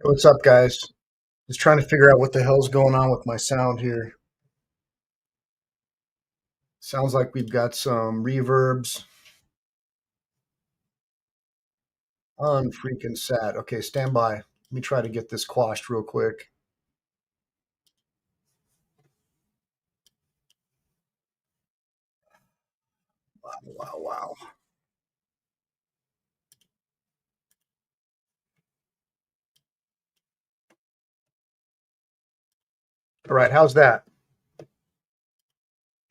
What's up, guys? Just trying to figure out what the hell's going on with my sound here. Sounds like we've got some reverbs. Unfreaking sad. Okay, stand by. Let me try to get this quashed real quick. Wow, wow, wow. All right, how's that? A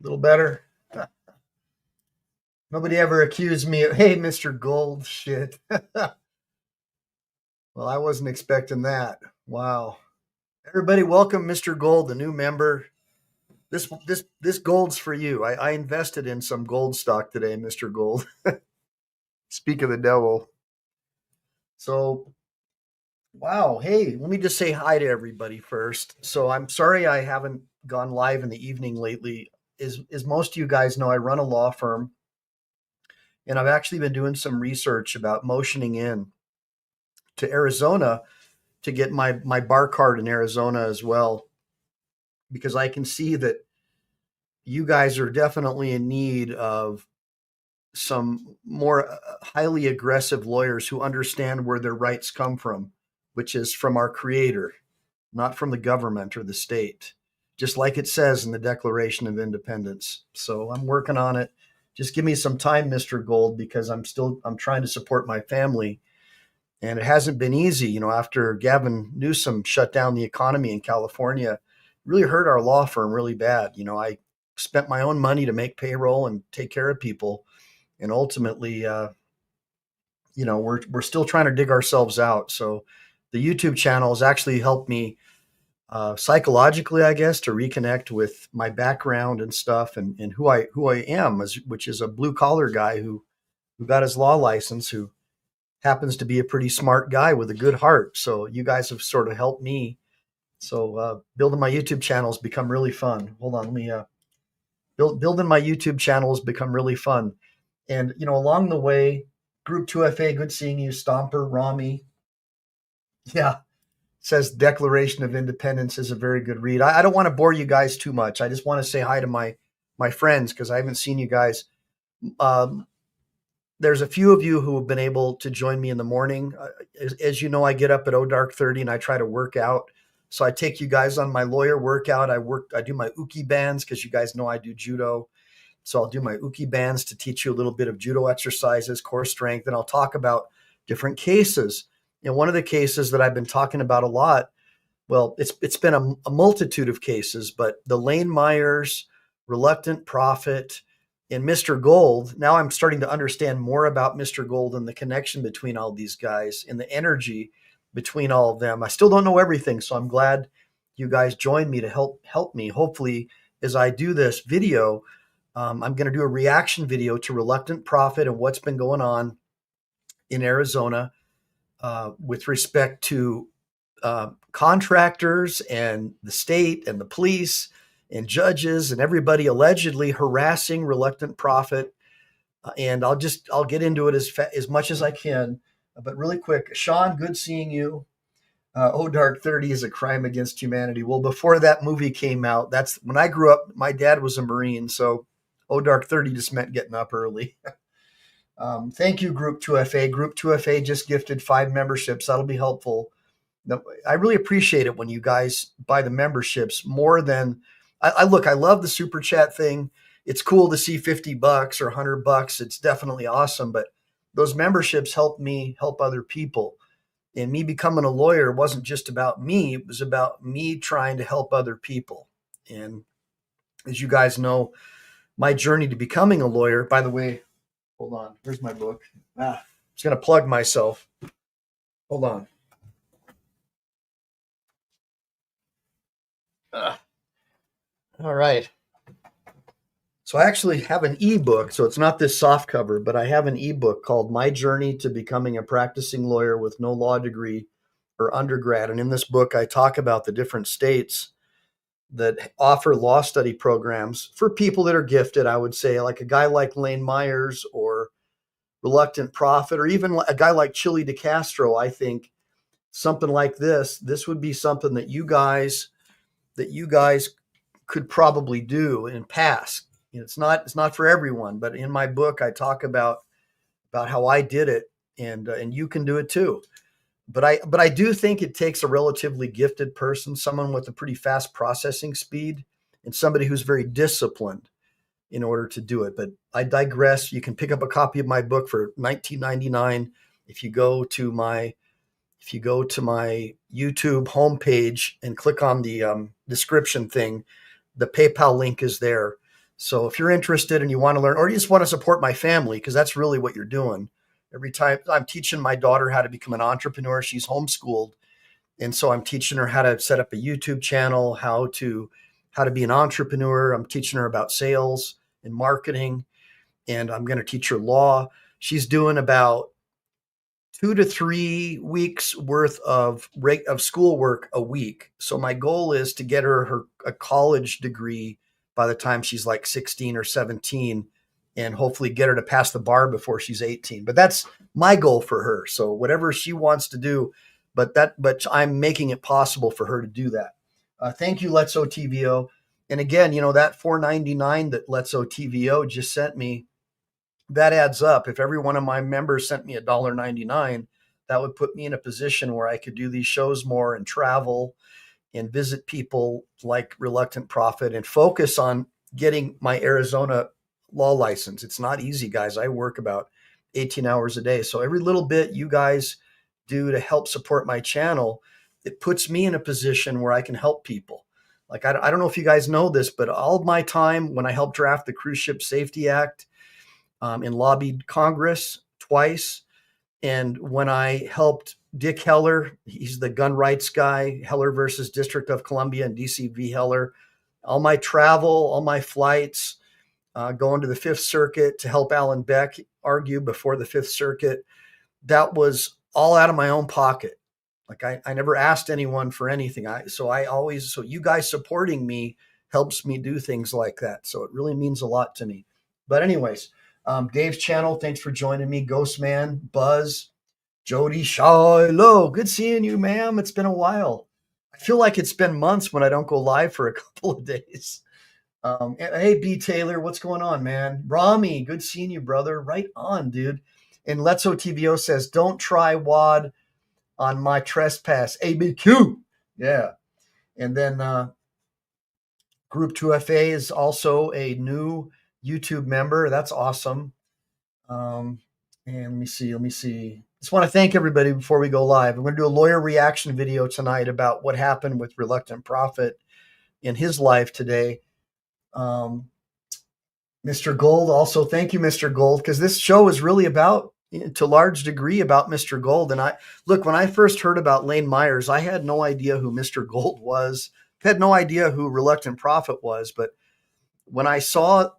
little better? Nobody ever accused me of, hey, Mr. Gold, shit. Well, I wasn't expecting that. Wow. Everybody, welcome Mr. Gold, the new member. This gold's for you. I invested in some gold stock today, Mr. Gold. Speak of the devil. So, wow. Hey, let me just say hi to everybody first. So, I'm sorry I haven't gone live in the evening lately. As most of you guys know, I run a law firm, and I've actually been doing some research about motioning in to Arizona to get my bar card in Arizona as well, because I can see that you guys are definitely in need of some more highly aggressive lawyers who understand where their rights come from, which is from our creator, not from the government or the state, just like it says in the Declaration of Independence. So I'm working on it. Just give me some time, Mr. Gold, because I'm trying to support my family. And it hasn't been easy, after Gavin Newsom shut down the economy in California, it really hurt our law firm really bad. I spent my own money to make payroll and take care of people. And ultimately, we're still trying to dig ourselves out. So the YouTube channel has actually helped me psychologically, I guess, to reconnect with my background and stuff, and who I am, which is a blue collar guy who got his law license, who happens to be a pretty smart guy with a good heart. So you guys have sort of helped me. So building my YouTube channel has become really fun. Hold on, let me building my YouTube channel has become really fun. And along the way, Group 2FA, good seeing you, Stomper, Rami. Yeah, says Declaration of Independence is a very good read. I don't want to bore you guys too much. I just want to say hi to my friends because I haven't seen you guys. Um, there's a few of you who have been able to join me in the morning. As you know, I get up at dark 30 and I try to work out. So I take you guys on my lawyer workout. I do my uki bands because you guys know I do judo. So I'll do my uki bands to teach you a little bit of judo exercises, core strength, and I'll talk about different cases. And one of the cases that I've been talking about a lot, well, it's been a multitude of cases, but the Lane Myers, Reluctant Prophet, and Mr. Gold. Now I'm starting to understand more about Mr. Gold and the connection between all these guys and the energy between all of them. I still don't know everything, so I'm glad you guys joined me to help me. Hopefully, as I do this video, I'm going to do a reaction video to Reluctant Prophet and what's been going on in Arizona with respect to contractors and the state and the police and judges and everybody allegedly harassing Reluctant Prophet. And I'll get into it as much as I can. But really quick, Sean, good seeing you. Dark 30 is a crime against humanity. Well, before that movie came out, that's when I grew up. My dad was a Marine, so Dark 30 just meant getting up early. Thank you, Group 2FA. Group 2FA just gifted 5 memberships. That'll be helpful. I really appreciate it when you guys buy the memberships more than I look. I love the super chat thing. It's cool to see $50 or $100. It's definitely awesome. But those memberships help me help other people. And me becoming a lawyer wasn't just about me. It was about me trying to help other people. And as you guys know, my journey to becoming a lawyer, by the way, hold on, where's my book? I was going to plug myself. Hold on. All right. So I actually have an ebook. So it's not this soft cover, but I have an ebook called My Journey to Becoming a Practicing Lawyer with No Law Degree or Undergrad. And in this book, I talk about the different states that offer law study programs for people that are gifted, I would say, like a guy like Lane Myers or Reluctant Prophet, or even a guy like Chili DeCastro, I think something like this would be something that you guys could probably do and pass. You know, it's not for everyone, but in my book I talk about how I did it, and you can do it too. But I do think it takes a relatively gifted person, someone with a pretty fast processing speed, and somebody who's very disciplined in order to do it. But I digress. You can pick up a copy of my book for $19.99 if you go to my YouTube homepage and click on the description thing. The PayPal link is there. So if you're interested and you want to learn, or you just want to support my family, because that's really what you're doing. Every time I'm teaching my daughter how to become an entrepreneur, she's homeschooled, and so I'm teaching her how to set up a YouTube channel, how to be an entrepreneur. I'm teaching her about sales and marketing, and I'm going to teach her law. She's doing about 2 to 3 weeks worth of schoolwork a week. So my goal is to get her a college degree by the time she's like 16 or 17, and hopefully get her to pass the bar before she's 18. But that's my goal for her. So whatever she wants to do, but I'm making it possible for her to do that. Thank you, Let's OTVO. And again, that $4.99 that Let's OTVO just sent me, that adds up. If every one of my members sent me $1.99, that would put me in a position where I could do these shows more and travel and visit people like Reluctant Prophet and focus on getting my Arizona law license. It's not easy, guys. I work about 18 hours a day. So every little bit you guys do to help support my channel, it puts me in a position where I can help people. Like, I don't know if you guys know this, but all of my time when I helped draft the Cruise Ship Safety Act, and lobbied Congress twice. And when I helped Dick Heller, he's the gun rights guy, Heller versus District of Columbia and DC v. Heller, all my travel, all my flights, going to the Fifth Circuit to help Alan Beck argue before the Fifth Circuit, that was all out of my own pocket. Like, I never asked anyone for anything. So you guys supporting me helps me do things like that. So it really means a lot to me. But anyways, Dave's channel, thanks for joining me. Ghostman, Buzz, Jody, Shiloh, good seeing you, ma'am. It's been a while. I feel like it's been months when I don't go live for a couple of days. Hey, B. Taylor, what's going on, man? Rami, good seeing you, brother. Right on, dude. And Let's OTVO says, don't try WAD on my trespass. ABQ. Yeah. And then Group 2FA is also a new YouTube member. That's awesome. And let me see. Just want to thank everybody before we go live. I'm going to do a lawyer reaction video tonight about what happened with Reluctant Prophet in his life today. Mr. Gold, also thank you, Mr. Gold, because this show is really about, to a large degree, about Mr. Gold. And when I first heard about Lane Myers, I had no idea who Mr. Gold was. I had no idea who Reluctant Prophet was. But when I saw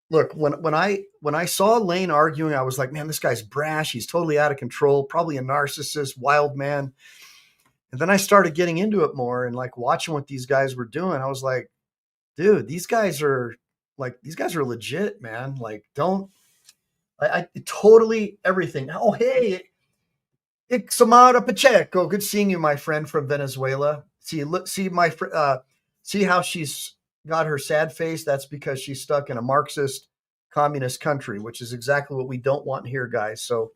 when I saw Lane arguing, I was like, man, this guy's brash. He's totally out of control, probably a narcissist, wild man. And then I started getting into it more and like watching what these guys were doing. I was like, dude, these guys are legit, man. Like, I totally everything. Oh, hey, Samara Pacheco. Good seeing you, my friend from Venezuela. See how she's got her sad face? That's because she's stuck in a Marxist communist country, which is exactly what we don't want here, guys. So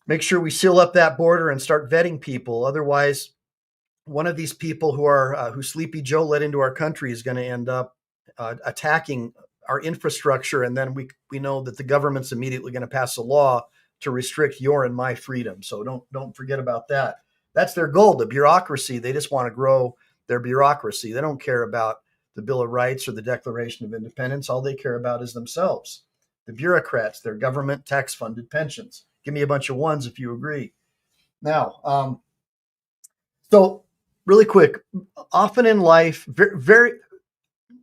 make sure we seal up that border and start vetting people. Otherwise, one of these people who Sleepy Joe let into our country is going to end up attacking our infrastructure, and then we know that the government's immediately going to pass a law to restrict your and my freedom. So don't forget about that. That's their goal, the bureaucracy. They just want to grow their bureaucracy. They don't care about the Bill of Rights or the Declaration of Independence. All they care about is themselves. The bureaucrats, their government tax-funded pensions. Give me a bunch of ones if you agree. Now, so really quick, often in life,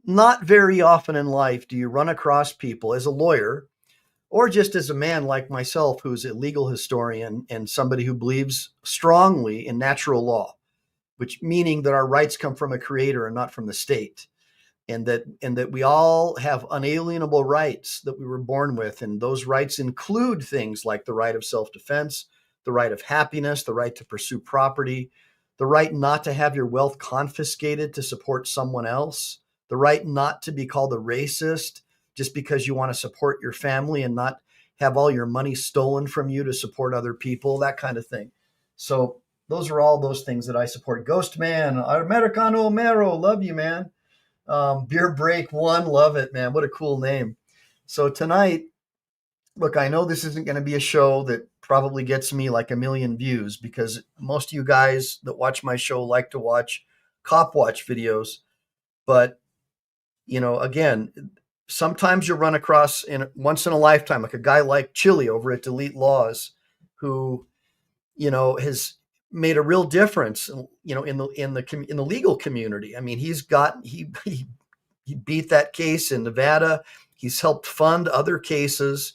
not very often in life do you run across people as a lawyer or just as a man like myself who's a legal historian and somebody who believes strongly in natural law, which meaning that our rights come from a creator and not from the state, and that we all have unalienable rights that we were born with, and those rights include things like the right of self-defense, the right of happiness, the right to pursue property, the right not to have your wealth confiscated to support someone else, the right not to be called a racist just because you want to support your family and not have all your money stolen from you to support other people, that kind of thing. So those are all those things that I support. Ghost Man, Americano Mero, love you, man. Beer Break One, love it, man. What a cool name. So tonight, look, I know this isn't going to be a show that probably gets me like a million views because most of you guys that watch my show like to watch cop watch videos. But, again, sometimes you run across once in a lifetime, like a guy like Chili over at Delete Laws, who, has made a real difference, in the legal community. I mean, he beat that case in Nevada. He's helped fund other cases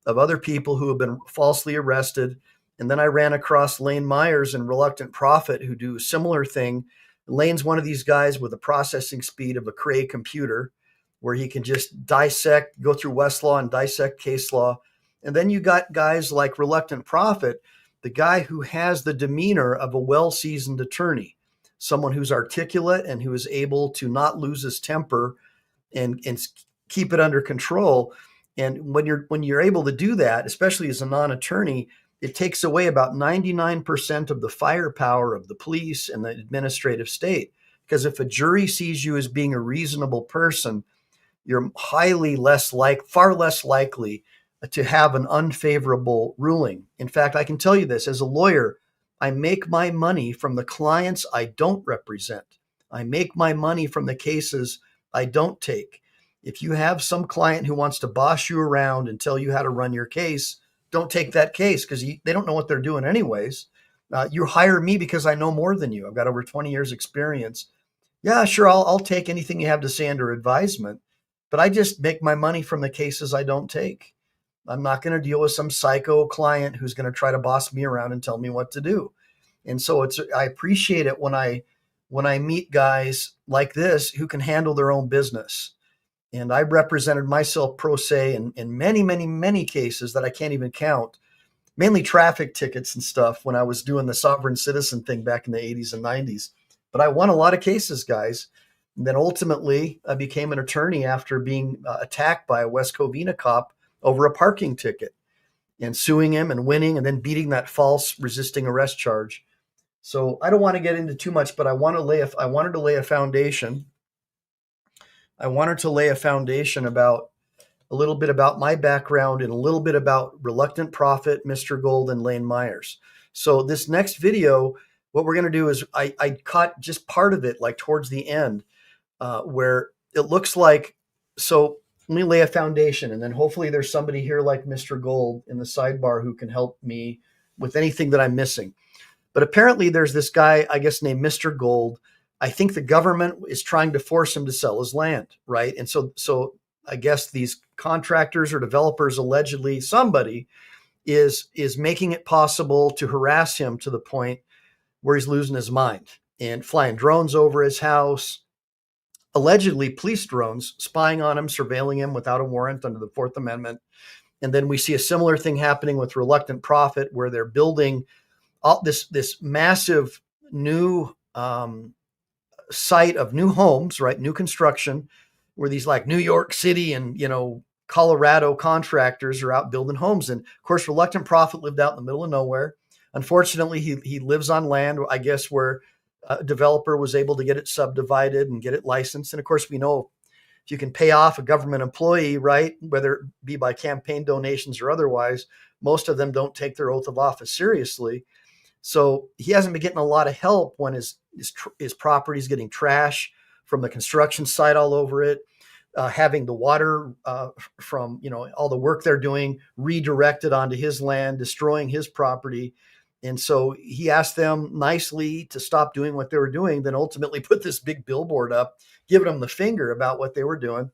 of other people who have been falsely arrested. And then I ran across Lane Myers and Reluctant Prophet, who do a similar thing. Lane's one of these guys with a processing speed of a Cray computer, where he can just go through Westlaw and dissect case law. And then you got guys like Reluctant Prophet, the guy who has the demeanor of a well-seasoned attorney, someone who's articulate and who is able to not lose his temper and keep it under control. And when you're able to do that, especially as a non-attorney, it takes away about 99% of the firepower of the police and the administrative state. Because if a jury sees you as being a reasonable person, you're far less likely to have an unfavorable ruling. In fact, I can tell you this, as a lawyer, I make my money from the clients I don't represent. I make my money from the cases I don't take. If you have some client who wants to boss you around and tell you how to run your case, don't take that case because they don't know what they're doing anyways. You hire me because I know more than you. I've got over 20 years experience. Yeah, sure, I'll take anything you have to say under advisement, but I just make my money from the cases I don't take. I'm not going to deal with some psycho client who's going to try to boss me around and tell me what to do. And so I appreciate it when I meet guys like this who can handle their own business. And I represented myself pro se in many, many, many cases that I can't even count, mainly traffic tickets and stuff when I was doing the sovereign citizen thing back in the 80s and 90s. But I won a lot of cases, guys. And then ultimately, I became an attorney after being attacked by a West Covina cop over a parking ticket and suing him and winning and then beating that false resisting arrest charge. So I don't want to get into too much, but I wanted to lay a foundation. I wanted to lay a foundation about a little bit about my background and a little bit about Reluctant Prophet, Mr. Gold, and Lane Myers. So this next video, what we're going to do is I caught just part of it, like towards the end, where it looks like, so let me lay a foundation, and then hopefully there's somebody here like Mr. Gold in the sidebar who can help me with anything that I'm missing. But apparently there's this guy, I guess, named Mr. Gold. I think the government is trying to force him to sell his land, right? And so I guess these contractors or developers, allegedly somebody is making it possible to harass him to the point where he's losing his mind and flying drones over his house, allegedly police drones spying on him, surveilling him without a warrant under the Fourth Amendment. And then we see a similar thing happening with Reluctant Prophet, where they're building all this massive new site of new homes, right? New construction, where these like New York City and, Colorado contractors are out building homes. And of course, Reluctant Prophet lived out in the middle of nowhere. Unfortunately, he lives on land, I guess, where a developer was able to get it subdivided and get it licensed. And of course, we know if you can pay off a government employee, right, whether it be by campaign donations or otherwise, most of them don't take their oath of office seriously. So he hasn't been getting a lot of help when his property is getting trash from the construction site all over it, having the water from all the work they're doing redirected onto his land, destroying his property. And so he asked them nicely to stop doing what they were doing, then ultimately put this big billboard up, giving them the finger about what they were doing.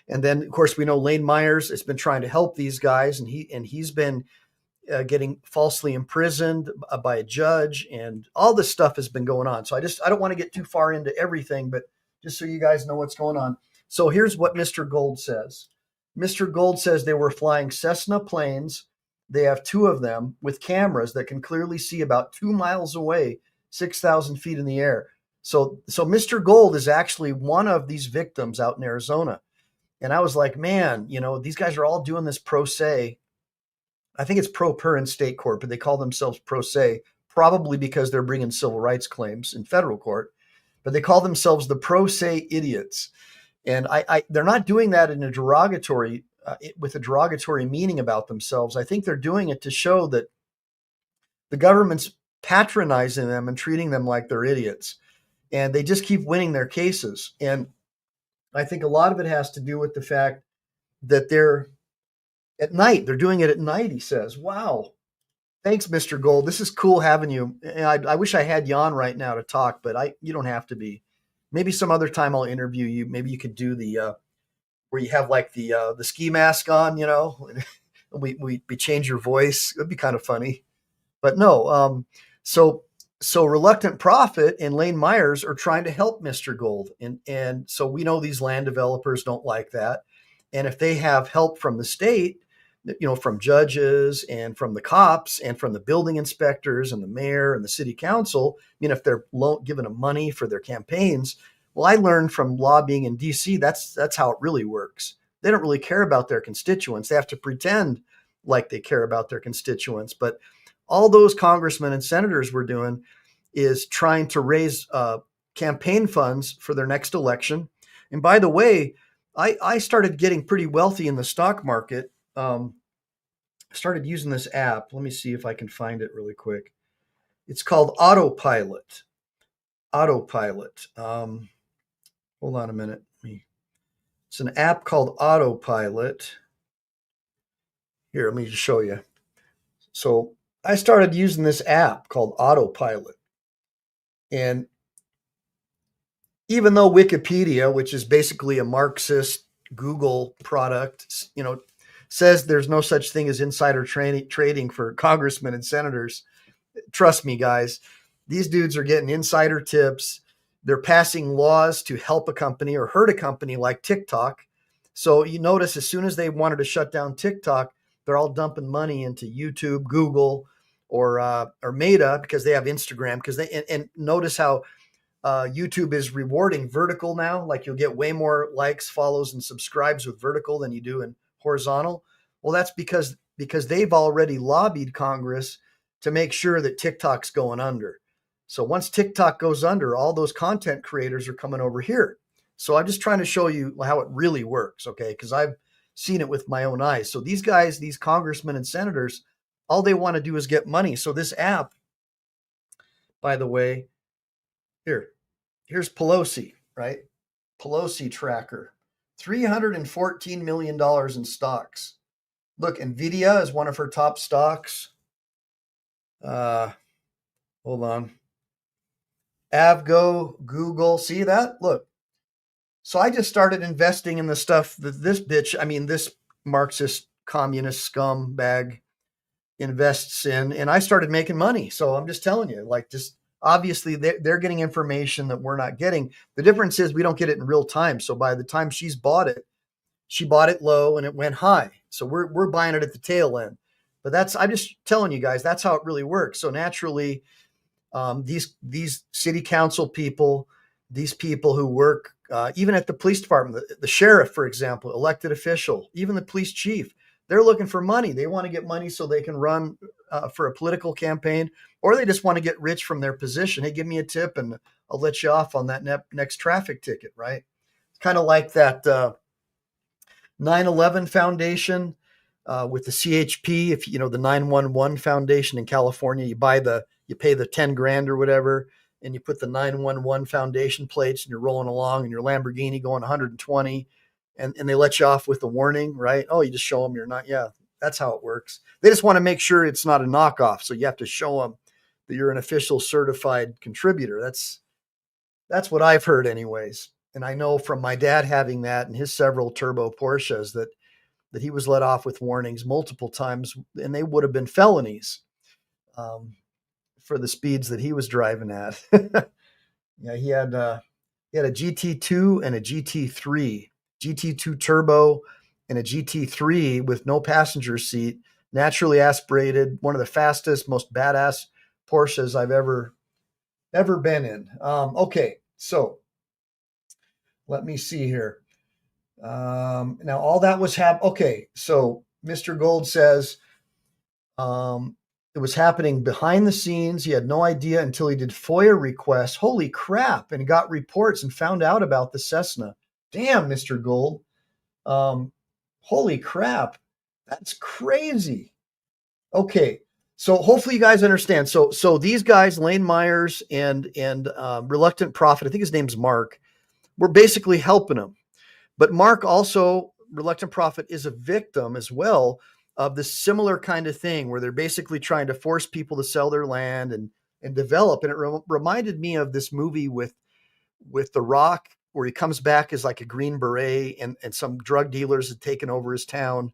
And then, of course, we know Lane Myers has been trying to help these guys, and he's been getting falsely imprisoned by a judge, and all this stuff has been going on. So I don't want to get too far into everything, but just so you guys know what's going on. So here's what Mr. Gold says. Mr. Gold says they were flying Cessna planes They have two of them with cameras that can clearly see about 2 miles away, 6,000 feet in the air. So Mr. Gold is actually one of these victims out in Arizona. And I was like, man, these guys are all doing this pro se. I think it's pro per in state court, but they call themselves pro se, probably because they're bringing civil rights claims in federal court. But they call themselves the pro se idiots. And they're not doing that in a derogatory, with a derogatory meaning about themselves. I think they're doing it to show that the government's patronizing them and treating them like they're idiots. And they just keep winning their cases. And I think a lot of it has to do with the fact that they're at night. They're doing it at night, he says. Wow. Thanks, Mr. Gold. This is cool having you. And I wish I had you on right now to talk, but you don't have to be. Maybe some other time I'll interview you. Maybe you could do the where you have like the ski mask on, we change your voice. It'd be kind of funny. But no, so Reluctant Prophet and Lane Myers are trying to help Mr. Gold. And so we know these land developers don't like that. And if they have help from the state, from judges and from the cops and from the building inspectors and the mayor and the city council, if they're giving them money for their campaigns, well, I learned from lobbying in DC, that's how it really works. They don't really care about their constituents. They have to pretend like they care about their constituents. But all those congressmen and senators were doing is trying to raise campaign funds for their next election. And by the way, I started getting pretty wealthy in the stock market. Started using this app. Let me see if I can find it really quick. It's called Autopilot. Hold on a minute. It's an app called Autopilot. Here, let me just show you. So I started using this app called Autopilot. And even though Wikipedia, which is basically a Marxist Google product, says there's no such thing as insider trading for congressmen and senators, trust me, guys, these dudes are getting insider tips. They're passing laws to help a company or hurt a company like TikTok. So you notice as soon as they wanted to shut down TikTok, they're all dumping money into YouTube, Google, or Meta because they have Instagram. And notice how YouTube is rewarding vertical now. Like you'll get way more likes, follows, and subscribes with vertical than you do in horizontal. Well, that's because they've already lobbied Congress to make sure that TikTok's going under. So once TikTok goes under, all those content creators are coming over here. So I'm just trying to show you how it really works, okay? Because I've seen it with my own eyes. So these guys, these congressmen and senators, all they want to do is get money. So this app, by the way, here's Pelosi, right? Pelosi tracker, $314 million in stocks. Look, NVIDIA is one of her top stocks. Hold on. Avgo, Google, see that? Look. So I just started investing in the stuff that this Marxist communist scumbag invests in, and I started making money. So I'm just telling you, just obviously they're getting information that we're not getting. The difference is we don't get it in real time. So by the time she bought it low and it went high. So we're buying it at the tail end. But I'm just telling you guys, that's how it really works. So naturally, these city council people, these people who work even at the police department, the sheriff, for example, elected official, even the police chief, they're looking for money. They want to get money so they can run for a political campaign, or they just want to get rich from their position. Hey, give me a tip and I'll let you off on that next traffic ticket, right? Kind of like that 9/11 Foundation with the CHP. If the 911 Foundation in California, you pay the 10 grand or whatever, and you put the 911 Foundation plates and you're rolling along in your Lamborghini going 120 and they let you off with a warning, right? Oh, you just show them you're not. Yeah, that's how it works. They just want to make sure it's not a knockoff. So you have to show them that you're an official certified contributor. That's what I've heard anyways. And I know from my dad having that and his several turbo Porsches that he was let off with warnings multiple times, and they would have been felonies for the speeds that he was driving at. Yeah, he had a GT2 and a GT3, GT2 turbo and a GT3 with no passenger seat, naturally aspirated, one of the fastest, most badass Porsches I've ever been in. Okay, so let me see here. Now all that was okay, so Mr. Gold says it was happening behind the scenes. He had no idea until he did FOIA requests. Holy crap! And got reports and found out about the Cessna. Damn, Mr. Gold. Um, Holy crap! That's crazy. Okay, so hopefully you guys understand. So these guys, Lane Myers and Reluctant Prophet, I think his name's Mark, we're basically helping him. But Mark also, Reluctant Prophet, is a victim as well of this similar kind of thing where they're basically trying to force people to sell their land and develop. And it reminded me of this movie with The Rock, where he comes back as like a Green Beret and some drug dealers had taken over his town.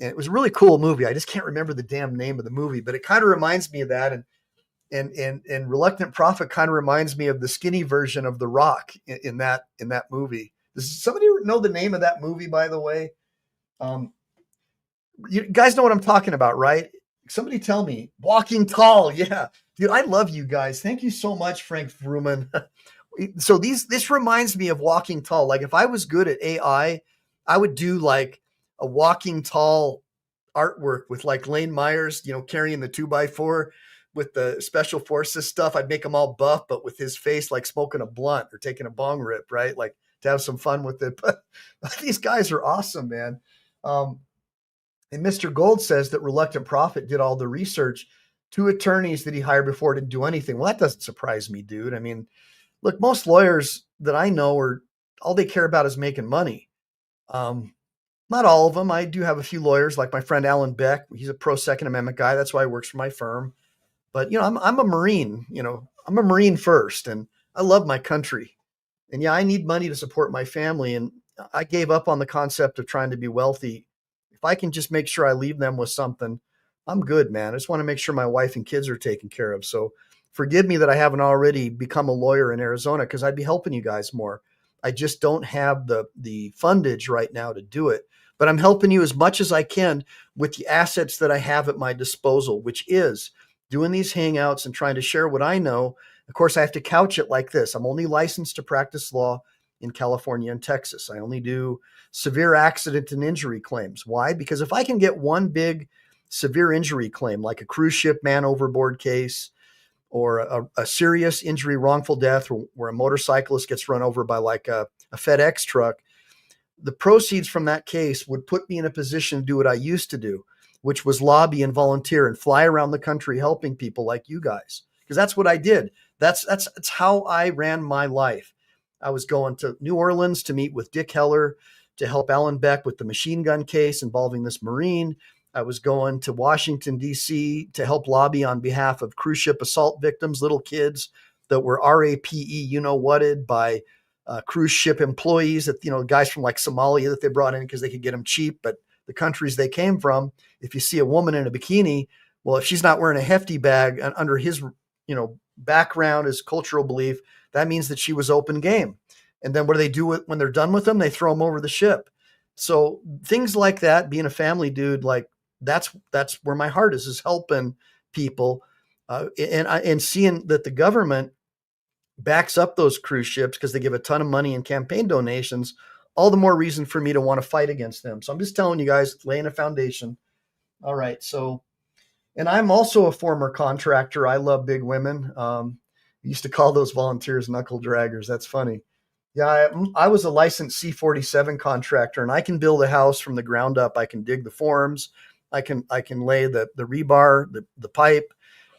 And it was a really cool movie. I just can't remember the damn name of the movie, but it kind of reminds me of that. And Reluctant Prophet kind of reminds me of the skinny version of The Rock in that movie. Does somebody know the name of that movie, by the way? You guys know what I'm talking about, right? Somebody tell me. Walking Tall. Yeah. Dude, I love you guys. Thank you so much, Frank Fruman. So this reminds me of Walking Tall. Like if I was good at AI, I would do like a Walking Tall artwork with like Lane Myers, carrying the 2x4 with the special forces stuff. I'd make him all buff, but with his face like smoking a blunt or taking a bong rip, right? Like to have some fun with it. But these guys are awesome, man. And Mr. Gold says that Reluctant Prophet did all the research. 2 attorneys that he hired before didn't do anything. Well, that doesn't surprise me, dude. I mean, look, most lawyers that I know are all they care about is making money. Not all of them. I do have a few lawyers, like my friend Alan Beck. He's a pro Second Amendment guy. That's why he works for my firm. But I'm a Marine. I'm a Marine first, and I love my country. And yeah, I need money to support my family. And I gave up on the concept of trying to be wealthy. If I can just make sure I leave them with something, I'm good, man. I just want to make sure my wife and kids are taken care of. So forgive me that I haven't already become a lawyer in Arizona, because I'd be helping you guys more. I just don't have the fundage right now to do it. But I'm helping you as much as I can with the assets that I have at my disposal, which is doing these hangouts and trying to share what I know. Of course, I have to couch it like this. I'm only licensed to practice law in California and Texas. I only do severe accident and injury claims. Why? Because if I can get one big severe injury claim, like a cruise ship man overboard case, or a serious injury, wrongful death, where a motorcyclist gets run over by like a FedEx truck, the proceeds from that case would put me in a position to do what I used to do, which was lobby and volunteer and fly around the country helping people like you guys. Because that's what I did. That's how I ran my life. I was going to New Orleans to meet with Dick Heller to help Alan Beck with the machine gun case involving this Marine. I was going to Washington, D.C. to help lobby on behalf of cruise ship assault victims, little kids that were RAPE, whatted by cruise ship employees, that, guys from like Somalia that they brought in because they could get them cheap. But the countries they came from, if you see a woman in a bikini, well, if she's not wearing a hefty bag under his, background, his cultural belief, that means that she was open game. And then what do they do when they're done with them? They throw them over the ship. So things like that, being a family dude, like that's where my heart is helping people. And seeing that the government backs up those cruise ships because they give a ton of money in campaign donations, all the more reason for me to want to fight against them. So I'm just telling you guys, laying a foundation. All right. So, and I'm also a former contractor. I love big women. Used to call those volunteers knuckle draggers. That's funny. Yeah, I was a licensed C-47 contractor, and I can build a house from the ground up. I can dig the forms. I can lay the rebar, the pipe.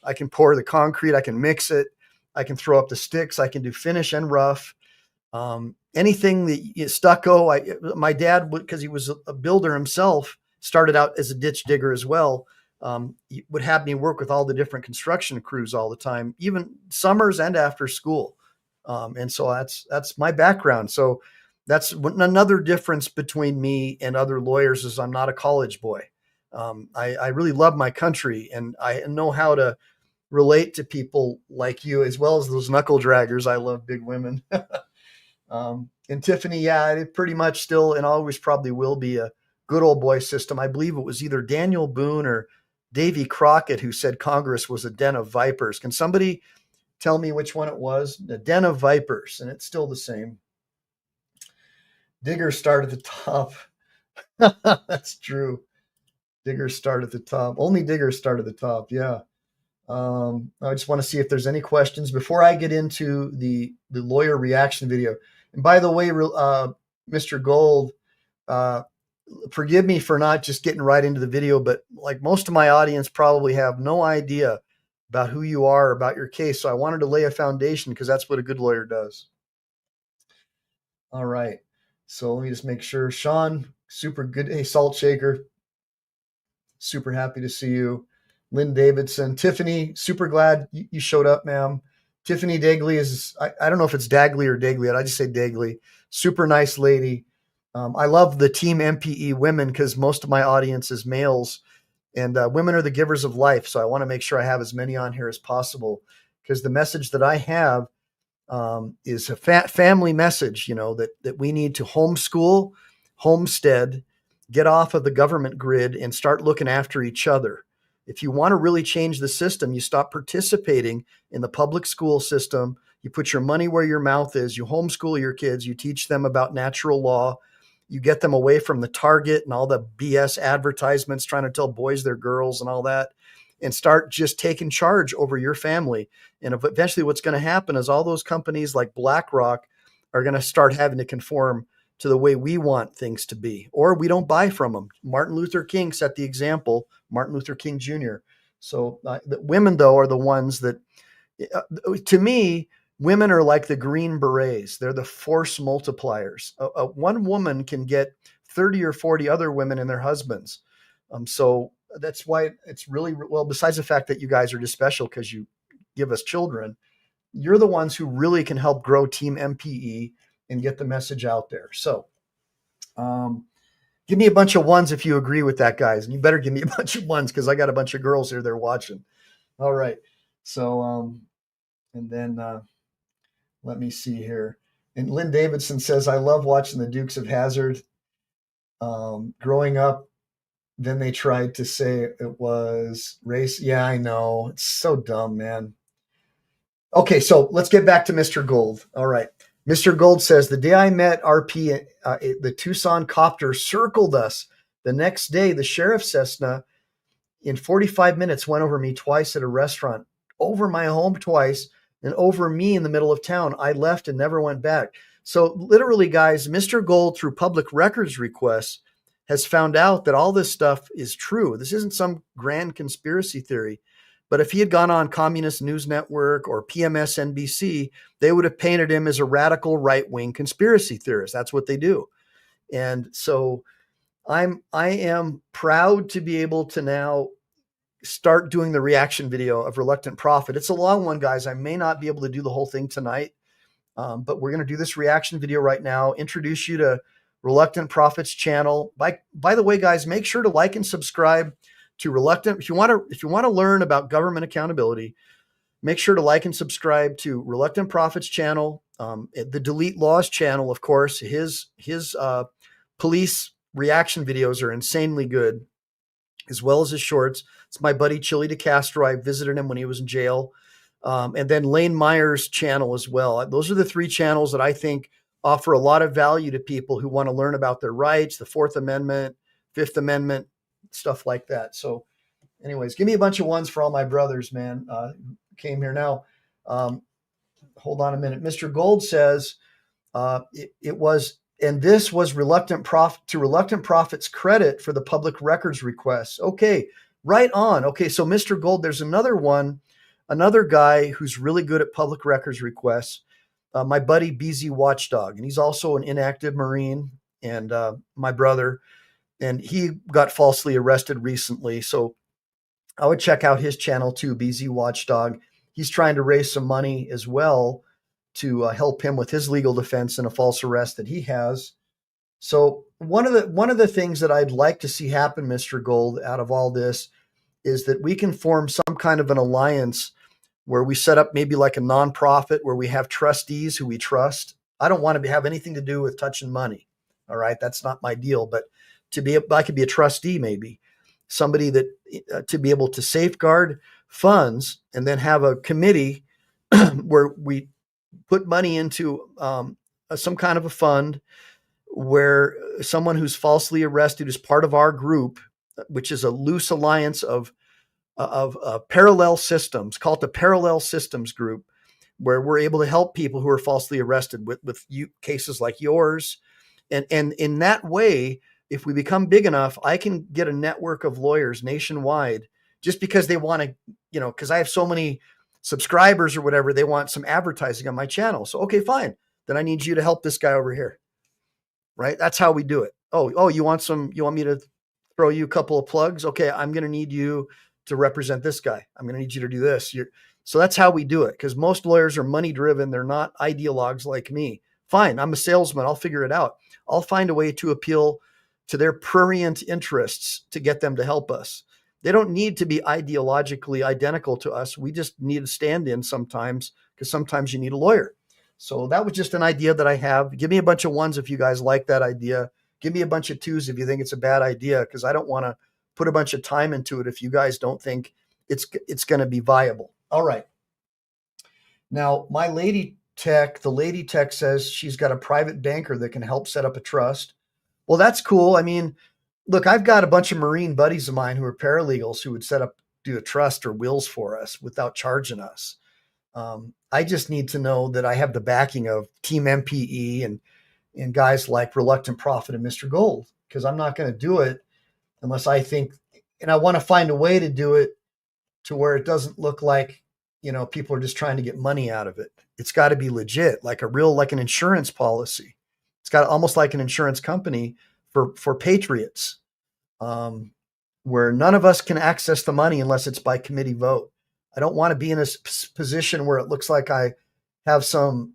I can pour the concrete. I can mix it. I can throw up the sticks. I can do finish and rough. Anything that stucco. My dad, because he was a builder himself, started out as a ditch digger as well. He would have me work with all the different construction crews all the time, even summers and after school. And so that's my background. So that's another difference between me and other lawyers is I'm not a college boy. I really love my country, and I know how to relate to people like you, as well as those knuckle draggers. I love big women. And Tiffany, yeah, it pretty much still and always probably will be a good old boy system. I believe it was either Daniel Boone or Davy Crockett who said Congress was a den of vipers. Can somebody tell me which one it was? A den of vipers, and it's still the same. Diggers start at the top. That's true. Diggers start at the top. Only diggers start at the top. Yeah. I just want to see if there's any questions before I get into the lawyer reaction video. And by the way, Mr. Gold, forgive me for not just getting right into the video, but like most of my audience probably have no idea about who you are, about your case. So I wanted to lay a foundation because that's what a good lawyer does. All right. So let me just make sure. Sean, super good. Hey, Salt Shaker. Super happy to see you. Lynn Davidson. Tiffany, super glad you showed up, ma'am. Tiffany Dagley is, I don't know if it's Dagley or Dagley. I just say Dagley. Super nice lady. I love the Team MPE women because most of my audience is males, and women are the givers of life. So I want to make sure I have as many on here as possible because the message that I have is a family message, that we need to homeschool, homestead, get off of the government grid and start looking after each other. If you want to really change the system, you stop participating in the public school system. You put your money where your mouth is. You homeschool your kids. You teach them about natural law. You get them away from the Target and all the BS advertisements trying to tell boys they're girls and all that, and start just taking charge over your family. And eventually what's going to happen is all those companies like BlackRock are going to start having to conform to the way we want things to be, or we don't buy from them. Martin Luther King set the example, Martin Luther King Jr. So the women, though, are the ones that, to me, women are like the Green Berets. They're the force multipliers. One woman can get 30 or 40 other women and their husbands. So that's why it's really, well, besides the fact that you guys are just special because you give us children, you're the ones who really can help grow Team MPE and get the message out there. So give me a bunch of ones if you agree with that, guys. And you better give me a bunch of ones because I got a bunch of girls here they're watching. All right. So, and then let me see here. And Lynn Davidson says, I love watching the Dukes of Hazzard. Growing up, then they tried to say it was race. Yeah, I know. It's so dumb, man. Okay, so let's get back to Mr. Gold. All right. Mr. Gold says, the day I met RP, the Tucson copter circled us. The next day, the sheriff's Cessna in 45 minutes went over me twice at a restaurant, over my home twice, and over me in the middle of town. I left and never went back. So literally, guys, Mr. Gold, through public records requests, has found out that all this stuff is true. This isn't some grand conspiracy theory. But if he had gone on Communist News Network or PMSNBC, they would have painted him as a radical right-wing conspiracy theorist. That's what they do. And so I am proud to be able to now start doing the reaction video of Reluctant Prophet. It's a long one, guys. I may not be able to do the whole thing tonight, but we're going to do this reaction video right now, introduce you to Reluctant Prophet's channel. By the way, guys, make sure to like and subscribe to Reluctant. If you want to learn about government accountability, make sure to like and subscribe to Reluctant Prophet's channel, the Delete Laws channel. Of course, his police reaction videos are insanely good, as well as his shorts. It's my buddy Chili DeCastro. I visited him when he was in jail, and then Lane Meyer's channel as well. Those are the three channels that I think offer a lot of value to people who want to learn about their rights, the Fourth Amendment, Fifth Amendment, stuff like that. So anyways, give me a bunch of ones for all my brothers, man, who came here. Now, hold on a minute. Mr. Gold says it was, and this was Reluctant Prophet's credit for the public records requests. Okay, right on. Okay, so Mr. Gold, there's another guy who's really good at public records requests, my buddy BZ Watchdog, and he's also an inactive Marine, and my brother, and he got falsely arrested recently. So I would check out his channel too, BZ Watchdog. He's trying to raise some money as well to help him with his legal defense in a false arrest that he has. So one of the things that I'd like to see happen, Mr. Gold, out of all this is that we can form some kind of an alliance where we set up maybe like a nonprofit where we have trustees who we trust. I don't want to have anything to do with touching money. All right. That's not my deal, but I could be a trustee, maybe somebody that to be able to safeguard funds and then have a committee where we put money into some kind of a fund where someone who's falsely arrested is part of our group, which is a loose alliance of parallel systems, called the Parallel Systems Group, where we're able to help people who are falsely arrested with cases like yours. And in that way, if we become big enough, I can get a network of lawyers nationwide just because they want to, because I have so many subscribers or whatever, they want some advertising on my channel. So, okay, fine. Then I need you to help this guy over here. Right? That's how we do it. Oh, you want me to throw you a couple of plugs? Okay, I'm going to need you to represent this guy. I'm going to need you to do this. So that's how we do it, because most lawyers are money driven. They're not ideologues like me. Fine, I'm a salesman. I'll figure it out. I'll find a way to appeal to their prurient interests to get them to help us. They don't need to be ideologically identical to us. We just need a stand-in sometimes, because sometimes you need a lawyer. So that was just an idea that I have. Give me a bunch of ones if you guys like that idea. Give me a bunch of twos if you think it's a bad idea, because I don't want to put a bunch of time into it if you guys don't think it's going to be viable. All right. Now, the lady tech says she's got a private banker that can help set up a trust. Well, that's cool. I mean, look, I've got a bunch of Marine buddies of mine who are paralegals who would do a trust or wills for us without charging us. I just need to know that I have the backing of Team MPE and guys like Reluctant Prophet and Mr. Gold, because I'm not going to do it unless I think, and I want to find a way to do it to where it doesn't look like, people are just trying to get money out of it. It's got to be legit, like an insurance policy. It's got almost like an insurance company for patriots, where none of us can access the money unless it's by committee vote. I don't want to be in a position where it looks like I have some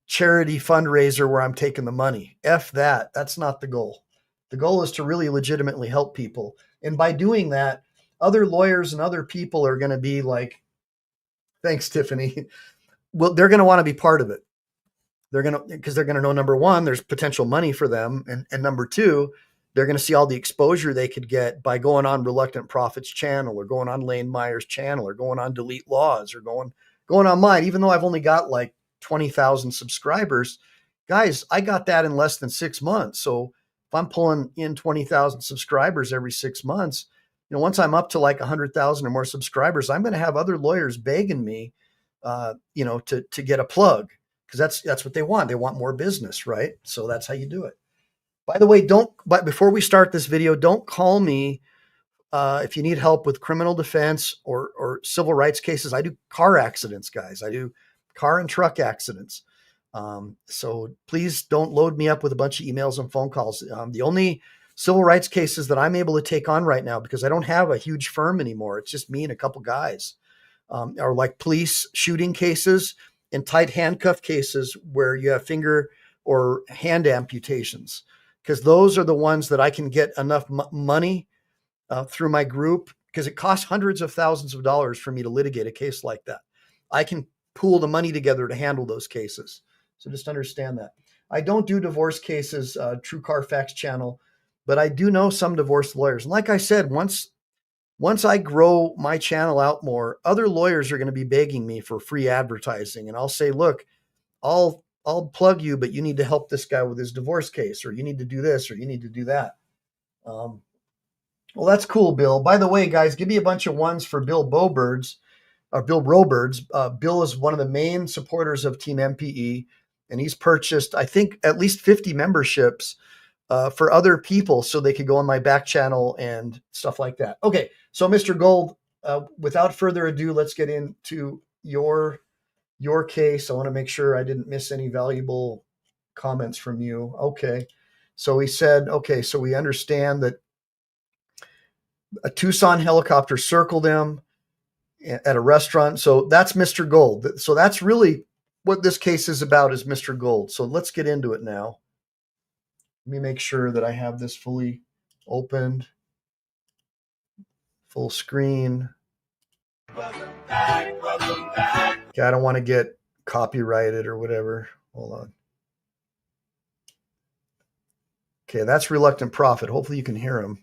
charity fundraiser where I'm taking the money. F that. That's not the goal. The goal is to really legitimately help people. And by doing that, other lawyers and other people are going to be like, thanks, Tiffany. Well, they're going to want to be part of it. Because they're going to know, number one, there's potential money for them. And number two, they're going to see all the exposure they could get by going on Reluctant Prophet's channel, or going on Lane Meyer's channel, or going on Delete Laws, or going on mine. Even though I've only got like 20,000 subscribers, guys, I got that in less than 6 months. So if I'm pulling in 20,000 subscribers every 6 months, once I'm up to like 100,000 or more subscribers, I'm going to have other lawyers begging me, to get a plug, because that's what they want. They want more business, right? So that's how you do it. By the way, but before we start this video, don't call me if you need help with criminal defense or civil rights cases. I do car accidents, guys. I do car and truck accidents. So please don't load me up with a bunch of emails and phone calls. The only civil rights cases that I'm able to take on right now, because I don't have a huge firm anymore, it's just me and a couple guys, are like police shooting cases and tight handcuff cases where you have finger or hand amputations, because those are the ones that I can get enough money through my group, because it costs hundreds of thousands of dollars for me to litigate a case like that. I can pool the money together to handle those cases. So just understand that. I don't do divorce cases, True Carfax channel, but I do know some divorce lawyers. And like I said, once I grow my channel out more, other lawyers are going to be begging me for free advertising. And I'll say, look, I'll plug you, but you need to help this guy with his divorce case, or you need to do this, or you need to do that. Well, that's cool, Bill. By the way, guys, give me a bunch of ones for Bill Roberts. Bill is one of the main supporters of Team MPE, and he's purchased, I think, at least 50 memberships for other people so they could go on my back channel and stuff like that. Okay, so Mr. Gold, without further ado, let's get into your case. I want to make sure I didn't miss any valuable comments from you. Okay, so he said, okay, so we understand that a Tucson helicopter circled him at a restaurant. So that's Mr. Gold. So that's really what this case is about, is Mr. Gold. So let's get into it now. Let me make sure that I have this fully opened, full screen. Okay, I don't want to get copyrighted or whatever. Hold on. Okay, that's Reluctant Prophet. Hopefully you can hear him.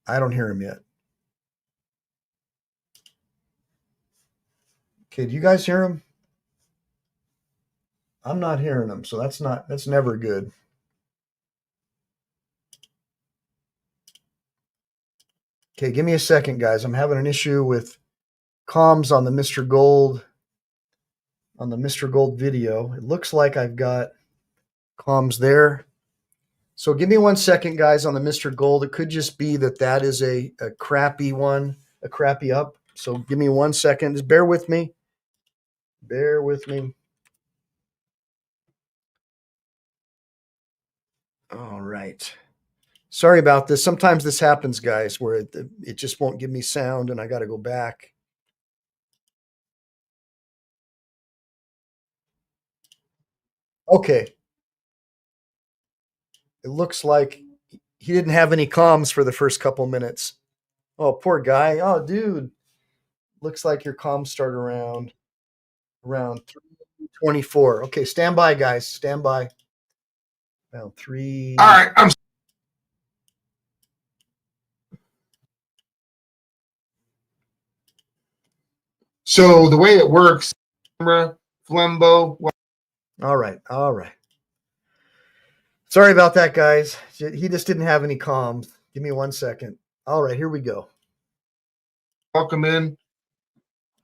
I don't hear him yet. Okay, do you guys hear him? I'm not hearing him, so that's never good. Okay, give me a second, guys. I'm having an issue with comms on the Mr. Gold video. It looks like I've got comms there. So give me 1 second, guys, on the Mr. Gold. It could just be that is a crappy one, a crappy up. So give me 1 second. Just bear with me. Bear with me. All right. Sorry about this. Sometimes this happens, guys, where it just won't give me sound and I got to go back. Okay. It looks like he didn't have any comms for the first couple minutes. Oh, poor guy. Oh, dude. Looks like your comms start around 3:24. Okay, stand by, guys. Stand by. Around 3. All right. So the way it works, camera, Flembo. All right. All right. Sorry about that, guys. He just didn't have any comms. Give me 1 second. All right, here we go. Welcome in.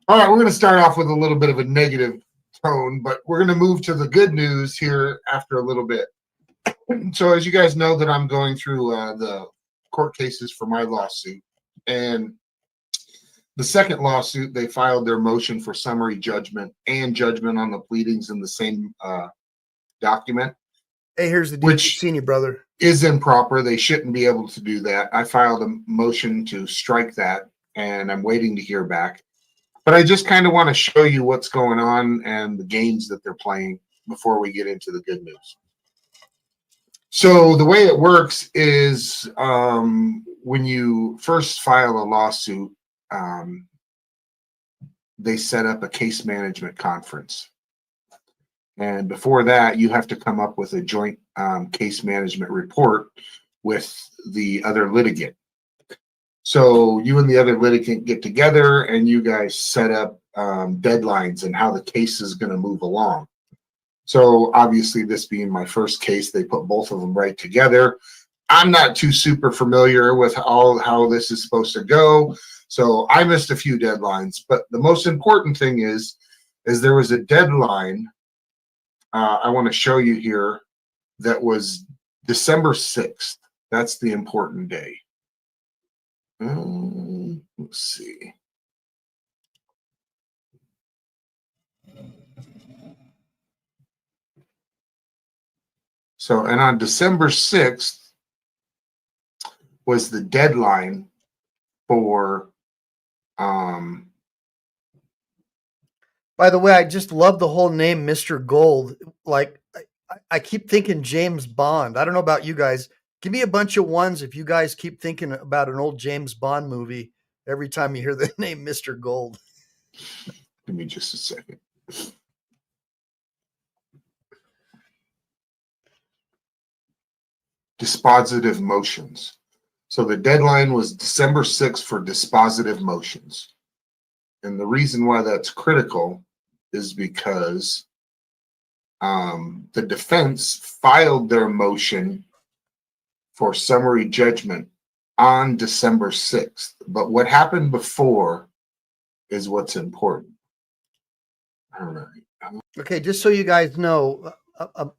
All right, we're going to start off with a little bit of a negative tone, but we're going to move to the good news here after a little bit. So as you guys know that I'm going through the court cases for my lawsuit, and the second lawsuit, they filed their motion for summary judgment and judgment on the pleadings in the same document. Hey, here's the dude. Which Seen you, brother. Is improper. They shouldn't be able to do that. I filed a motion to strike that, and I'm waiting to hear back. But I just kind of want to show you what's going on and the games that they're playing before we get into the good news. So the way it works is when you first file a lawsuit, they set up a case management conference. And before that, you have to come up with a joint case management report with the other litigant. So you and the other litigant get together and you guys set up deadlines and how the case is going to move along. So obviously, this being my first case, they put both of them right together. I'm not too super familiar with how this is supposed to go. So I missed a few deadlines. But the most important thing is there was a deadline I want to show you here that was December 6th. That's the important day. Let's see. So, and on December 6th was the deadline for By the way, I just love the whole name Mr. Gold. Like I keep thinking James Bond. I don't know about you guys. Give me a bunch of ones if you guys keep thinking about an old James Bond movie every time you hear the name Mr. Gold. Give me just a second. Dispositive motions. So the deadline was December 6th for dispositive motions. And the reason why that's critical is because the defense filed their motion for summary judgment on December 6th. But what happened before is what's important. All right. Okay, just so you guys know,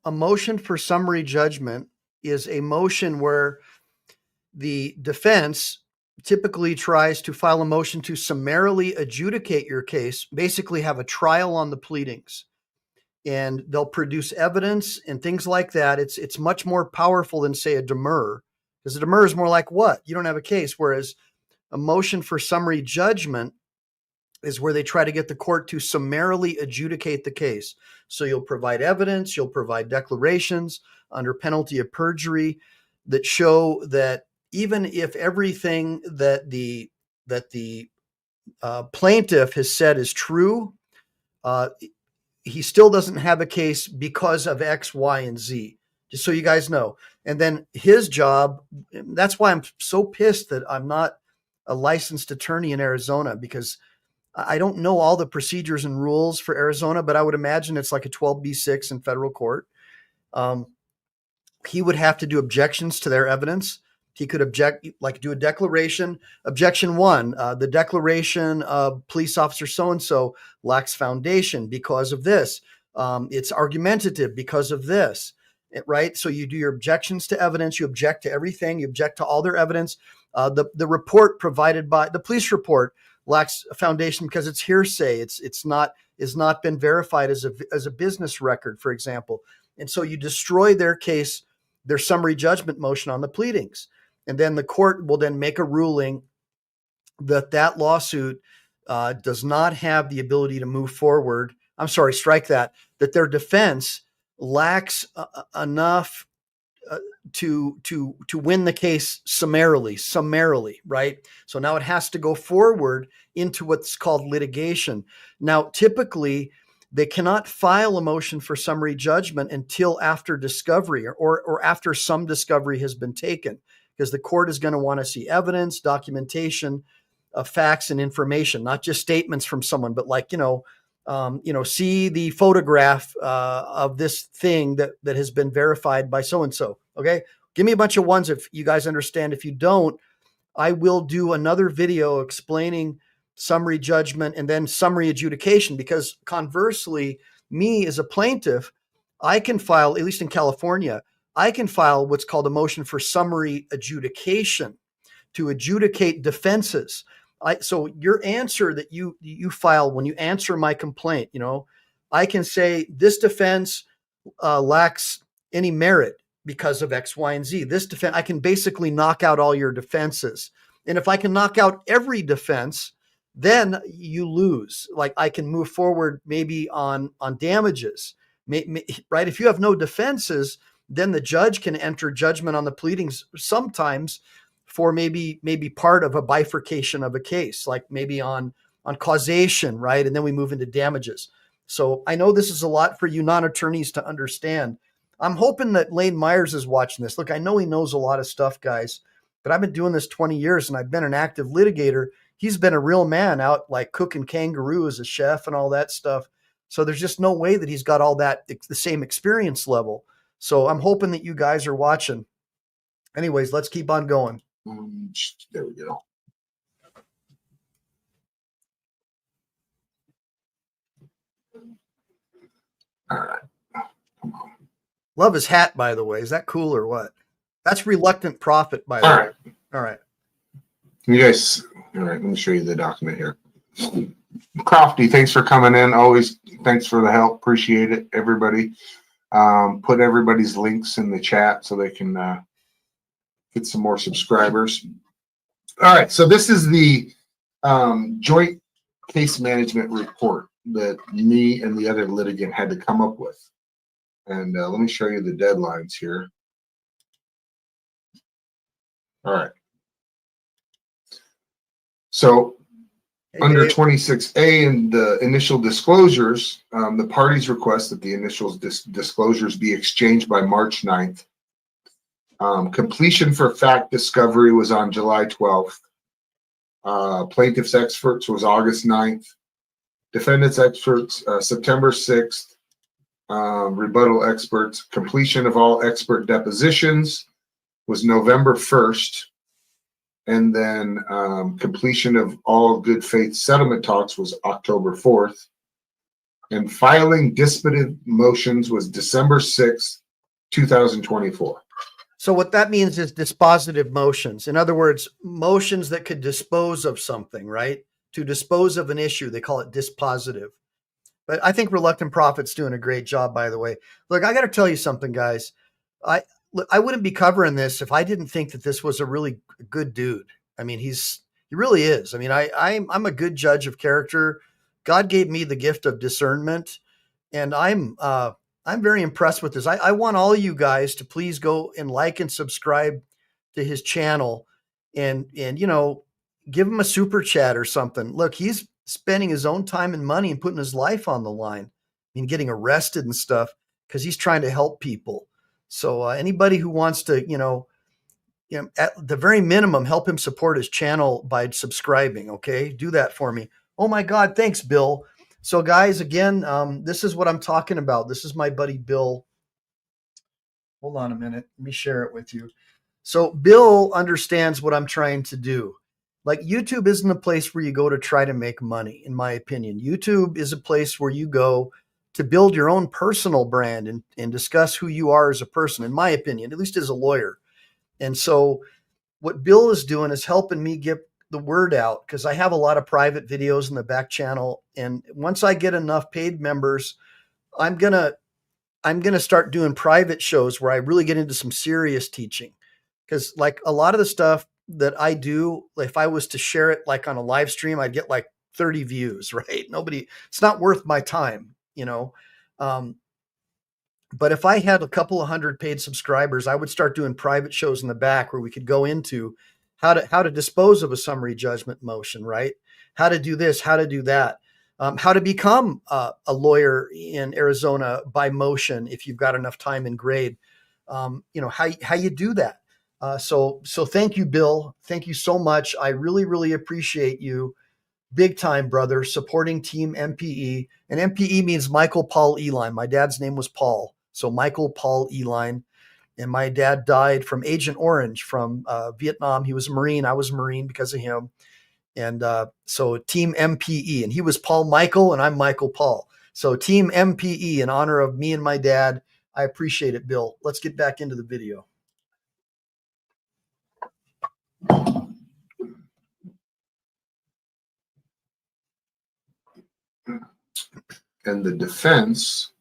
a motion for summary judgment is a motion where the defense typically tries to file a motion to summarily adjudicate your case, basically have a trial on the pleadings. And they'll produce evidence and things like that. It's much more powerful than, say, a demur, because a demur is more like, what? You don't have a case. Whereas a motion for summary judgment is where they try to get the court to summarily adjudicate the case. So you'll provide evidence, you'll provide declarations under penalty of perjury that show that even if everything that the plaintiff has said is true, he still doesn't have a case because of X, Y, and Z. just so you guys know. And then his job, that's why I'm so pissed that I'm not a licensed attorney in Arizona, because I don't know all the procedures and rules for Arizona, but I would imagine it's like a 12B6 in federal court. Um, he would have to do objections to their evidence. He could object, like do a declaration. Objection one, the declaration of police officer so-and-so lacks foundation because of this. It's argumentative because of this, right? So you do your objections to evidence. You object to everything. You object to all their evidence. The report provided by the police report lacks a foundation because it's hearsay. It's not been verified as a business record, for example. And so you destroy their case, their summary judgment motion on the pleadings. And then the court will then make a ruling that that lawsuit does not have the ability to move forward. I'm sorry, strike that their defense lacks enough to win the case summarily, right? So now it has to go forward into what's called litigation. Now, typically, they cannot file a motion for summary judgment until after discovery or after some discovery has been taken, because the court is going to want to see evidence, documentation of facts and information, not just statements from someone, but like, see the photograph of this thing that has been verified by so-and-so. Okay. Give me a bunch of ones if you guys understand. If you don't, I will do another video explaining summary judgment and then summary adjudication, because conversely, me as a plaintiff, I can file, at least in California, I can file what's called a motion for summary adjudication to adjudicate defenses. So your answer that you file when you answer my complaint, I can say this defense lacks any merit because of X, Y, and Z. This defense, I can basically knock out all your defenses. And if I can knock out every defense, then you lose. Like I can move forward maybe on damages, right? If you have no defenses, then the judge can enter judgment on the pleadings sometimes for maybe part of a bifurcation of a case, like maybe on causation, right? And then we move into damages. So I know this is a lot for you non-attorneys to understand. I'm hoping that Lane Myers is watching this. Look, I know he knows a lot of stuff, guys, but I've been doing this 20 years and I've been an active litigator. He's been a real man out like cooking kangaroo as a chef and all that stuff. So there's just no way that he's got all that, the same experience level. So I'm hoping that you guys are watching. Anyways, let's keep on going. There we go. All right. Come on. Love his hat, by the way. Is that cool or what? That's Reluctant Prophet, by the way. All right. All right. You guys, all right, let me show you the document here. Crofty, thanks for coming in. Always thanks for the help. Appreciate it, everybody. Put everybody's links in the chat so they can get some more subscribers. All right, so this is the joint case management report that me and the other litigant had to come up with. And let me show you the deadlines here. All right. So under 26A in the initial disclosures, the parties request that the initial disclosures be exchanged by March 9th. Completion for fact discovery was on July 12th. Plaintiff's experts was August 9th. Defendant's experts, September 6th. Rebuttal experts, completion of all expert depositions was November 1st. And then completion of all good faith settlement talks was October 4th. And filing dispositive motions was December 6th, 2024. So what that means is dispositive motions. In other words, motions that could dispose of something, right? To dispose of an issue, they call it dispositive. But I think Reluctant Prophet's doing a great job, by the way. Look, I got to tell you something, guys. I wouldn't be covering this if I didn't think that this was a really good dude. I mean, he really is. I mean, I'm a good judge of character. God gave me the gift of discernment, and I'm very impressed with this. I want all you guys to please go and like and subscribe to his channel, and give him a super chat or something. Look, he's spending his own time and money and putting his life on the line. I mean, getting arrested and stuff because he's trying to help people. So anybody who wants to, at the very minimum, help him support his channel by subscribing. Okay, do that for me. Oh my God, thanks, Bill. So guys, again, this is what I'm talking about. This is my buddy Bill. Hold on a minute. Let me share it with you. So Bill understands what I'm trying to do. Like, YouTube isn't a place where you go to try to make money, in my opinion. YouTube is a place where you go to build your own personal brand and discuss who you are as a person, in my opinion, at least as a lawyer. And so what Bill is doing is helping me get the word out, because I have a lot of private videos in the back channel. And once I get enough paid members, I'm gonna start doing private shows where I really get into some serious teaching. Because like a lot of the stuff that I do, if I was to share it like on a live stream, I'd get like 30 views, right? It's not worth my time, you know. Um, but if I had a couple of hundred paid subscribers, I would start doing private shows in the back where we could go into how to dispose of a summary judgment motion, right? How to do this, how to do that, how to become a lawyer in Arizona by motion if you've got enough time and grade. How you do that. So thank you, Bill. Thank you so much. I really, really appreciate you. Big time, brother, supporting Team MPE. And MPE means Michael Paul Eline. My dad's name was Paul. So Michael Paul Eline. And my dad died from Agent Orange from Vietnam. He was a Marine. I was a Marine because of him. And so Team MPE. And he was Paul Michael, and I'm Michael Paul. So Team MPE in honor of me and my dad. I appreciate it, Bill. Let's get back into the video. And the defense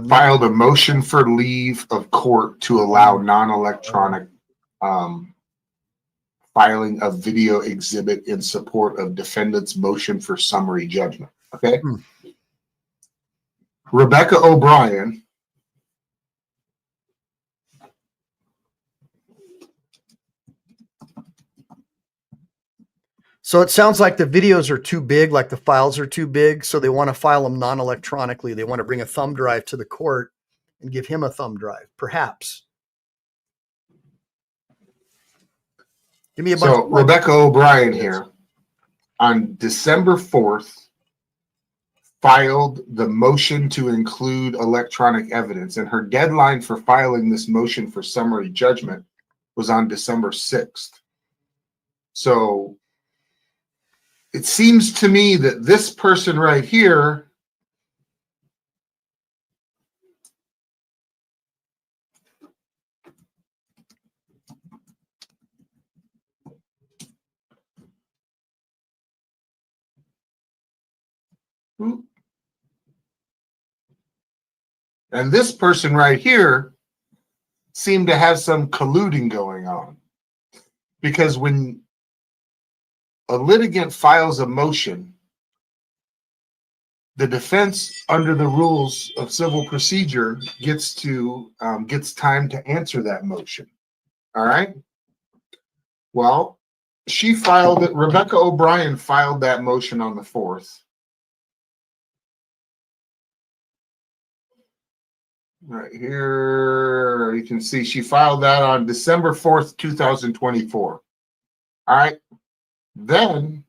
filed a motion for leave of court to allow non-electronic filing of video exhibit in support of defendant's motion for summary judgment. Okay. Rebecca O'Brien So it sounds like the videos are too big, like the files are too big. So they want to file them non-electronically. They want to bring a thumb drive to the court and give him a thumb drive, perhaps. Give me a bunch. So Rebecca O'Brien here on December 4th filed the motion to include electronic evidence, and her deadline for filing this motion for summary judgment was on December 6th. So it seems to me that this person right here and this person right here seem to have some colluding going on, because when a litigant files a motion, the defense, under the rules of civil procedure, gets time to answer that motion. All right. Well, Rebecca O'Brien filed that motion on the 4th. Right here, you can see she filed that on December 4th, 2024. All right. Then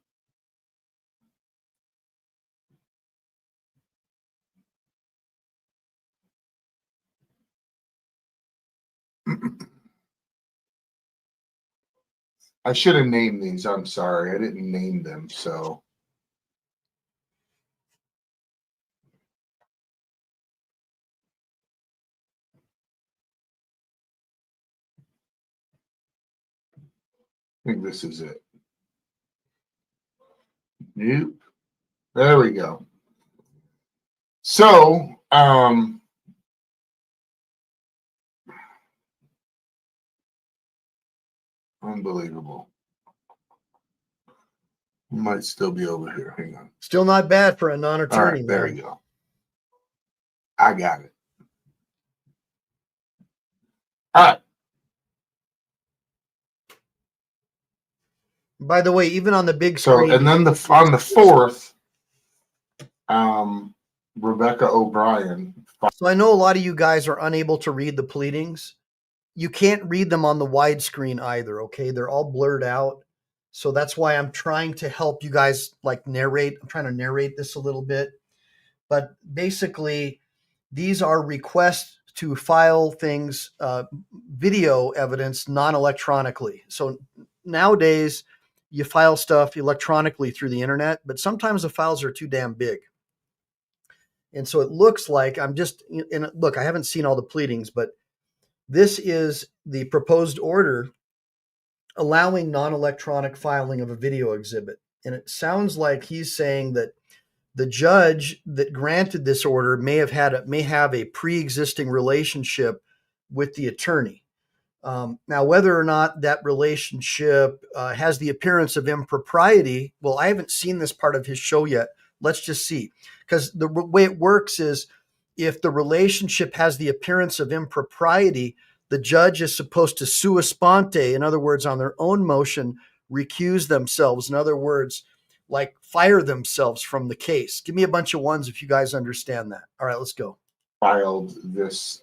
I should have named these. I'm sorry. I didn't name them. So I think this is it. Nope. There we go. So, unbelievable. Might still be over here. Hang on. Still not bad for a non-attorney. All right, there you go. I got it. All right. By the way, even on the big So, screen, and then on the 4th, Rebecca O'Brien. so I know a lot of you guys are unable to read the pleadings. You can't read them on the widescreen either, okay? They're all blurred out. So that's why I'm trying to help you guys like narrate. I'm trying to narrate this a little bit. But basically, these are requests to file things, video evidence, non-electronically. So nowadays, you file stuff electronically through the internet, but sometimes the files are too damn big. And so it looks like and look, I haven't seen all the pleadings, but this is the proposed order allowing non-electronic filing of a video exhibit. And it sounds like he's saying that the judge that granted this order may have a pre-existing relationship with the attorney. Now, whether or not that relationship has the appearance of impropriety, well, I haven't seen this part of his show yet. Let's just see. Because the way it works is if the relationship has the appearance of impropriety, the judge is supposed to sua sponte, in other words, on their own motion, recuse themselves. In other words, like fire themselves from the case. Give me a bunch of ones if you guys understand that. All right, let's go. Filed this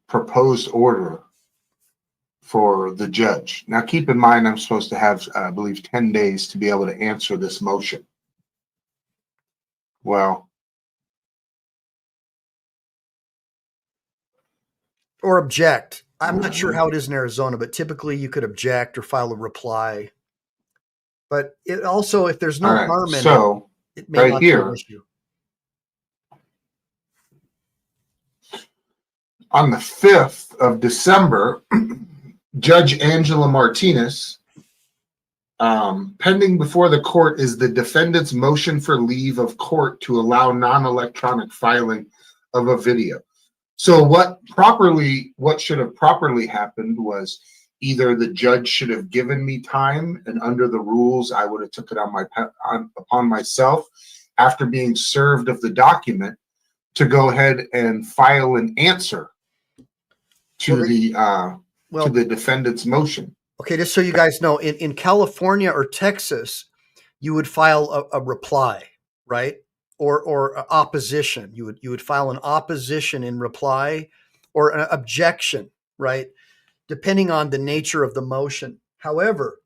proposed order for the judge. Now, keep in mind, I'm supposed to have, I believe, 10 days to be able to answer this motion. Well, or object. I'm not sure how it is in Arizona, but typically you could object or file a reply. But it also, if there's no harm in it may right not be an here issue. on the 5th of December, Judge Angela Martinez, pending before the court is the defendant's motion for leave of court to allow non-electronic filing of a video. So what should have properly happened was either the judge should have given me time, and under the rules, I would have took it upon myself after being served of the document to go ahead and file an answer to the defendant's motion. Okay, just so you guys know, in California or Texas, you would file a reply, right? Or opposition. You would file an opposition in reply or an objection, right? Depending on the nature of the motion. However,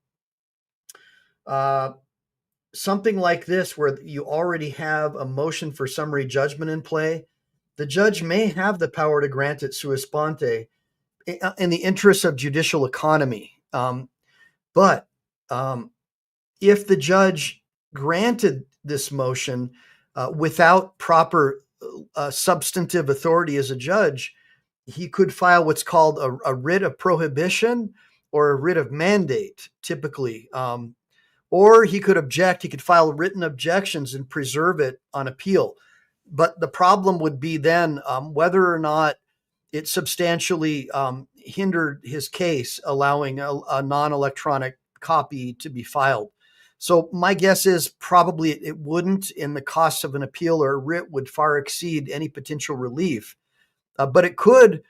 something like this where you already have a motion for summary judgment in play, the judge may have the power to grant it sua sponte in the interest of judicial economy. But if the judge granted this motion without proper substantive authority as a judge, he could file what's called a writ of prohibition or a writ of mandate, typically. Or he could object. He could file written objections and preserve it on appeal. But the problem would be then whether or not it substantially hindered his case, allowing a non-electronic copy to be filed. So my guess is probably it wouldn't, and the cost of an appeal or a writ would far exceed any potential relief. But it could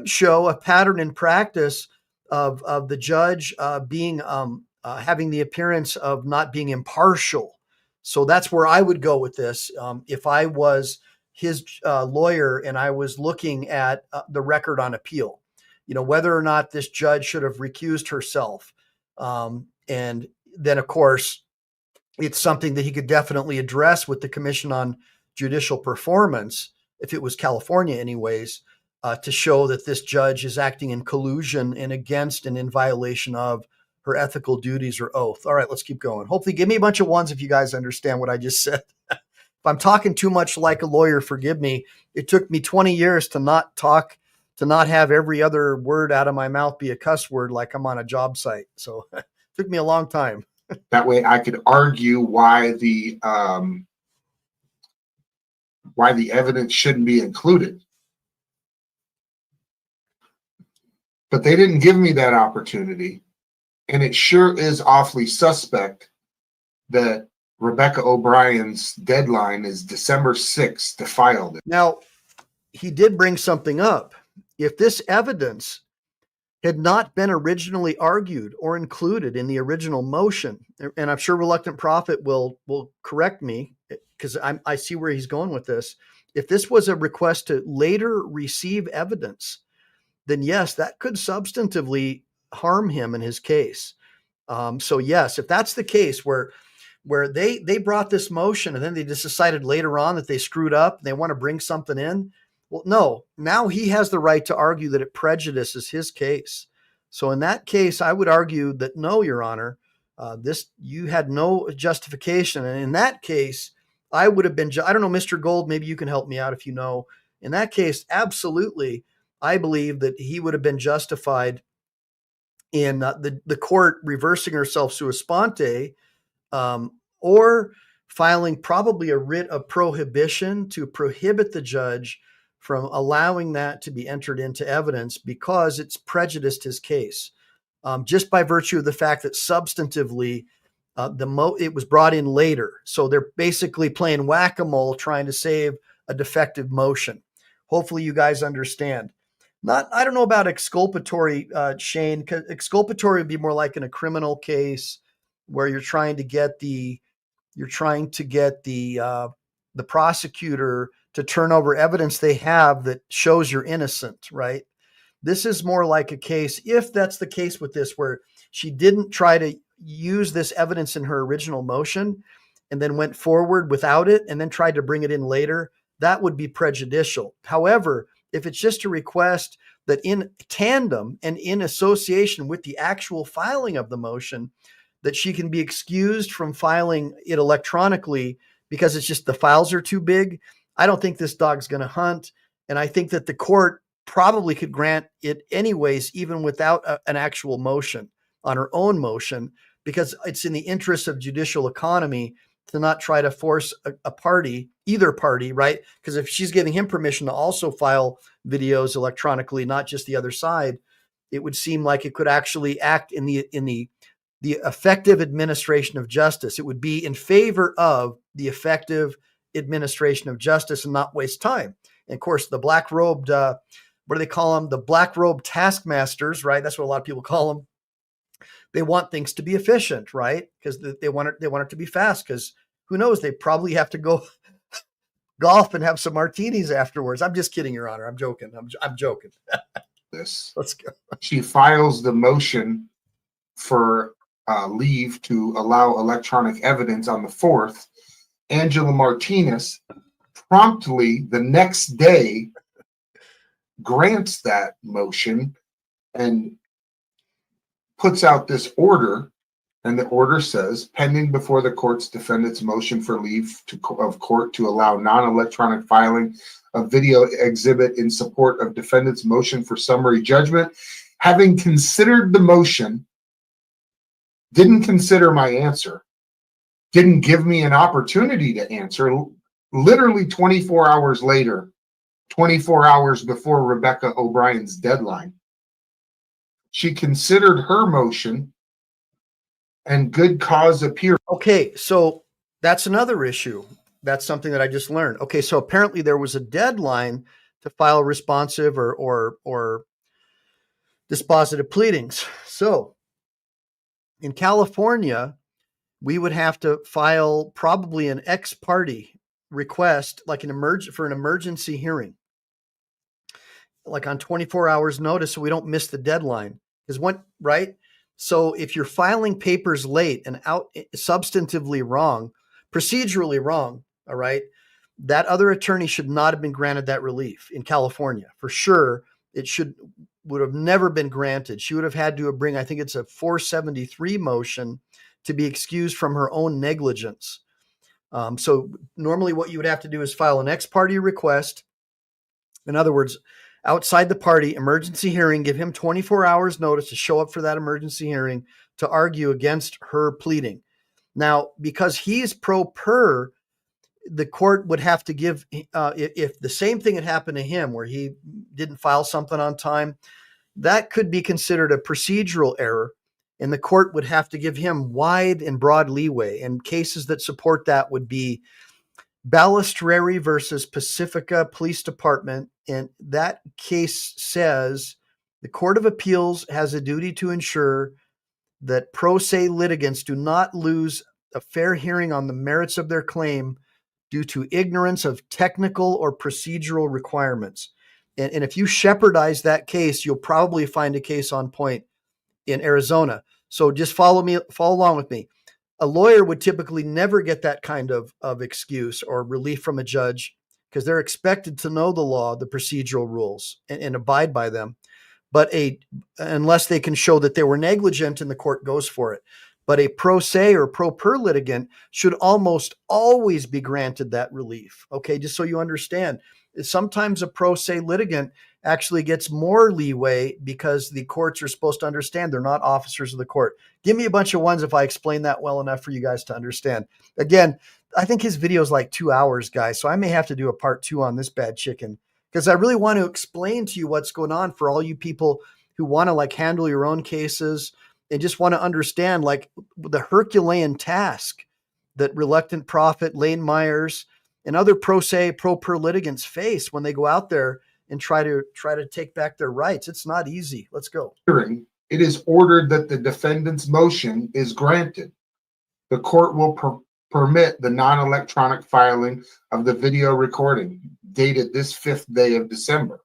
show a pattern in practice of the judge being having the appearance of not being impartial. So that's where I would go with this. If I was his lawyer and I was looking at the record on appeal, whether or not this judge should have recused herself. And then, of course, it's something that he could definitely address with the Commission on Judicial Performance, if it was California anyways, to show that this judge is acting in collusion and against and in violation of her ethical duties or oath. All right, let's keep going. Hopefully, give me a bunch of ones if you guys understand what I just said. If I'm talking too much like a lawyer, forgive me. It took me 20 years to not have every other word out of my mouth be a cuss word like I'm on a job site. So it took me a long time. That way I could argue why the evidence shouldn't be included. But they didn't give me that opportunity. And it sure is awfully suspect that Rebecca O'Brien's deadline is December 6th to file it. Now, he did bring something up. If this evidence had not been originally argued or included in the original motion. And I'm sure Reluctant Prophet will correct me, because I see where he's going with this. If this was a request to later receive evidence, then yes, that could substantively harm him in his case. So yes, if that's the case, where they brought this motion and then they just decided later on that they screwed up and they want to bring something in, well, no, now he has the right to argue that it prejudices his case. So in that case, I would argue that no, Your Honor, you had no justification. And in that case, I would have been, I don't know, Mr. Gold, maybe you can help me out if you know. In that case, absolutely, I believe that he would have been justified in the court reversing herself sua sponte, or filing probably a writ of prohibition to prohibit the judge from allowing that to be entered into evidence because it's prejudiced his case, just by virtue of the fact that substantively it was brought in later. So they're basically playing whack-a-mole trying to save a defective motion. Hopefully you guys understand. I don't know about exculpatory, Shane, because exculpatory would be more like in a criminal case where you're trying to get the prosecutor to turn over evidence they have that shows you're innocent, right? This is more like a case, if that's the case with this, where she didn't try to use this evidence in her original motion and then went forward without it and then tried to bring it in later, that would be prejudicial. However, if it's just a request that in tandem and in association with the actual filing of the motion, that she can be excused from filing it electronically because it's just the files are too big, I don't think this dog's going to hunt. And I think that the court probably could grant it anyways, even without an actual motion on her own motion, because it's in the interest of judicial economy to not try to force either party, right? Because if she's giving him permission to also file videos electronically, not just the other side, it would seem like it could actually act in the effective administration of justice. It would be in favor of the effective administration of justice and not waste time. And of course, the black-robed, what do they call them? The black-robed taskmasters, right? That's what a lot of people call them. They want things to be efficient, right? Because they want it to be fast. Because who knows? They probably have to go golf and have some martinis afterwards. I'm just kidding, Your Honor. I'm joking. I'm joking. This. Let's go. She files the motion for leave to allow electronic evidence on the 4th. Angela Martinez promptly the next day grants that motion and puts out this order. And the order says, pending before the court's defendant's motion for leave of court to allow non-electronic filing of video exhibit in support of defendant's motion for summary judgment, having considered the motion, didn't consider my answer, didn't give me an opportunity to answer. Literally 24 hours later, 24 hours before Rebecca O'Brien's deadline, she considered her motion and good cause appeared. Okay, so that's another issue. That's something that I just learned. Okay, so apparently there was a deadline to file responsive or dispositive pleadings. So in California, we would have to file probably an ex parte request, like for an emergency hearing, like on 24 hours notice, so we don't miss the deadline. Right? So if you're filing papers late and out substantively wrong, procedurally wrong, all right, that other attorney should not have been granted that relief in California. For sure, would have never been granted. She would have had to bring, I think it's a 473 motion to be excused from her own negligence. So normally what you would have to do is file an ex parte request. In other words, outside the party, emergency hearing, give him 24 hours notice to show up for that emergency hearing to argue against her pleading. Now, because he's pro per, the court would have to give, if the same thing had happened to him where he didn't file something on time, that could be considered a procedural error, and the court would have to give him wide and broad leeway. And cases that support that would be Balistreri versus Pacifica Police Department. And that case says The Court of Appeals has a duty to ensure that pro se litigants do not lose a fair hearing on the merits of their claim due to ignorance of technical or procedural requirements. And if you shepherdize that case, you'll probably find a case on point in Arizona. So just follow along with me. A lawyer would typically never get that kind of excuse or relief from a judge because they're expected to know the law, the procedural rules, and abide by them. But unless they can show that they were negligent and the court goes for it. But a pro se or pro per litigant should almost always be granted that relief. Okay, just so you understand. Sometimes a pro se litigant actually gets more leeway because the courts are supposed to understand they're not officers of the court. Give me a bunch of ones if I explain that well enough for you guys to understand. Again, I think his video is like 2 hours, guys, so I may have to do a part 2 on this bad chicken because I really want to explain to you what's going on for all you people who want to like handle your own cases and just want to understand like the Herculean task that Reluctant Prophet, Lane Myers, and other pro se, pro per litigants face when they go out there and try to take back their rights. It's not easy. Let's go. Hearing, it is ordered that the defendant's motion is granted. The court will permit the non-electronic filing of the video recording dated this 5th day of December.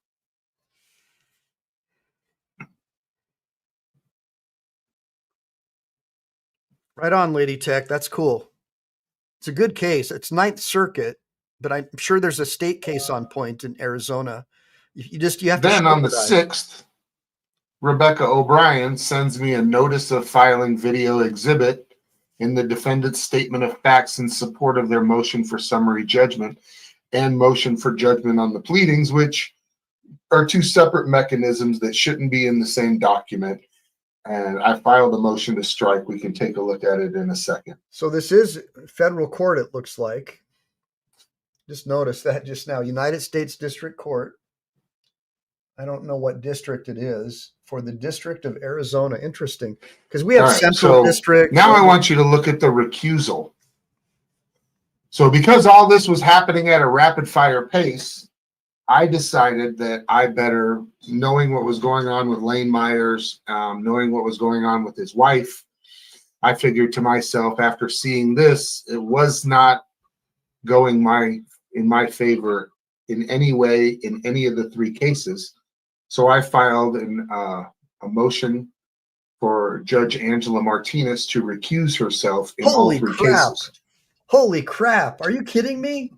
Right on, Lady Tech. That's cool. It's a good case. It's Ninth Circuit, but I'm sure there's a state case on point in Arizona. You have to. Then on the 6th, Rebecca O'Brien sends me a notice of filing video exhibit in the defendant's statement of facts in support of their motion for summary judgment and motion for judgment on the pleadings, which are 2 separate mechanisms that shouldn't be in the same document. And I filed a motion to strike. We can take a look at it in a second. So this is federal court, it looks like. Just noticed that just now. United States District Court. I don't know what district it is. For the District of Arizona. Interesting. Because we have Central District. Now I want you to look at the recusal. So because all this was happening at a rapid fire pace, I decided that I better, knowing what was going on with Lane Myers, knowing what was going on with his wife, I figured to myself, after seeing this, it was not going in my favor in any way in any of the 3 cases. So I filed a motion for Judge Angela Martinez to recuse herself in all 3 cases. Holy crap. Are you kidding me?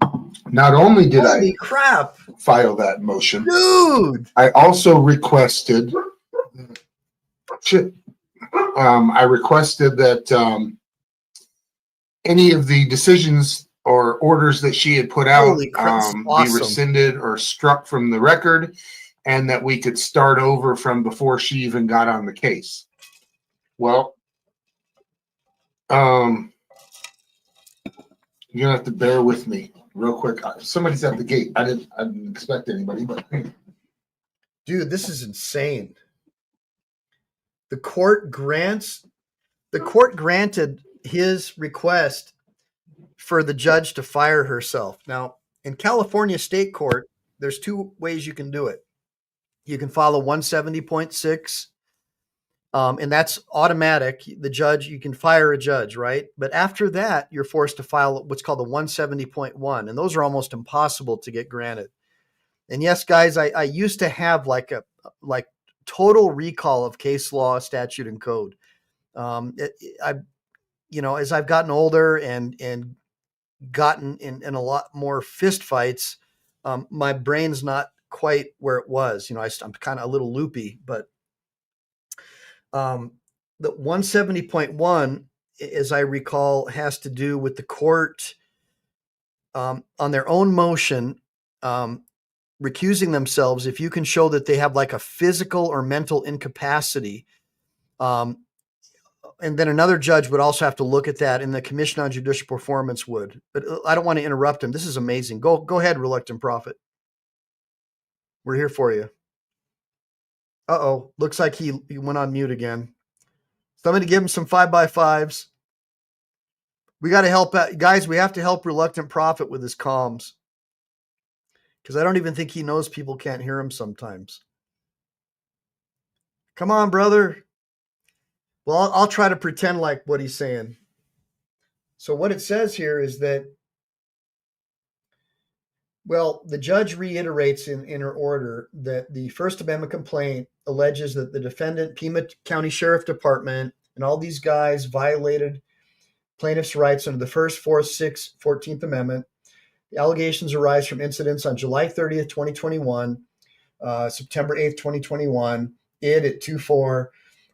Not only did I crap. file that motion, dude, I also requested I requested that any of the decisions or orders that she had put out be rescinded or struck from the record, and that we could start over from before she even got on the case. Well, you're gonna have to bear with me real quick. Somebody's at the gate. I didn't expect anybody, but dude, this is insane. The court granted his request for the judge to fire herself. Now, in California state court, there's 2 ways you can do it. You can file a 170.6, and that's automatic. The judge, you can fire a judge, right? But after that, you're forced to file what's called the 170.1, and those are almost impossible to get granted. And yes, guys, I used to have like total recall of case law, statute, and code. As I've gotten older and gotten in a lot more fist fights, my brain's not quite where it was. I'm kind of a little loopy, but the 170.1, as I recall, has to do with the court on their own motion recusing themselves if you can show that they have like a physical or mental incapacity. And then another judge would also have to look at that, and the Commission on Judicial Performance would. But I don't want to interrupt him. This is amazing. Go ahead, Reluctant Prophet. We're here for you. Uh-oh. Looks like he went on mute again. Somebody give him some 5x5s. We got to help out. Guys, we have to help Reluctant Prophet with his comms. Because I don't even think he knows people can't hear him sometimes. Come on, brother. Well, I'll try to pretend like what he's saying. So what it says here is that, well, the judge reiterates in her order that the First Amendment complaint alleges that the defendant, Pima County Sheriff Department, and all these guys violated plaintiff's rights under the First, Fourth, Sixth, 14th Amendment. The allegations arise from incidents on July 30th, 2021, September 8th, 2021, at 2-4.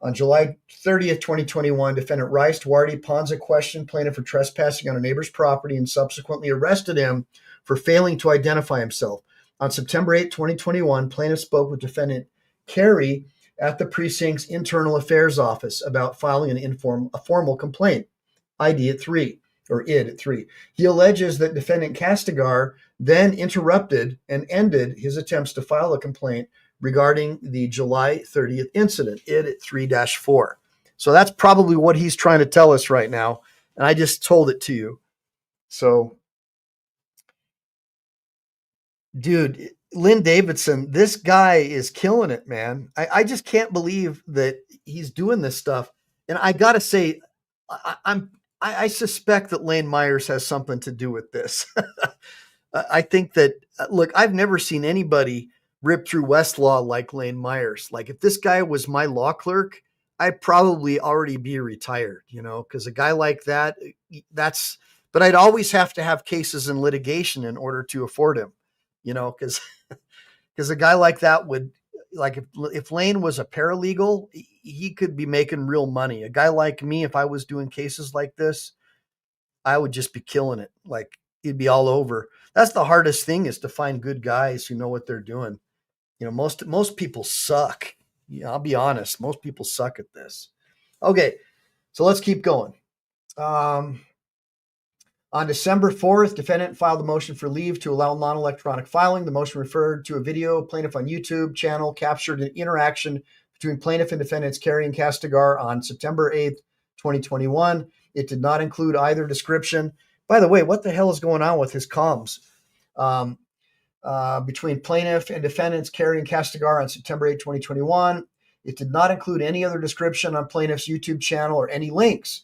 On July 30th, 2021, defendant Rice Duarte Ponza questioned plaintiff for trespassing on a neighbor's property and subsequently arrested him for failing to identify himself. On September 8th, 2021, plaintiff spoke with defendant Carey at the precinct's internal affairs office about filing a formal complaint, ID at 3, or id at 3. He alleges that defendant Castigar then interrupted and ended his attempts to file a complaint regarding the July 30th incident, id at 3-4. So that's probably what he's trying to tell us right now. And I just told it to you. So, dude, Lynn Davidson, this guy is killing it, man. I just can't believe that he's doing this stuff. And I got to say, I suspect that Lane Myers has something to do with this. I think that, look, I've never seen anybody rip through Westlaw like Lane Myers. Like, if this guy was my law clerk, I'd probably already be retired, because a guy like that, but I'd always have to have cases in litigation in order to afford him, because a guy like that would, like, if Lane was a paralegal, he could be making real money. A guy like me, if I was doing cases like this, I would just be killing it. Like, it'd be all over. That's the hardest thing, is to find good guys who know what they're doing. Most people suck. I'll be honest. Most people suck at this. Okay, so let's keep going. On December 4th, defendant filed a motion for leave to allow non-electronic filing. The motion referred to a video plaintiff on YouTube channel captured an interaction between plaintiff and defendants Carey and Castigar on September 8th, 2021. It did not include either description. By the way, what the hell is going on with his comms? Between plaintiff and defendants Carey and Castigar on September 8, 2021. It did not include any other description on plaintiff's YouTube channel or any links.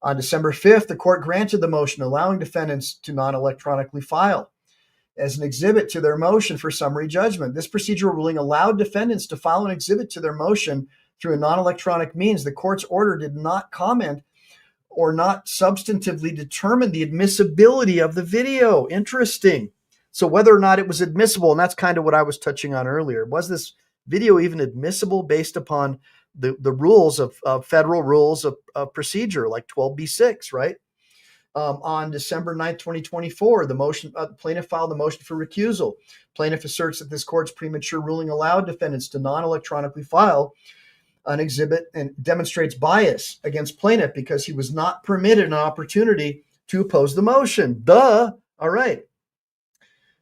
On December 5th, the court granted the motion allowing defendants to non-electronically file as an exhibit to their motion for summary judgment. This procedural ruling allowed defendants to file an exhibit to their motion through a non-electronic means. The court's order did not comment or not substantively determine the admissibility of the video. Interesting. So whether or not it was admissible, and that's kind of what I was touching on earlier, was this video even admissible based upon the rules of federal rules of procedure, like 12b-6, right? On December 9th, 2024, the plaintiff filed the motion for recusal. Plaintiff asserts that this court's premature ruling allowed defendants to non-electronically file an exhibit and demonstrates bias against plaintiff because he was not permitted an opportunity to oppose the motion. Duh. All right.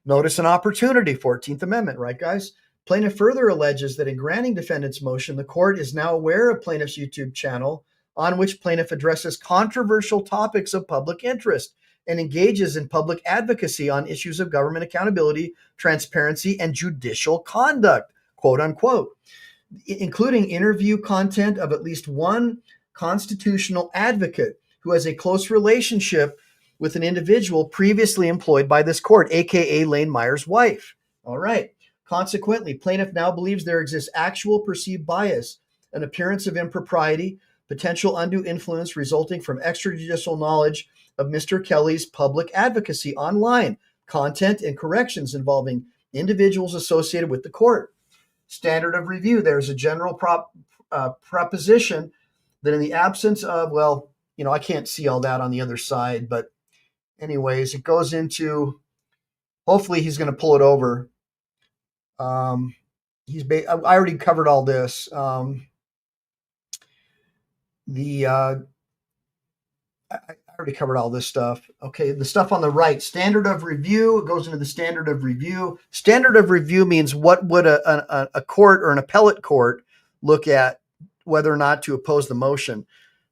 Notice an opportunity, 14th Amendment, right, guys? Plaintiff further alleges that in granting defendant's motion, the court is now aware of plaintiff's YouTube channel on which plaintiff addresses controversial topics of public interest and engages in public advocacy on issues of government accountability, transparency, and judicial conduct, quote unquote, including interview content of at least one constitutional advocate who has a close relationship with an individual previously employed by this court, aka Lane Myers' wife. All right. Consequently, plaintiff now believes there exists actual perceived bias, an appearance of impropriety, potential undue influence resulting from extrajudicial knowledge of Mr. Kelly's public advocacy online, content, and corrections involving individuals associated with the court. Standard of review, there's a general proposition that in the absence of, well, I can't see all that on the other side, but anyways, it goes into, hopefully he's going to pull it over. I already covered all this. I already covered all this stuff. Okay, the stuff on the right, standard of review, it goes into the standard of review. Standard of review means what would a court or an appellate court look at whether or not to oppose the motion,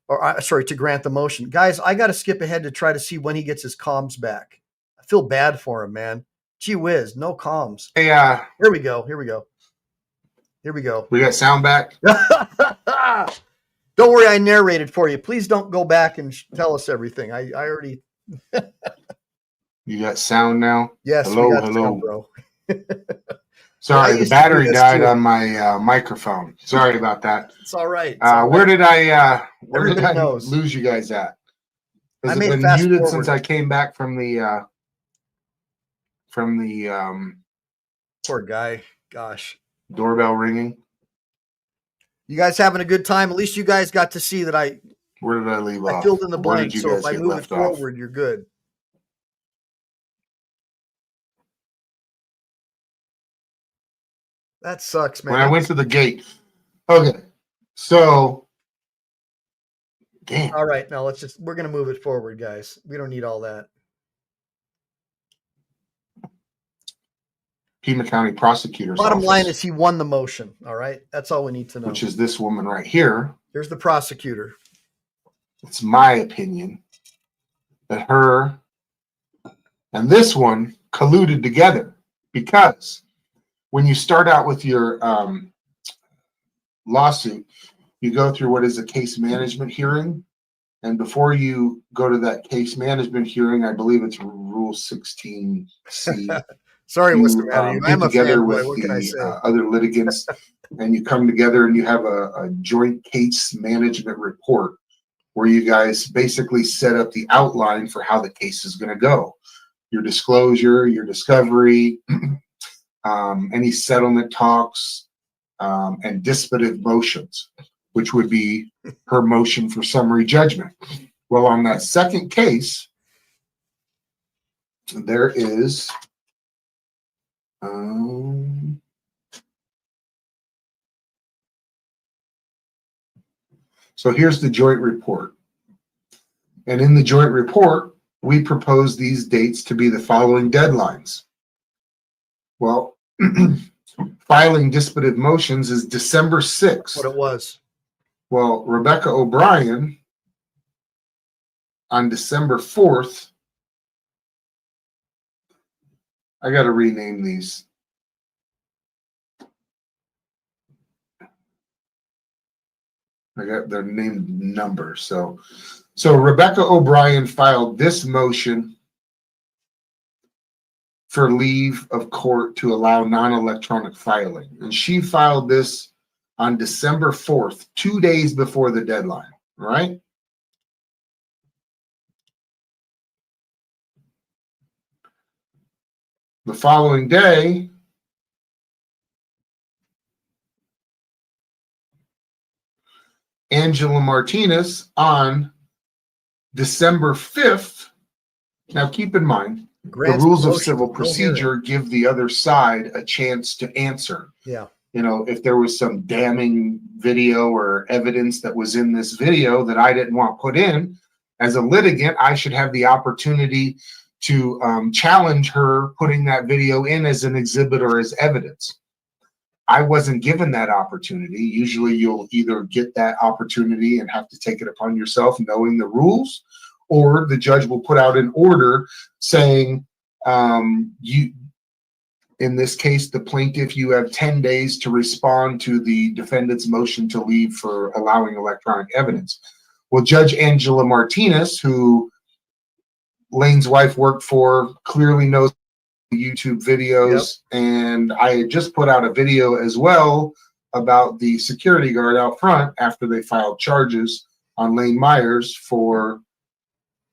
or to grant the motion. Guys, I got to skip ahead to try to see when he gets his comms back. I feel bad for him, man. Gee whiz, no comms. Hey, Here we go. Here we go. We got sound back. Don't worry, I narrated for you. Please don't go back and tell us everything. I already. You got sound now? Yes, hello, we got hello. sound, bro. Sorry, I the used to do battery this died too. on my microphone. Sorry about that. It's all right. It's all Where right. did I Everybody knows. lose you guys at? I Has it made been fast muted forward. since I came back from the Poor guy. Gosh. doorbell ringing? You guys having a good time? At least you guys got to see that I Where did I leave off? filled in the Where did blank. you So if guys I get move it left off? forward, you're good. That sucks, man. When I went to the gate. Okay. So damn. All right, now we're gonna move it forward, guys. We don't need all that. Pima County Prosecutor's Bottom Office, line is he won the motion. All right. That's all we need to know. which is this woman right here. Here's the prosecutor. It's my opinion that her and this one colluded together, because when you start out with your lawsuit, you go through what is a case management hearing. And before you go to that case management hearing, I believe it's Rule 16C. Sorry, what's the You matter? get I'm a together fanboy. with What can I the say? other litigants, and you come together and you have a joint case management report where you guys basically set up the outline for how the case is going to go. Your disclosure, your discovery, any settlement talks, and dispositive motions, which would be her motion for summary judgment. Well, on that second case, there is so here's the joint report. And in the joint report, we propose these dates to be the following deadlines. Well, filing dispositive motions is December 6th. What it was. Well, Rebecca O'Brien on December 4th, I got to rename these. I got their named numbers. So Rebecca O'Brien filed this motion for leave of court to allow non-electronic filing. And she filed this on December 4th, 2 days before the deadline, right? The following day, Angela Martinez on December 5th. Now keep in mind, the rules of civil procedure give the other side a chance to answer. Yeah. You know, if there was some damning video or evidence that was in this video that I didn't want put in, as a litigant, I should have the opportunity to challenge her putting that video in as an exhibit or as evidence. I wasn't given that opportunity. Usually you'll either get that opportunity and have to take it upon yourself knowing the rules, or the judge will put out an order saying, in this case, the plaintiff, you have 10 days to respond to the defendant's motion to leave for allowing electronic evidence. Well, Judge Angela Martinez, who Lane's wife worked for, clearly knows YouTube videos. Yep. And I had just put out a video as well about the security guard out front after they filed charges on Lane Myers for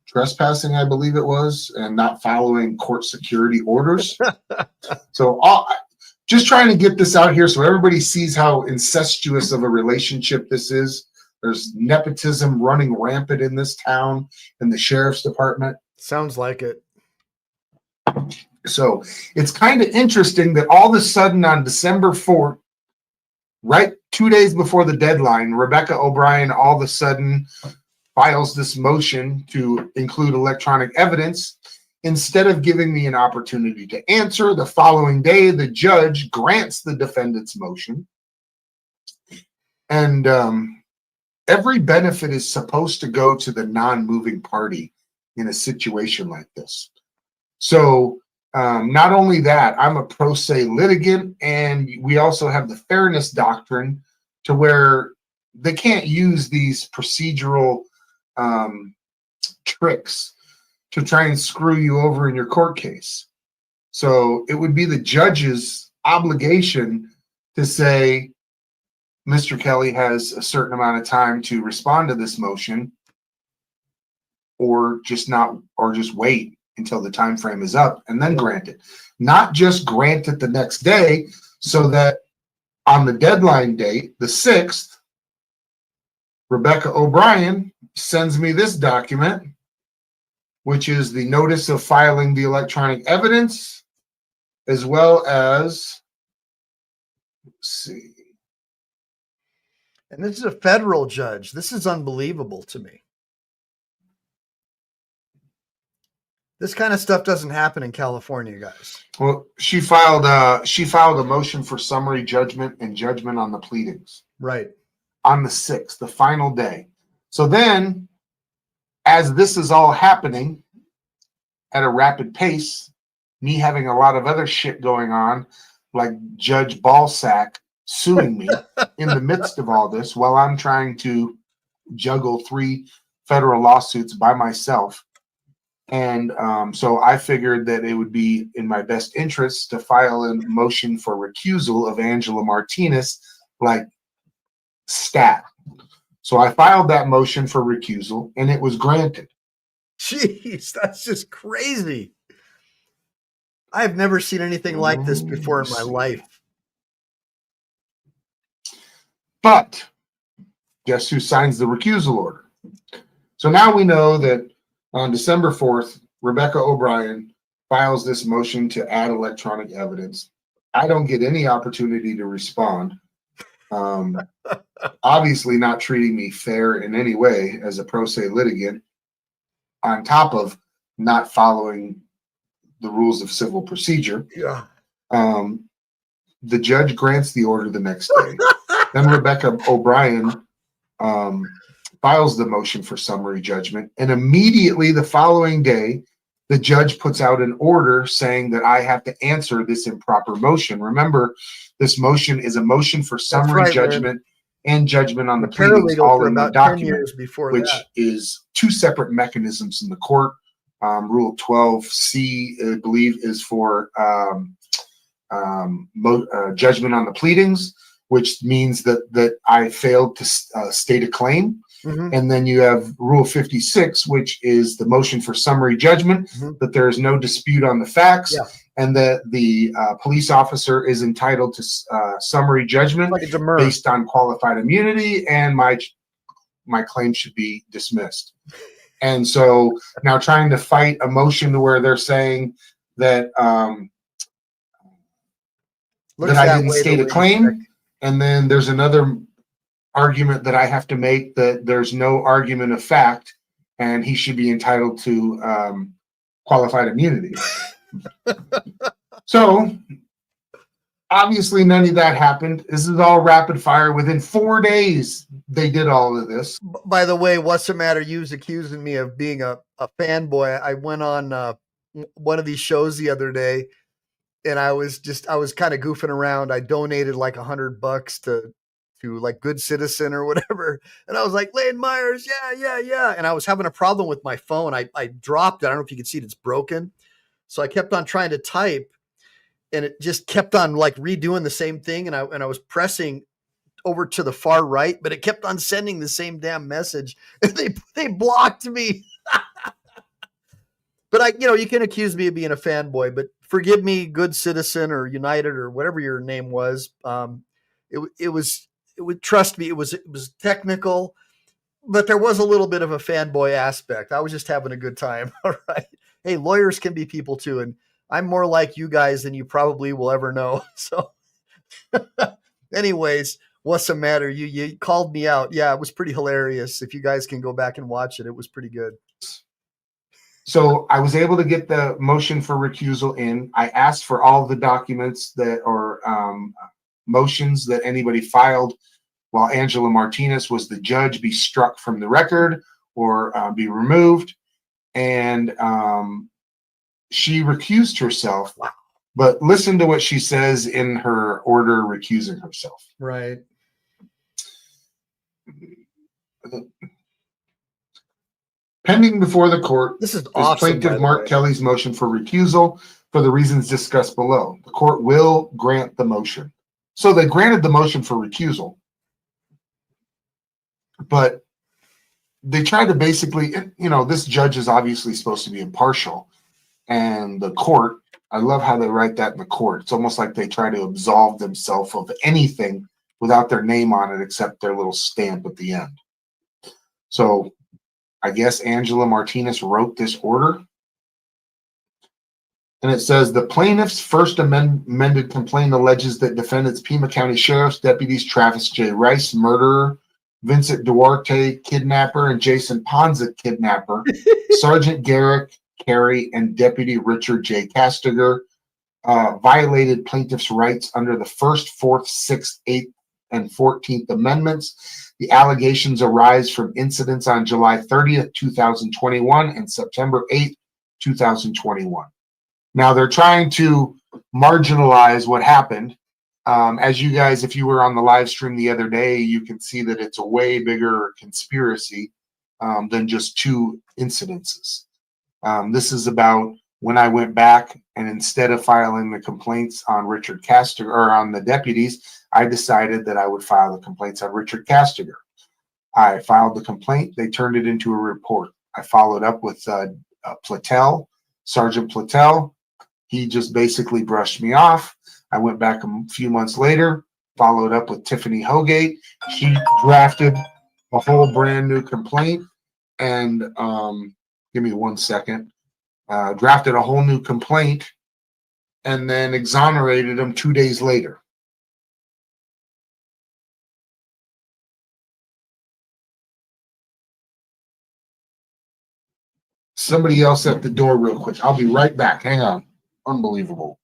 trespassing, I believe it was, and not following court security orders. So just trying to get this out here so everybody sees how incestuous of a relationship this is. There's nepotism running rampant in this town, in the sheriff's department. Sounds like it. So it's kind of interesting that all of a sudden on December 4th, right 2 days before the deadline, Rebecca O'Brien all of a sudden files this motion to include electronic evidence. Instead of giving me an opportunity to answer, the following day, the judge grants the defendant's motion. And every benefit is supposed to go to the non-moving party in a situation like this. So Not only that, I'm a pro se litigant, and we also have the fairness doctrine to where they can't use these procedural tricks to try and screw you over in your court case. So it would be the judge's obligation to say, Mr. Kelly has a certain amount of time to respond to this motion, or just wait until the time frame is up and then grant it. Not just grant it the next day, so that on the deadline date, the 6th, Rebecca O'Brien sends me this document, which is the notice of filing the electronic evidence, as well as, let's see. And this is a federal judge. This is unbelievable to me. This kind of stuff doesn't happen in California, guys. Well, she filed a motion for summary judgment and judgment on the pleadings. Right. On the 6th, the final day. So then, as this is all happening at a rapid pace, me having a lot of other shit going on, like Judge Ballsack suing me in the midst of all this, while I'm trying to juggle 3 federal lawsuits by myself. And so I figured that it would be in my best interest to file a motion for recusal of Angela Martinez, like stat. So I filed that motion for recusal, and it was granted. Jeez, that's just crazy. I've never seen anything like this before in my life. But guess who signs the recusal order? So now we know that on December 4th, Rebecca O'Brien files this motion to add electronic evidence. I don't get any opportunity to respond. Obviously not treating me fair in any way as a pro se litigant, on top of not following the rules of civil procedure. Yeah. The judge grants the order the next day. Then Rebecca O'Brien files the motion for summary judgment, and immediately the following day, the judge puts out an order saying that I have to answer this improper motion. Remember, this motion is a motion for summary judgment and judgment on the pleadings, all in the document, which is 2 separate mechanisms in the court. Rule 12C, I believe, is for judgment on the pleadings, which means that I failed to state a claim. Mm-hmm. And then you have Rule 56, which is the motion for summary judgment, that there is no dispute on the facts, and that the police officer is entitled to summary judgment based on qualified immunity, and my claim should be dismissed. And so now trying to fight a motion where they're saying that that I didn't state a claim, and then there's another argument that I have to make that there's no argument of fact, and he should be entitled to qualified immunity. So obviously none of that happened. This is all rapid fire. Within 4 days, they did all of this. By the way, what's the matter? You was accusing me of being a fanboy. I went on one of these shows the other day, and I was kind of goofing around. I donated like $100 to like Good Citizen or whatever. And I was like, Lane Myers, yeah. And I was having a problem with my phone. I dropped it. I don't know if you can see it. It's broken. So I kept on trying to type, and it just kept on like redoing the same thing. And I was pressing over to the far right, but it kept on sending the same damn message. And they blocked me. But you can accuse me of being a fanboy, but forgive me, Good Citizen or United or whatever your name was. Trust me, it was technical, but there was a little bit of a fanboy aspect. I was just having a good time. All right. Hey, lawyers can be people too. And I'm more like you guys than you probably will ever know. So anyways, what's the matter? You called me out. Yeah, it was pretty hilarious. If you guys can go back and watch it, it was pretty good. So I was able to get the motion for recusal in. I asked for all the documents or motions that anybody filed while Angela Martinez was the judge be struck from the record or be removed. And she recused herself, but listen to what she says in her order recusing herself. Right. Pending before the court This is is awesome, by plaintiff the Mark way. Kelly's motion for recusal for the reasons discussed below. The court will grant the motion. So they granted the motion for recusal, but they tried to basically, this judge is obviously supposed to be impartial. And the court, I love how they write that in the court. It's almost like they try to absolve themselves of anything without their name on it, except their little stamp at the end. So I guess Angela Martinez wrote this order. And it says the plaintiff's first amended complaint alleges that defendants Pima County Sheriff's deputies Travis J. Rice, murderer, Vincent Duarte, kidnapper, and Jason Ponza, kidnapper, Sergeant Garrick Carey, and Deputy Richard J. Castiger violated plaintiff's rights under the First, Fourth, Sixth, Eighth, and 14th Amendments. The allegations arise from incidents on July 30th, 2021 and September 8th, 2021. Now they're trying to marginalize what happened. As you guys, if you were on the live stream the other day, you can see that it's a way bigger conspiracy than just two incidences. This is about when I went back and instead of filing the complaints on Richard Castiger or on the deputies, I decided that I would file the complaints on Richard Castiger. I filed the complaint. They turned it into a report. I followed up with Platel, Sergeant Platel. He just basically brushed me off. I went back a few months later, followed up with Tiffany Hogate. She drafted a whole brand new complaint and give me 1 second. Drafted a whole new complaint and then exonerated him 2 days later. Somebody else at the door real quick. I'll be right back. Hang on. Unbelievable.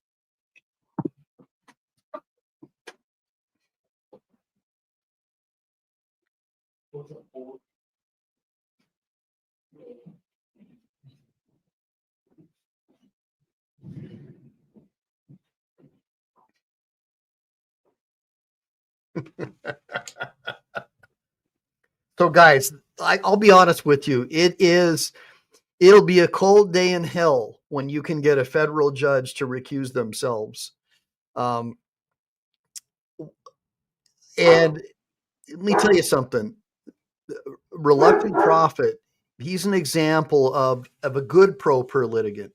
So, guys, I'll be honest with you. It'll be a cold day in hell when you can get a federal judge to recuse themselves. And let me tell you something. Reluctant Prophet, he's an example of a good pro per litigant.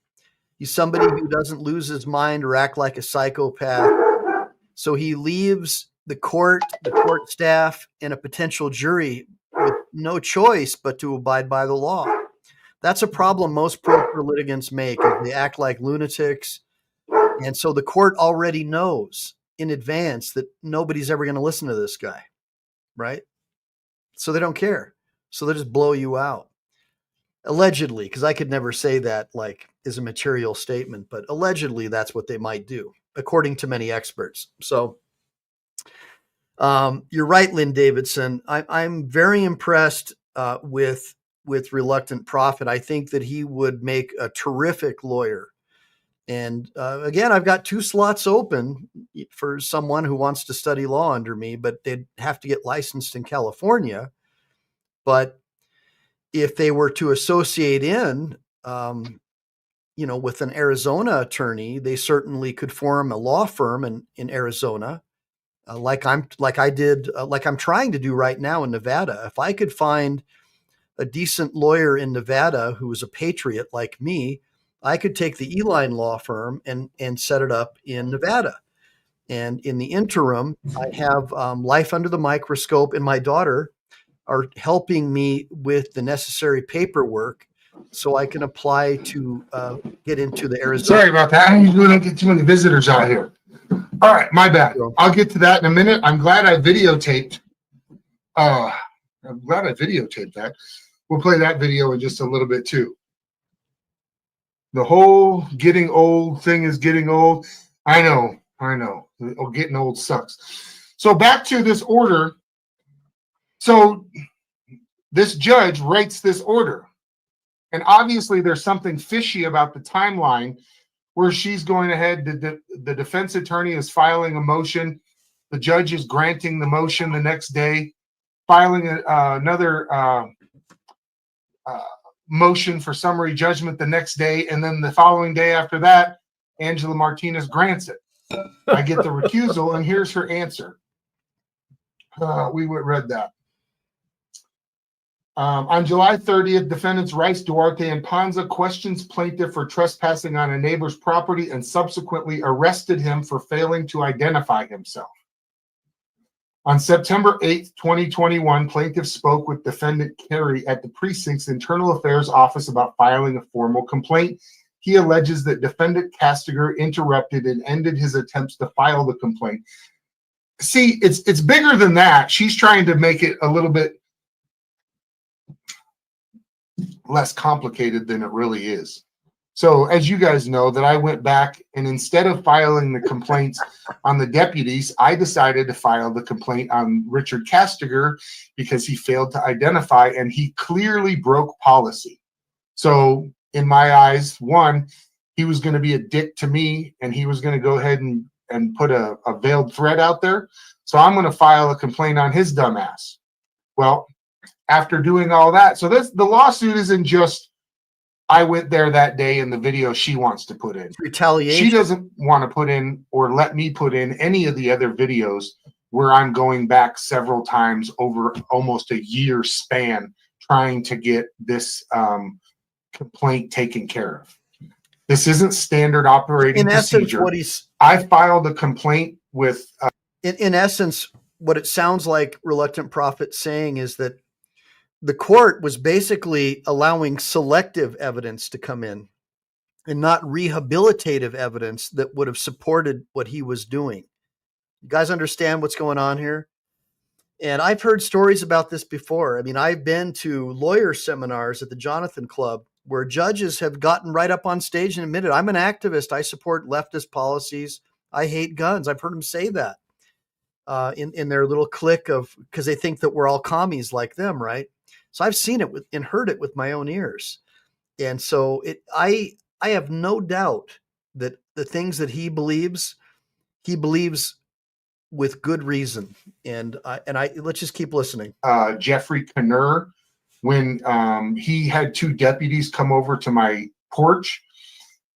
He's somebody who doesn't lose his mind or act like a psychopath. So he leaves the court staff, and a potential jury with no choice but to abide by the law. That's a problem most pro per litigants make, is they act like lunatics. And so the court already knows in advance that nobody's ever going to listen to this guy, right? So they don't care. So they just blow you out. Allegedly, because I could never say that like is a material statement, but allegedly that's what they might do, according to many experts. So you're right, Lynn Davidson. I'm very impressed with Reluctant Prophet. I think that he would make a terrific lawyer. And again, I've got 2 slots open for someone who wants to study law under me, but they'd have to get licensed in California. But if they were to associate in, with an Arizona attorney, they certainly could form a law firm in Arizona, like I'm trying to do right now in Nevada. If I could find a decent lawyer in Nevada who was a patriot like me, I could take the Eline law firm and set it up in Nevada. And in the interim, I have Life Under the Microscope and my daughter are helping me with the necessary paperwork so I can apply to get into the Arizona. Sorry about that. I don't get too many visitors out here. All right, my bad. I'll get to that in a minute. I'm glad I videotaped. That. We'll play that video in just a little bit too. The whole getting old thing is getting old. I know. Oh, getting old sucks. So back to this order. So this judge writes this order. And obviously there's something fishy about the timeline where she's going ahead. The defense attorney is filing a motion. The judge is granting the motion the next day, filing another motion for summary judgment the next day. And then the following day after that, Angela Martinez grants it. I get the recusal, and here's her answer. We read that. On July 30th, defendants Rice, Duarte, and Panza questions plaintiff for trespassing on a neighbor's property and subsequently arrested him for failing to identify himself. On September 8th, 2021, plaintiff spoke with defendant Carey at the precinct's internal affairs office about filing a formal complaint. He alleges that defendant Castiger interrupted and ended his attempts to file the complaint. See, it's bigger than that. She's trying to make it a little bit less complicated than it really is. So as you guys know, that I went back and instead of filing the complaints on the deputies, I decided to file the complaint on Richard Castiger because he failed to identify and he clearly broke policy. So in my eyes, one, he was going to be a dick to me and he was going to go ahead and put a veiled threat out there. So I'm going to file a complaint on his dumb ass. Well, after doing all that, so the lawsuit isn't just I went there that day in the video she wants to put in. Retaliation. She doesn't want to put in or let me put in any of the other videos where I'm going back several times over almost a year span trying to get this complaint taken care of. This isn't standard operating procedure. I filed a complaint with... In essence, what it sounds like Reluctant Prophet saying is that the court was basically allowing selective evidence to come in and not rehabilitative evidence that would have supported what he was doing. You guys understand what's going on here? And I've heard stories about this before. I mean, I've been to lawyer seminars at the Jonathan Club where judges have gotten right up on stage and admitted, I'm an activist. I support leftist policies. I hate guns. I've heard them say that in their little clique of, because they think that we're all commies like them, right? So I've seen it and heard it with my own ears. And so I have no doubt that the things that he believes with good reason. And let's just keep listening. Jeffrey Knurr, when he had two deputies come over to my porch,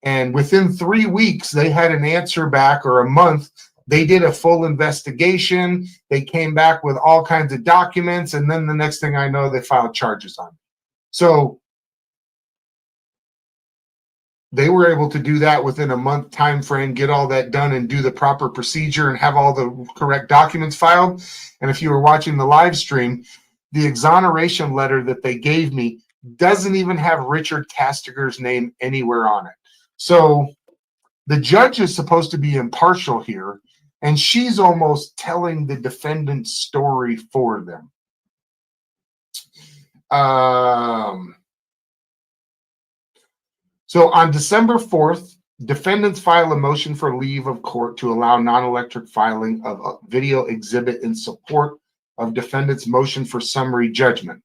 and within 3 weeks, they had an answer back, or a month. They did a full investigation. They came back with all kinds of documents. And then the next thing I know, they filed charges on me. So they were able to do that within a month time frame, get all that done and do the proper procedure and have all the correct documents filed. And if you were watching the live stream, the exoneration letter that they gave me doesn't even have Richard Castiger's name anywhere on it. So the judge is supposed to be impartial here, and she's almost telling the defendant's story for them. So on December 4th, defendants file a motion for leave of court to allow non-electric filing of a video exhibit in support of defendant's motion for summary judgment.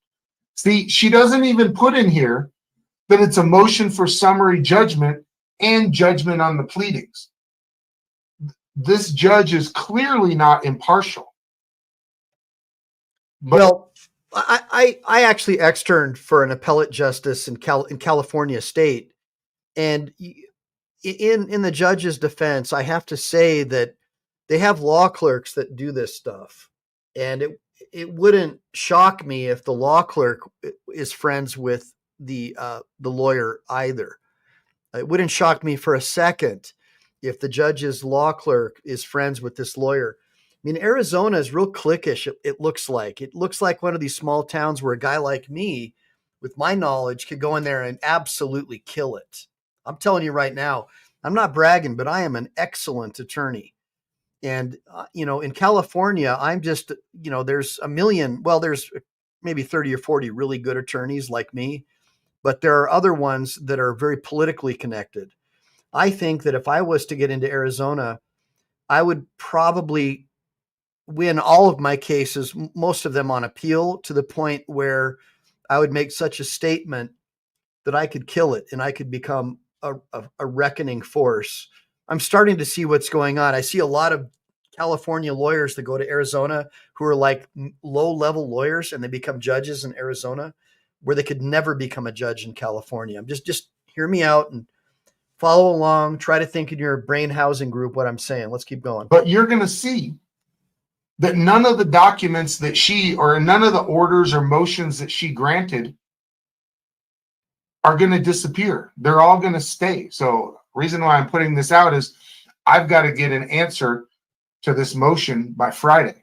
See, she doesn't even put in here that it's a motion for summary judgment and judgment on the pleadings. This judge is clearly not impartial. Well, I actually externed for an appellate justice in California State, and in the judge's defense, I have to say that they have law clerks that do this stuff, and it wouldn't shock me if the law clerk is friends with the lawyer either. It wouldn't shock me for a second if the judge's law clerk is friends with this lawyer. I mean, Arizona is real cliquish. It looks like one of these small towns where a guy like me, with my knowledge, could go in there and absolutely kill it. I'm telling you right now, I'm not bragging, but I am an excellent attorney. And, in California, I'm just, there's there's maybe 30 or 40 really good attorneys like me, but there are other ones that are very politically connected. I think that if I was to get into Arizona, I would probably win all of my cases, most of them on appeal, to the point where I would make such a statement that I could kill it and I could become a reckoning force. I'm starting to see what's going on. I see a lot of California lawyers that go to Arizona who are like low level lawyers and they become judges in Arizona where they could never become a judge in California. Just hear me out and follow along. Try to think in your brain housing group what I'm saying. Let's keep going. But you're going to see that none of the documents that she, or none of the orders or motions that she granted are going to disappear. They're all going to stay. So reason why I'm putting this out is I've got to get an answer to this motion by Friday.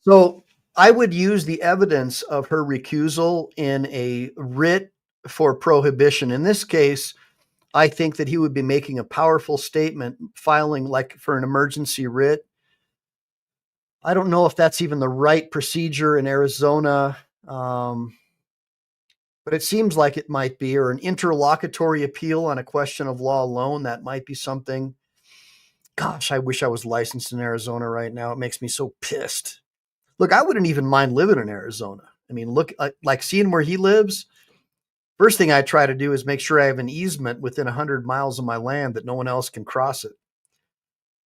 So I would use the evidence of her recusal in a writ for prohibition. In this case, I think that he would be making a powerful statement, filing like for an emergency writ. I don't know if that's even the right procedure in Arizona, but it seems like it might be, or an interlocutory appeal on a question of law alone. That might be something. Gosh, I wish I was licensed in Arizona right now. It makes me so pissed. Look, I wouldn't even mind living in Arizona. I mean, look, like seeing where he lives. First thing I try to do is make sure I have an easement within 100 miles of my land that no one else can cross it.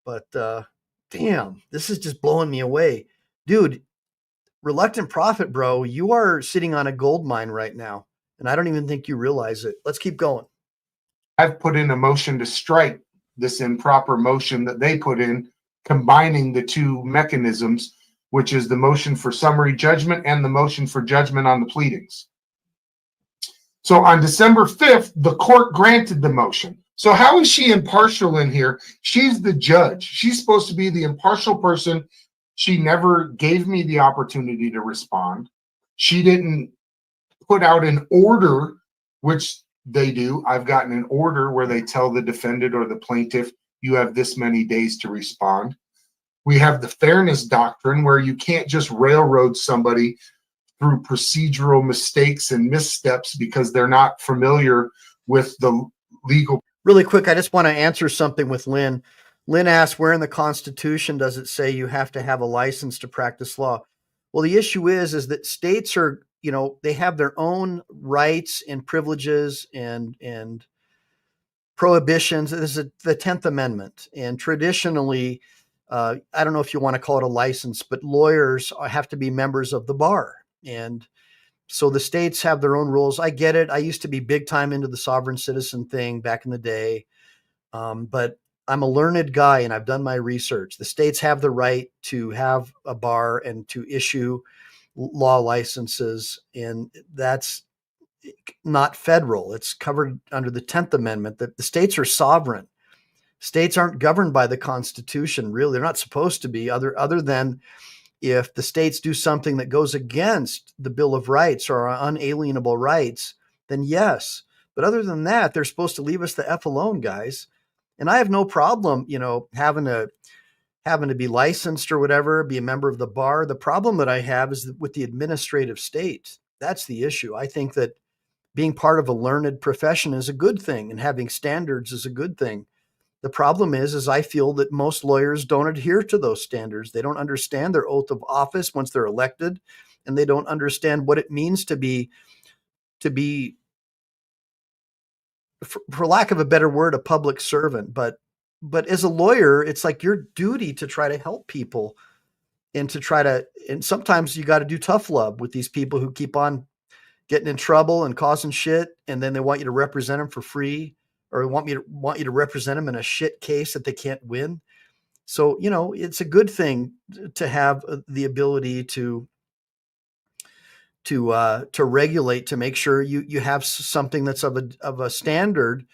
But damn, this is just blowing me away. Dude, reluctant prophet, bro, you are sitting on a gold mine right now. And I don't even think you realize it. Let's keep going. I've put in a motion to strike this improper motion that they put in, combining the two mechanisms, which is the motion for summary judgment and the motion for judgment on the pleadings. So on December 5th, the court granted the motion. So how is she impartial in here? She's the judge. She's supposed to be the impartial person. She never gave me the opportunity to respond. She didn't put out an order, which they do. I've gotten an order where they tell the defendant or the plaintiff, you have this many days to respond. We have the fairness doctrine where you can't just railroad somebody through procedural mistakes and missteps because they're not familiar with the legal. Really quick, I just want to answer something with Lynn. Lynn asked, where in the Constitution does it say you have to have a license to practice law? Well, the issue is that states are, they have their own rights and privileges and prohibitions. This is the 10th Amendment. And traditionally, I don't know if you want to call it a license, but lawyers have to be members of the bar. And so the states have their own rules. I get it. I used to be big time into the sovereign citizen thing back in the day. But I'm a learned guy and I've done my research. The states have the right to have a bar and to issue law licenses. And that's not federal. It's covered under the 10th Amendment. That the states are sovereign. States aren't governed by the Constitution, really. They're not supposed to be, other than if the states do something that goes against the Bill of Rights or our unalienable rights, then yes. But other than that, they're supposed to leave us the F alone, guys. And I have no problem, having to be licensed or whatever, be a member of the bar. The problem that I have is with the administrative state. That's the issue. I think that being part of a learned profession is a good thing and having standards is a good thing. The problem is I feel that most lawyers don't adhere to those standards. They don't understand their oath of office once they're elected, and they don't understand what it means to be, for lack of a better word, a public servant. But as a lawyer, it's like your duty to try to help people and and sometimes you got to do tough love with these people who keep on getting in trouble and causing shit, and then they want you to represent them for free, or want you to represent them in a shit case that they can't win. So, it's a good thing to have the ability to regulate, to make sure you have something that's of a standard,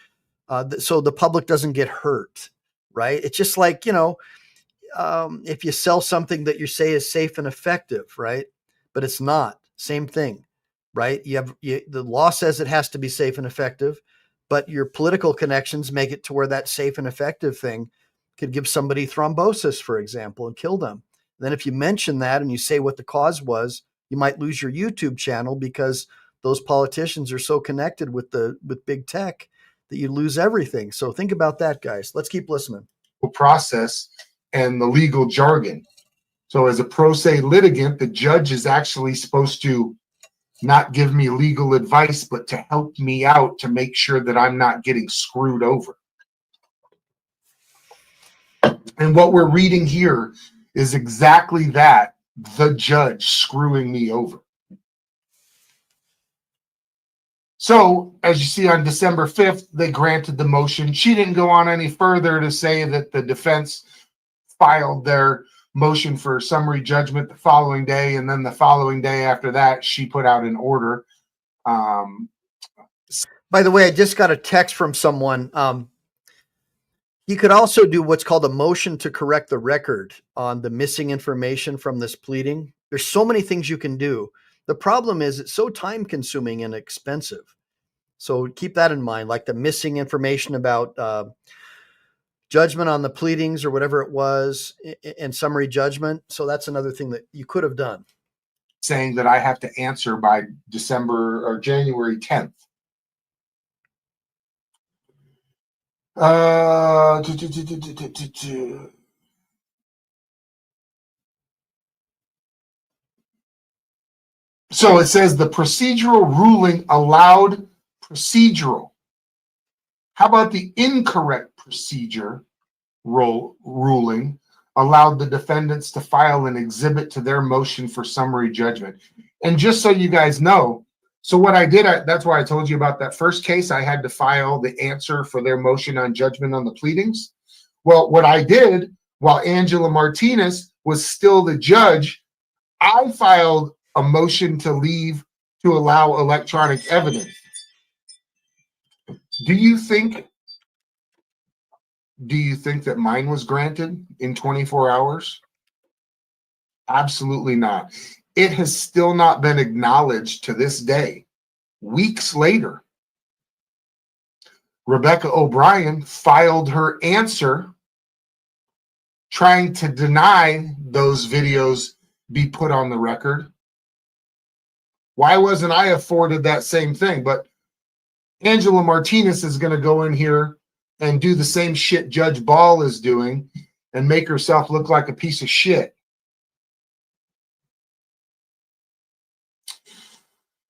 so the public doesn't get hurt, right? It's just like, if you sell something that you say is safe and effective, right? But it's not. Same thing, right? The law says it has to be safe and effective, but your political connections make it to where that safe and effective thing could give somebody thrombosis, for example, and kill them. Then if you mention that and you say what the cause was, you might lose your YouTube channel because those politicians are so connected with big tech that you lose everything. So think about that, guys. Let's keep listening. Process and the legal jargon. So as a pro se litigant, the judge is actually supposed to not give me legal advice, but to help me out to make sure that I'm not getting screwed over. And what we're reading here is exactly that, the judge screwing me over. So, as you see on December 5th, they granted the motion. She didn't go on any further to say that the defense filed their motion for summary judgment the following day, and then the following day after that, she put out an order. By the way, I just got a text from someone. You could also do what's called a motion to correct the record on the missing information from this pleading. There's so many things you can do. The problem is it's so time consuming and expensive. So keep that in mind, like the missing information about judgment on the pleadings or whatever it was and summary judgment. So that's another thing that you could have done. Saying that I have to answer by December or January 10th. So it says the procedural ruling allowed procedural. How about the incorrect procedure ruling allowed the defendants to file an exhibit to their motion for summary judgment? And just so you guys know, so what I did, that's why I told you about that first case. I had to file the answer for their motion on judgment on the pleadings. Well, what I did while Angela Martinez was still the judge, I filed a motion to leave to allow electronic evidence. Do you think that mine was granted in 24 hours? Absolutely not. It has still not been acknowledged to this day. Weeks later, Rebecca O'Brien filed her answer trying to deny those videos be put on the record. Why wasn't I afforded that same thing? But Angela Martinez is going to go in here and do the same shit Judge Ball is doing and make herself look like a piece of shit.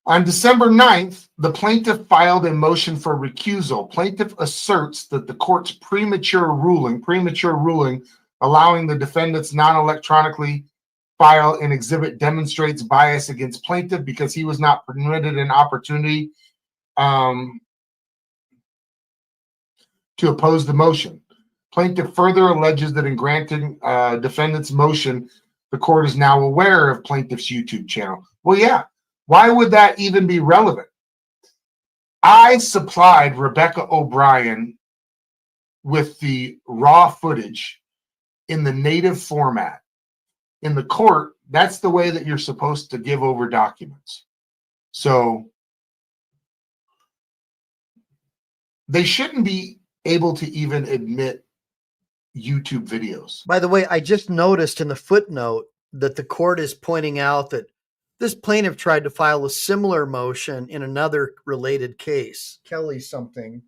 On December 9th, the plaintiff filed a motion for recusal. Plaintiff asserts that the court's premature ruling allowing the defendants non-electronically file an exhibit demonstrates bias against plaintiff because he was not permitted an opportunity to oppose the motion. Plaintiff further alleges that in granting defendant's motion, the court is now aware of plaintiff's YouTube channel. Well, yeah. Why would that even be relevant? I supplied Rebecca O'Brien with the raw footage in the native format. In the court, that's the way that you're supposed to give over documents. So they shouldn't be able to even admit YouTube videos. By the way, I just noticed in the footnote that the court is pointing out that this plaintiff tried to file a similar motion in another related case, Kelly something.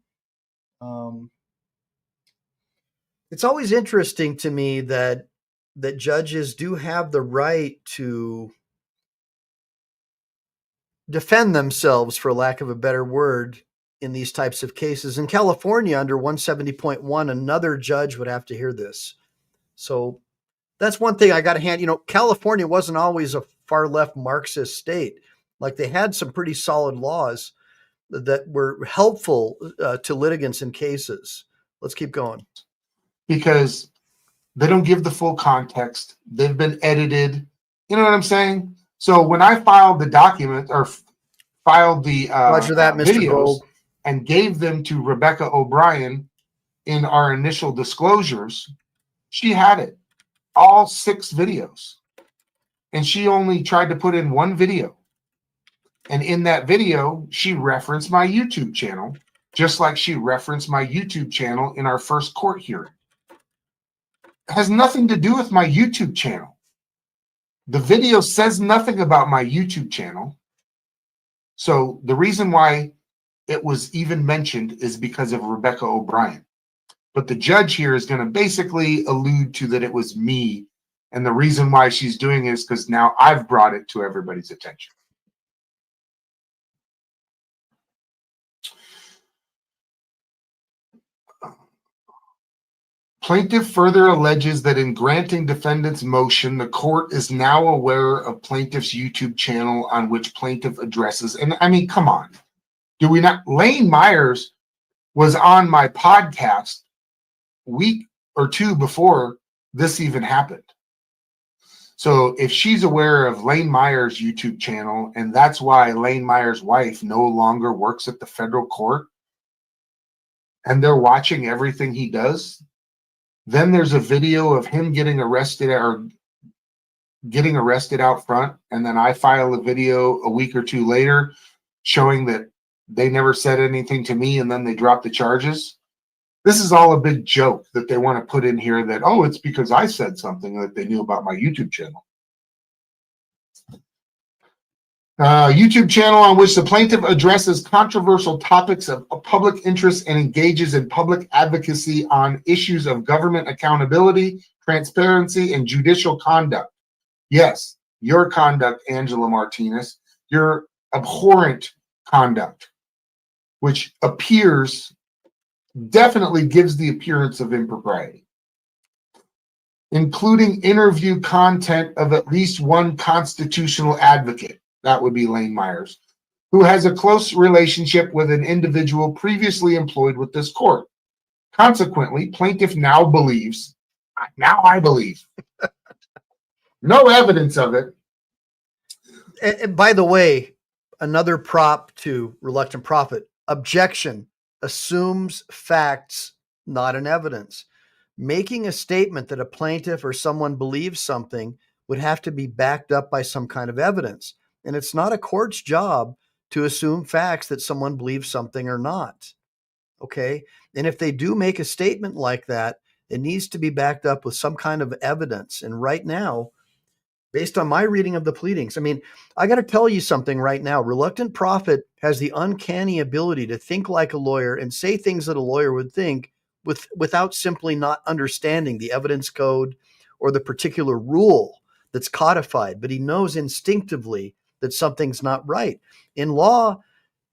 It's always interesting to me that judges do have the right to defend themselves, for lack of a better word, in these types of cases. In California, under 170.1, another judge would have to hear this. So that's one thing I got to hand. California wasn't always a far left Marxist state. Like, they had some pretty solid laws that were helpful to litigants in cases. Let's keep going. Because they don't give the full context. They've been edited. You know what I'm saying? So when I filed the document or filed the Roger that, Mr. videos Gold, and gave them to Rebecca O'Brien in our initial disclosures, she had it. All 6 videos. And she only tried to put in one video. And in that video, she referenced my YouTube channel, just like she referenced my YouTube channel in our first court hearing. It has nothing to do with my YouTube channel. The video says nothing about my YouTube channel. So the reason why it was even mentioned is because of Rebecca O'Brien. But the judge here is going to basically allude to that it was me. And the reason why she's doing it is because now I've brought it to everybody's attention. Plaintiff further alleges that in granting defendant's motion, the court is now aware of plaintiff's YouTube channel on which plaintiff addresses. And I mean, come on. Do we not? Lane Myers was on my podcast week or two before this even happened. So if she's aware of Lane Myers' YouTube channel, and that's why Lane Myers' wife no longer works at the federal court, and they're watching everything he does, then there's a video of him getting arrested out front, and then I file a video a week or two later showing that they never said anything to me, and then they drop the charges. This is all a big joke that they want to put in here that, oh, it's because I said something that they knew about my YouTube channel. YouTube channel on which the plaintiff addresses controversial topics of public interest and engages in public advocacy on issues of government accountability, transparency, and judicial conduct. Yes, your conduct, Angela Martinez, your abhorrent conduct, which definitely gives the appearance of impropriety, including interview content of at least one constitutional advocate. That would be Lane Myers, who has a close relationship with an individual previously employed with this court. Consequently, plaintiff now I believe, no evidence of it. And by the way, another prop to Reluctant Prophet: objection assumes facts, not an evidence. Making a statement that a plaintiff or someone believes something would have to be backed up by some kind of evidence. And it's not a court's job to assume facts that someone believes something or not. Okay. And if they do make a statement like that, it needs to be backed up with some kind of evidence. And right now, based on my reading of the pleadings, I mean, I got to tell you something right now. Reluctant Prophet has the uncanny ability to think like a lawyer and say things that a lawyer would think without simply not understanding the evidence code or the particular rule that's codified. But he knows instinctively that something's not right. In law,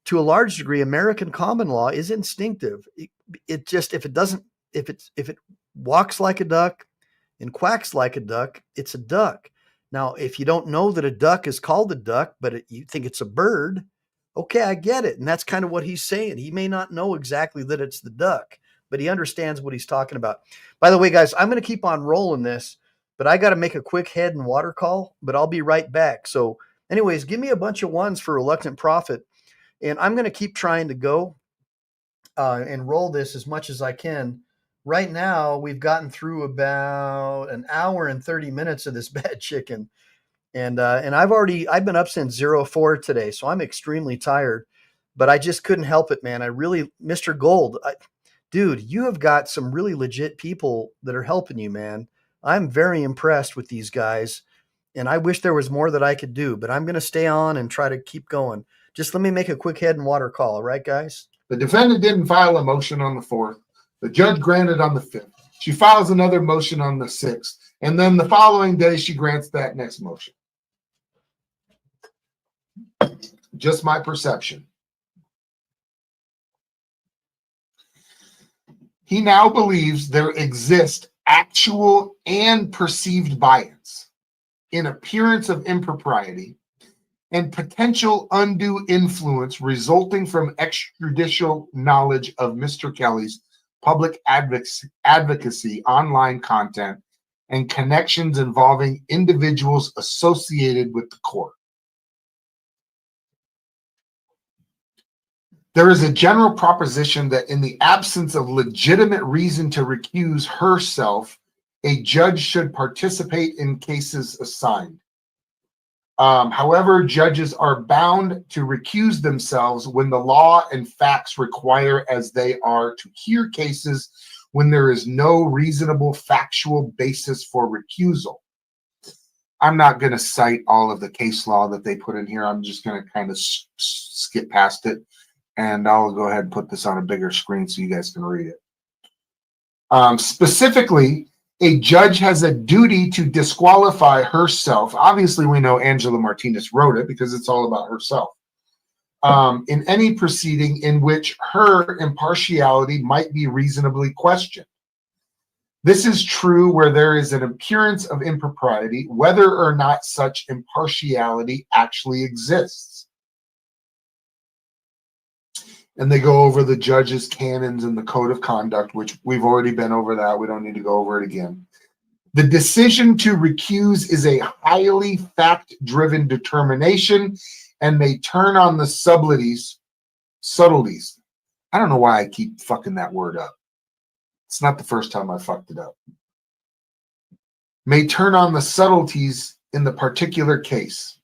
to a large degree, American common law is instinctive. It just, if it walks like a duck and quacks like a duck, it's a duck. Now, if you don't know that a duck is called a duck, but you think it's a bird, okay, I get it. And that's kind of what he's saying. He may not know exactly that it's the duck, but he understands what he's talking about. By the way, guys, I'm going to keep on rolling this, but I got to make a quick head and water call, but I'll be right back. So anyways, give me a bunch of ones for Reluctant Prophet, and I'm going to keep trying to go and roll this as much as I can. Right now, we've gotten through about an hour and 30 minutes of this bad chicken. And I've been up since 04 today, so I'm extremely tired, but I just couldn't help it, man. Mr. Gold, dude, you have got some really legit people that are helping you, man. I'm very impressed with these guys, and I wish there was more that I could do, but I'm going to stay on and try to keep going. Just let me make a quick head and water call. All right, guys? The defendant didn't file a motion on the 4th. The judge granted on the 5th. She files another motion on the 6th. And then the following day, she grants that next motion. Just my perception. He now believes there exist actual and perceived bias in appearance of impropriety and potential undue influence resulting from extrajudicial knowledge of Mr. Kelly's public advocacy online content and connections involving individuals associated with the court. There is a general proposition that in the absence of legitimate reason to recuse herself, a judge should participate in cases assigned. However, judges are bound to recuse themselves when the law and facts require, as they are to hear cases when there is no reasonable factual basis for recusal. I'm not going to cite all of the case law that they put in here. I'm just going to kind of skip past it, and I'll go ahead and put this on a bigger screen so you guys can read it. Specifically, a judge has a duty to disqualify herself. Obviously, we know Angela Martinez wrote it because it's all about herself. In any proceeding in which her impartiality might be reasonably questioned. This is true where there is an appearance of impropriety, whether or not such impartiality actually exists. And they go over the judge's canons and the code of conduct, which we've already been over that. We don't need to go over it again. The decision to recuse is a highly fact-driven determination and may turn on the subtleties. I don't know why I keep fucking that word up. It's not the first time I fucked it up. May turn on the subtleties in the particular case.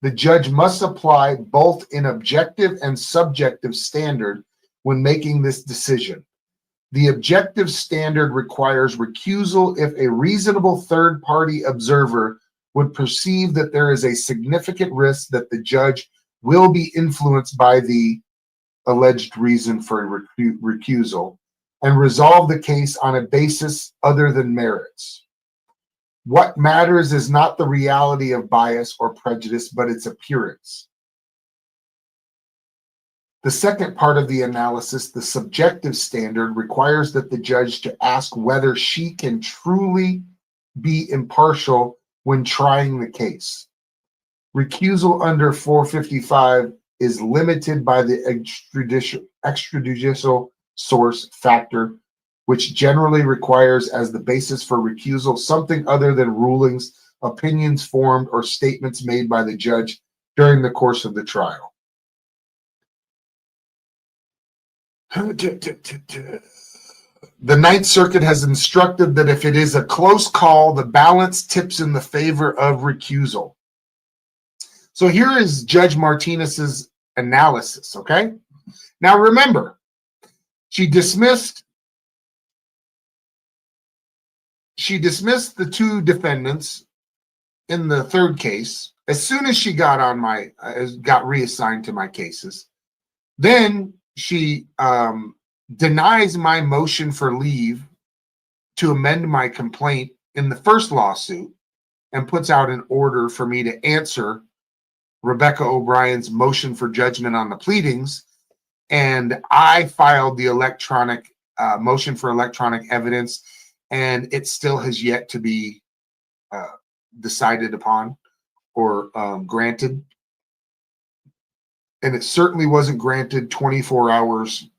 The judge must apply both an objective and subjective standard when making this decision. The objective standard requires recusal if a reasonable third-party observer would perceive that there is a significant risk that the judge will be influenced by the alleged reason for recusal and resolve the case on a basis other than merits. What matters is not the reality of bias or prejudice, but its appearance. The second part of the analysis, the subjective standard, requires that the judge to ask whether she can truly be impartial when trying the case. Recusal under 455 is limited by the extrajudicial source factor, which generally requires as the basis for recusal something other than rulings, opinions formed, or statements made by the judge during the course of the trial. The Ninth Circuit has instructed that if it is a close call, the balance tips in the favor of recusal. So here is Judge Martinez's analysis, okay? Now remember, she dismissed the two defendants in the third case as soon as she got got reassigned to my cases. Then she denies my motion for leave to amend my complaint in the first lawsuit and puts out an order for me to answer Rebecca O'Brien's motion for judgment on the pleadings. And I filed the electronic motion for electronic evidence, and it still has yet to be decided upon or granted. And it certainly wasn't granted 24 hours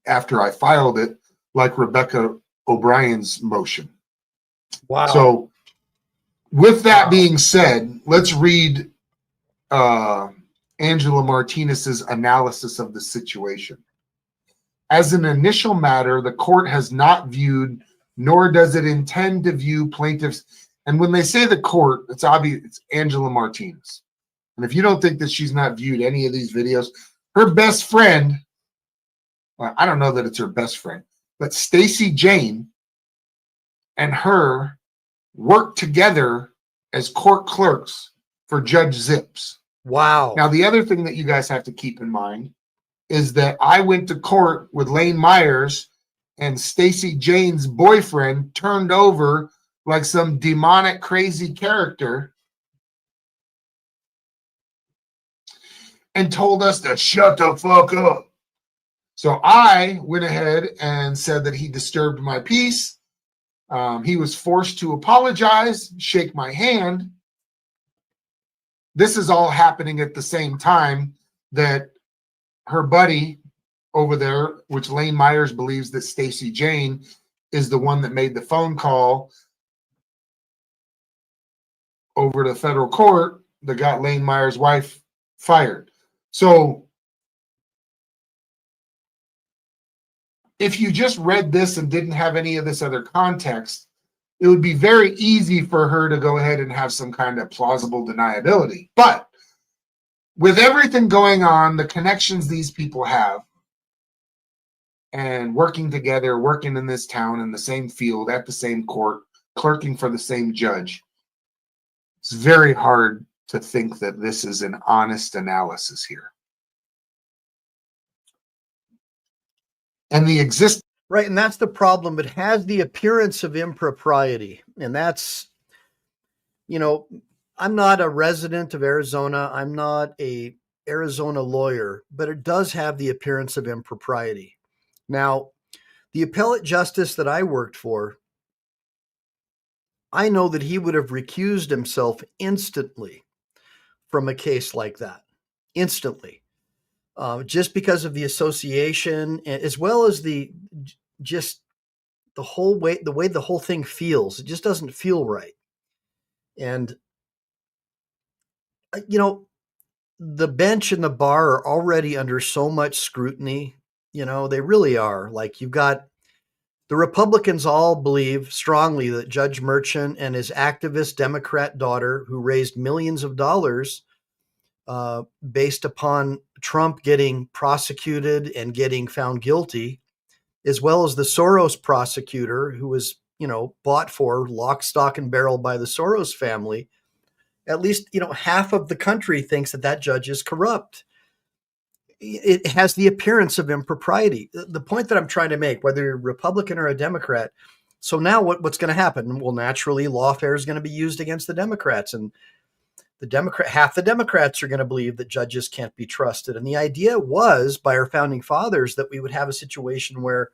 after I filed it, like Rebecca O'Brien's motion. Wow. So with that being said, let's read Angela Martinez's analysis of the situation. As an initial matter, the court has not viewed, nor does it intend to view plaintiffs. And when they say the court, it's obvious it's Angela Martinez. And if you don't think that she's not viewed any of these videos, her best friend, well, I don't know that it's her best friend, but Stacy Jane and her worked together as court clerks for Judge Zips. Wow. Now, the other thing that you guys have to keep in mind is that I went to court with Lane Myers, and Stacy Jane's boyfriend turned over like some demonic, crazy character and told us to shut the fuck up. So I went ahead and said that he disturbed my peace. He was forced to apologize, shake my hand. This is all happening at the same time that her buddy over there, which Lane Myers believes that Stacy Jane is the one that made the phone call over to the federal court that got Lane Myers' wife fired. So if you just read this and didn't have any of this other context, it would be very easy for her to go ahead and have some kind of plausible deniability. But with everything going on, the connections these people have, and working together, working in this town, in the same field, at the same court, clerking for the same judge, it's very hard to think that this is an honest analysis here. And the existing Right, and that's the problem. It has the appearance of impropriety. And that's, I'm not a resident of Arizona. I'm not a Arizona lawyer, but it does have the appearance of impropriety. Now, the appellate justice that I worked for I know that he would have recused himself instantly from a case like that. Instantly. Just because of the association, as well as just the way the whole thing feels. It just doesn't feel right. And, you know, the bench and the bar are already under so much scrutiny. They really are. Like, you've got the Republicans all believe strongly that Judge Merchant and his activist Democrat daughter, who raised millions of dollars based upon Trump getting prosecuted and getting found guilty, as well as the Soros prosecutor, who was, bought for lock, stock, and barrel by the Soros family. At least, half of the country thinks that judge is corrupt. It has the appearance of impropriety. The point that I'm trying to make, whether you're a Republican or a Democrat, so now what's going to happen? Well, naturally, lawfare is going to be used against the Democrats, and half the Democrats are going to believe that judges can't be trusted. And the idea was, by our founding fathers, that we would have a situation where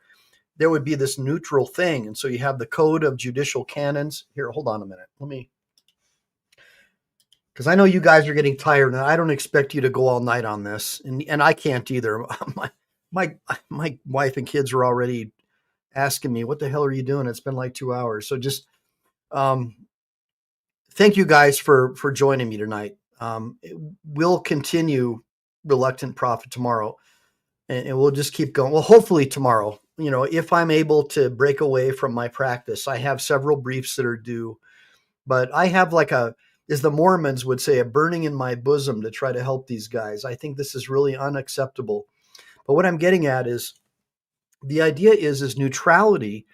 there would be this neutral thing. And so you have the code of judicial canons. Here, hold on a minute. Because I know you guys are getting tired, and I don't expect you to go all night on this, and I can't either. My wife and kids are already asking me, "What the hell are you doing?" It's been like 2 hours. So just thank you guys for joining me tonight. We'll continue Reluctant Prophet tomorrow, and we'll just keep going. Well, hopefully tomorrow. If I'm able to break away from my practice, I have several briefs that are due, but I have as the Mormons would say, a burning in my bosom to try to help these guys. I think this is really unacceptable. But what I'm getting at is the idea is neutrality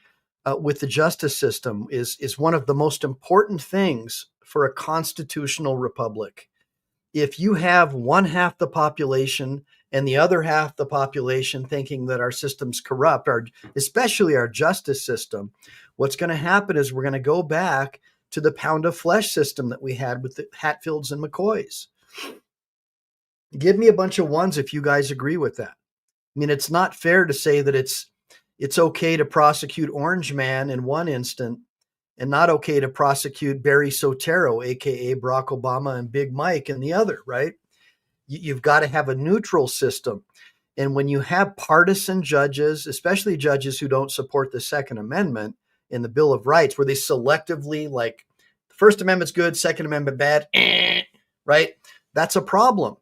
with the justice system is one of the most important things for a constitutional republic. If you have one half the population and the other half the population thinking that our system's corrupt, especially our justice system, what's going to happen is we're going to go back to the pound of flesh system that we had with the Hatfields and McCoys. Give me a bunch of ones if you guys agree with that. I mean, it's not fair to say that it's okay to prosecute Orange Man in one instant and not okay to prosecute Barry Soetoro, aka Barack Obama, and Big Mike in the other, right? You've got to have a neutral system. And when you have partisan judges, especially judges who don't support the Second Amendment in the Bill of Rights, where they selectively, like, the First Amendment's good, Second Amendment bad, right? That's a problem.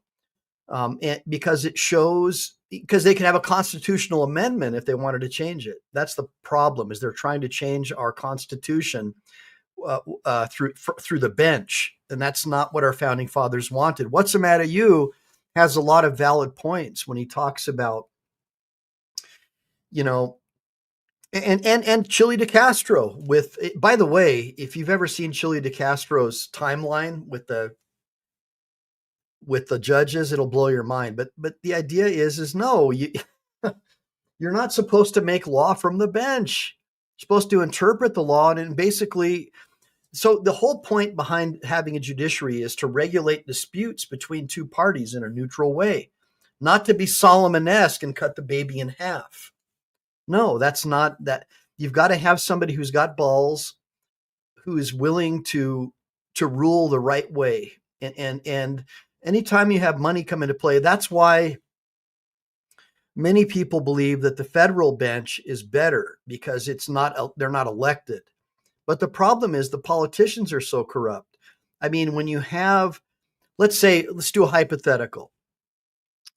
Because it shows, because they can have a constitutional amendment if they wanted to change it. That's the problem, is they're trying to change our Constitution through the bench. And that's not what our founding fathers wanted. What's the Matter You has a lot of valid points when he talks about, and Chili DeCastro with, by the way, if you've ever seen Chili DeCastro's timeline with the judges, it'll blow your mind. But the idea is no, you're not supposed to make law from the bench. You're supposed to interpret the law, and basically, so the whole point behind having a judiciary is to regulate disputes between two parties in a neutral way, not to be Solomon-esque and cut the baby in half. No, that's not that. You've got to have somebody who's got balls, who is willing to rule the right way. And anytime you have money come into play, that's why many people believe that the federal bench is better, because they're not elected. But the problem is the politicians are so corrupt. I mean, when you have, let's do a hypothetical.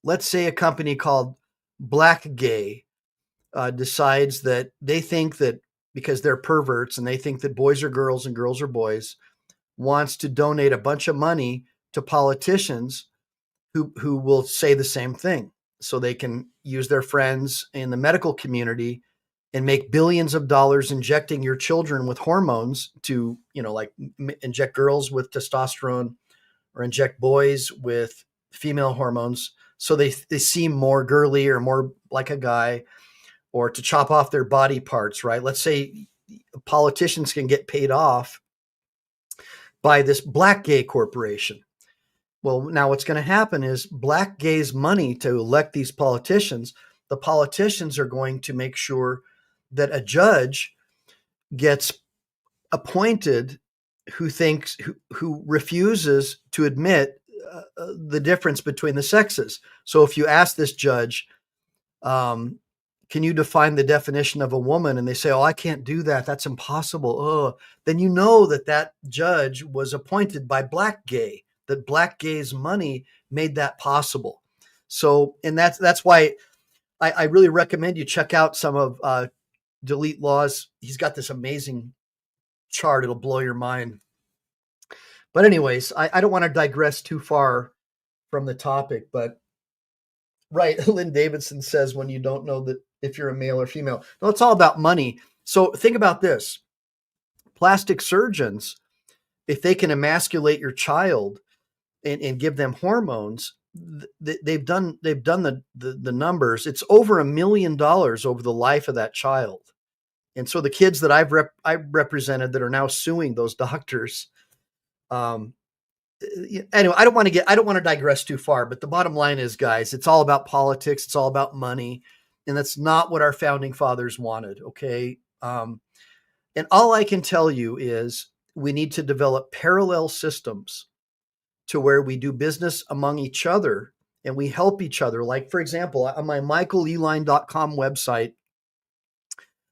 Let's say a company called Blackgay decides that they think that because they're perverts and they think that boys are girls and girls are boys, wants to donate a bunch of money to politicians who will say the same thing, so they can use their friends in the medical community and make billions of dollars injecting your children with hormones to, like inject girls with testosterone or inject boys with female hormones so they seem more girly or more like a guy, or to chop off their body parts, right? Let's say politicians can get paid off by this Blackgay corporation. Well, now what's going to happen is Blackgay's money to elect these politicians, the politicians are going to make sure that a judge gets appointed who refuses to admit the difference between the sexes. So if you ask this judge, can you define the definition of a woman? And they say, oh, I can't do that. That's impossible. Oh, then you know that that judge was appointed by black gay, that black gay's money made that possible. So, and that's why I really recommend you check out some of Delete Laws. He's got this amazing chart. It'll blow your mind. But anyways, I don't want to digress too far from the topic, but right, Lynn Davidson says when you don't know that if you're a male or female. No, it's all about money. So think about this. Plastic surgeons, if they can emasculate your child and give them hormones, they've done the numbers. It's over $1 million over the life of that child. And so the kids that I've represented that are now suing those doctors, anyway, I don't want to digress too far, but the bottom line is, guys, it's all about politics. It's all about money. And that's not what our founding fathers wanted. Okay. And all I can tell you is we need to develop parallel systems to where we do business among each other and we help each other. Like, for example, on my michaeleline.com website,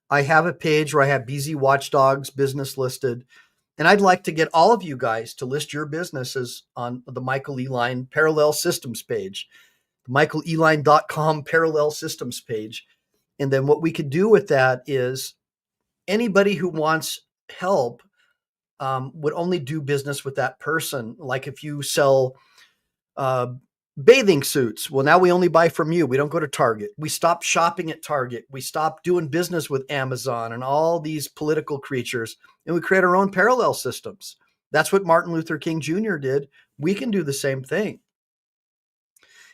I have a page where I have BZ Watchdog's business listed. And I'd like to get all of you guys to list your businesses on the Michael Eline Parallel Systems page, the michaeleline.com Parallel Systems page. And then what we could do with that is anybody who wants help would only do business with that person. Like if you sell bathing suits, well, now we only buy from you. We don't go to Target. We stop shopping at Target. We stop doing business with Amazon and all these political creatures, and we create our own parallel systems. That's what Martin Luther King Jr. did. We can do the same thing.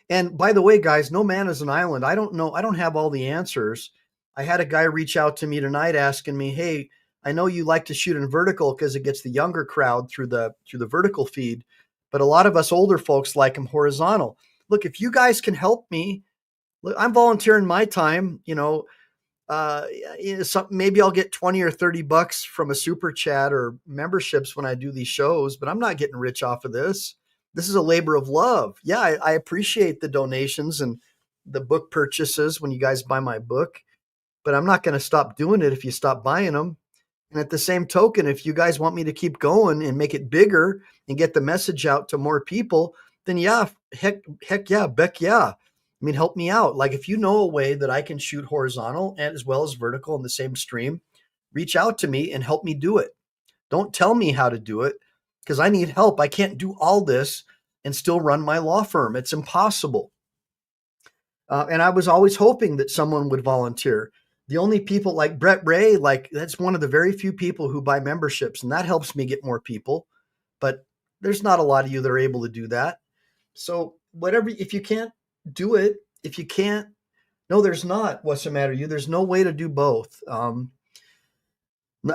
And by the way, guys, no man is an island. I don't know. I don't have all the answers. I had a guy reach out to me tonight asking me, hey, I know you like to shoot in vertical because it gets the younger crowd through the vertical feed, but a lot of us older folks like them horizontal. Look, if you guys can help me, look, I'm volunteering my time, maybe I'll get 20 or 30 bucks from a super chat or memberships when I do these shows, but I'm not getting rich off of this. This is a labor of love. Yeah, I appreciate the donations and the book purchases when you guys buy my book, but I'm not going to stop doing it if you stop buying them. And at the same token, if you guys want me to keep going and make it bigger and get the message out to more people, then yeah, heck yeah, Beck, yeah. I mean, help me out. Like if you know a way that I can shoot horizontal and as well as vertical in the same stream, reach out to me and help me do it. Don't tell me how to do it because I need help. I can't do all this and still run my law firm. It's impossible. And I was always hoping that someone would volunteer. The only people like Brett Ray, like that's one of the very few people who buy memberships, and that helps me get more people. But there's not a lot of you that are able to do that. So whatever, if you can't do it, if you can't, no, there's not. What's the matter with you? There's no way to do both.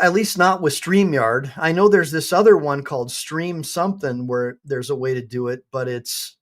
At least not with StreamYard. I know there's this other one called Stream something where there's a way to do it, but it's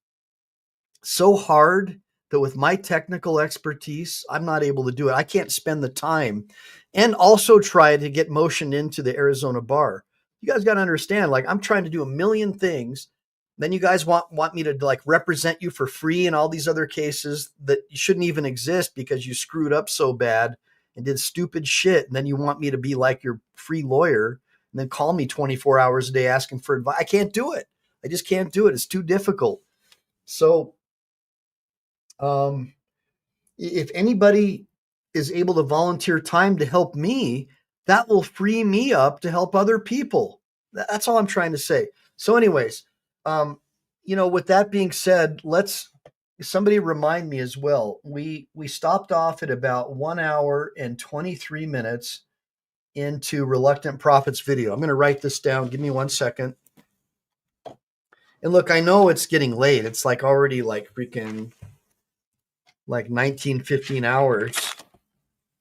so hard that with my technical expertise, I'm not able to do it. I can't spend the time and also try to get motioned into the Arizona bar. You guys got to understand, like I'm trying to do a million things. Then you guys want me to like represent you for free in all these other cases that shouldn't even exist because you screwed up so bad and did stupid shit. And then you want me to be like your free lawyer and then call me 24 hours a day asking for advice. I can't do it. I just can't do it. It's too difficult. So, if anybody is able to volunteer time to help me, that will free me up to help other people. That's all I'm trying to say. So anyways, with that being said, somebody remind me as well. We stopped off at about 1 hour and 23 minutes into Reluctant Prophets video. I'm going to write this down. Give me 1 second. And look, I know it's getting late. It's like already like freaking like 19, 15 hours.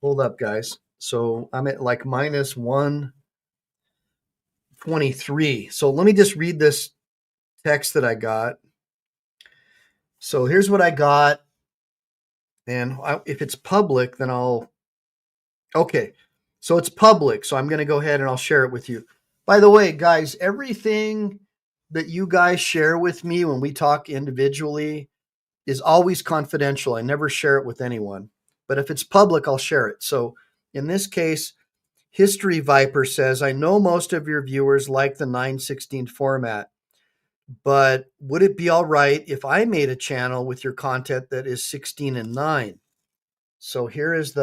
Hold up, guys. So I'm at like minus 123. So let me just read this text that I got. So here's what I got. And if it's public, then okay. So it's public. So I'm going to go ahead and I'll share it with you. By the way, guys, everything that you guys share with me when we talk individually is always confidential. I never share it with anyone. But if it's public, I'll share it. So in this case, History Viper says, I know most of your viewers like the 916 format, but would it be all right if I made a channel with your content that is 16 and 9? So here is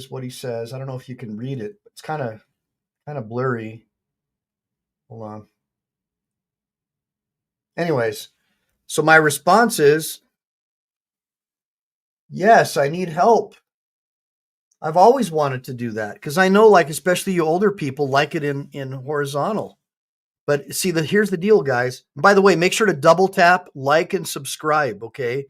what he says. I don't know if you can read it. It's kind of blurry. Hold on. Anyways, so my response is, yes, I need help. I've always wanted to do that because I know, like, especially you older people like it in horizontal. But see, here's the deal, guys. By the way, make sure to double tap, like, and subscribe. Okay,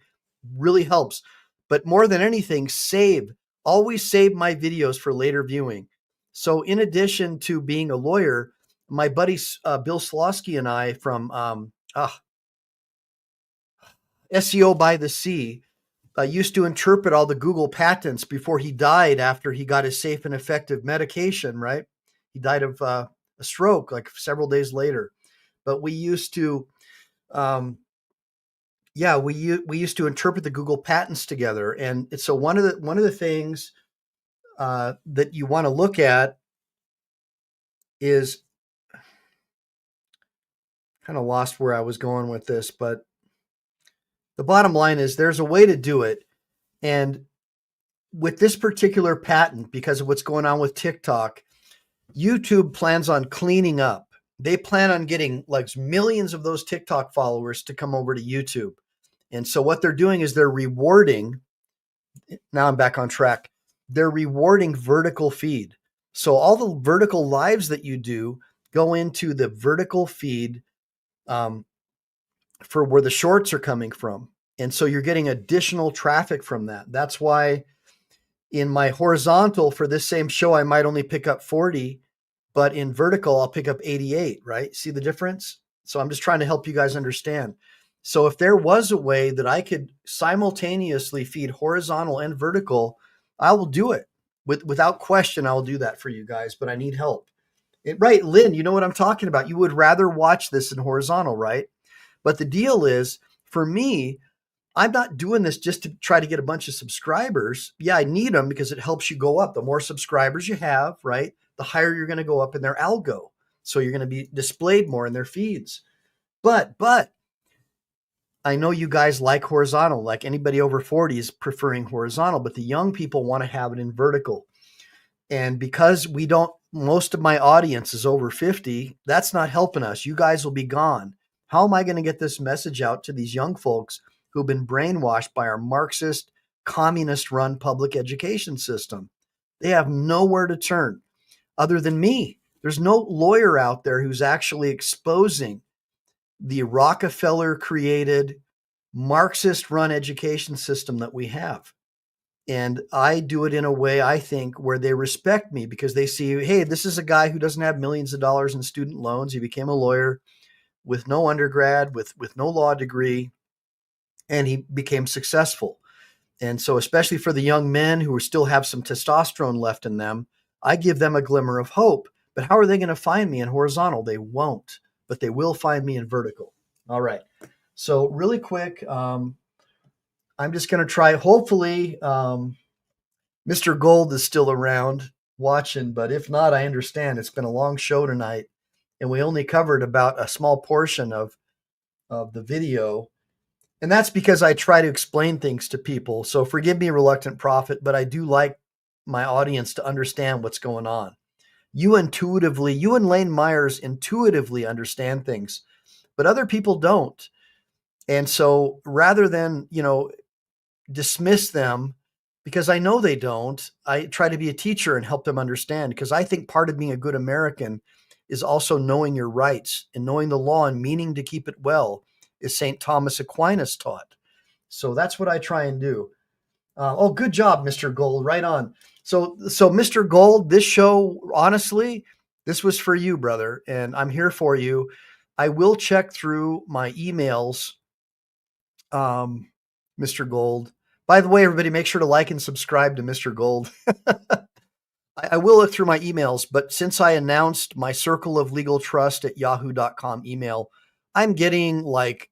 really helps. But more than anything, save. Always save my videos for later viewing. So, in addition to being a lawyer, my buddy Bill Slosky and I from SEO by the Sea used to interpret all the Google patents before he died after he got his safe and effective medication, right? He died of a stroke like several days later. But we used to, we used to interpret the Google patents together. And so one of the things that you want to look at is, kind of lost where I was going with this, but the bottom line is there's a way to do it. And with this particular patent, because of what's going on with TikTok, YouTube plans on cleaning up. They plan on getting like millions of those TikTok followers to come over to YouTube. And so what they're doing is they're rewarding, now I'm back on track, they're rewarding vertical feed. So all the vertical lives that you do go into the vertical feed for where the shorts are coming from. And so you're getting additional traffic from that. That's why in my horizontal for this same show, I might only pick up 40, but in vertical, I'll pick up 88, right? See the difference? So I'm just trying to help you guys understand. So if there was a way that I could simultaneously feed horizontal and vertical, I will do it. Without question, I will do that for you guys, but I need help. Right, Lynn, you know what I'm talking about. You would rather watch this in horizontal, right? But the deal is, for me, I'm not doing this just to try to get a bunch of subscribers. Yeah, I need them because it helps you go up. The more subscribers you have, right, the higher you're going to go up in their algo. So you're going to be displayed more in their feeds. But I know you guys like horizontal, like anybody over 40 is preferring horizontal, but the young people want to have it in vertical. And because most of my audience is over 50, that's not helping us. You guys will be gone. How am I going to get this message out to these young folks who've been brainwashed by our Marxist, communist run public education system? They have nowhere to turn other than me. There's no lawyer out there who's actually exposing the Rockefeller created Marxist run education system that we have. And I do it in a way, I think, where they respect me because they see, hey, this is a guy who doesn't have millions of dollars in student loans. He became a lawyer with no undergrad, with no law degree, and he became successful. And so, especially for the young men who still have some testosterone left in them, I give them a glimmer of hope. But how are they going to find me in horizontal? They won't, but they will find me in vertical. All right. So really quick, I'm just going to try, hopefully, Mr. Gold is still around watching, but if not, I understand. It's been a long show tonight, and we only covered about a small portion of the video. And that's because I try to explain things to people. So forgive me, reluctant prophet, but I do like my audience to understand what's going on. You and Lane Myers intuitively understand things, but other people don't. And so rather than, dismiss them because I know they don't, I try to be a teacher and help them understand because I think part of being a good American is also knowing your rights and knowing the law and meaning to keep it well, as St. Thomas Aquinas taught. So that's what I try and do. Good job, Mr. Gold. Right on. So Mr. Gold, this show, honestly, this was for you, brother, and I'm here for you. I will check through my emails, Mr. Gold. By the way, everybody, make sure to like and subscribe to Mr. Gold. I will look through my emails, but since I announced my circle of legal trust at yahoo.com email, I'm getting like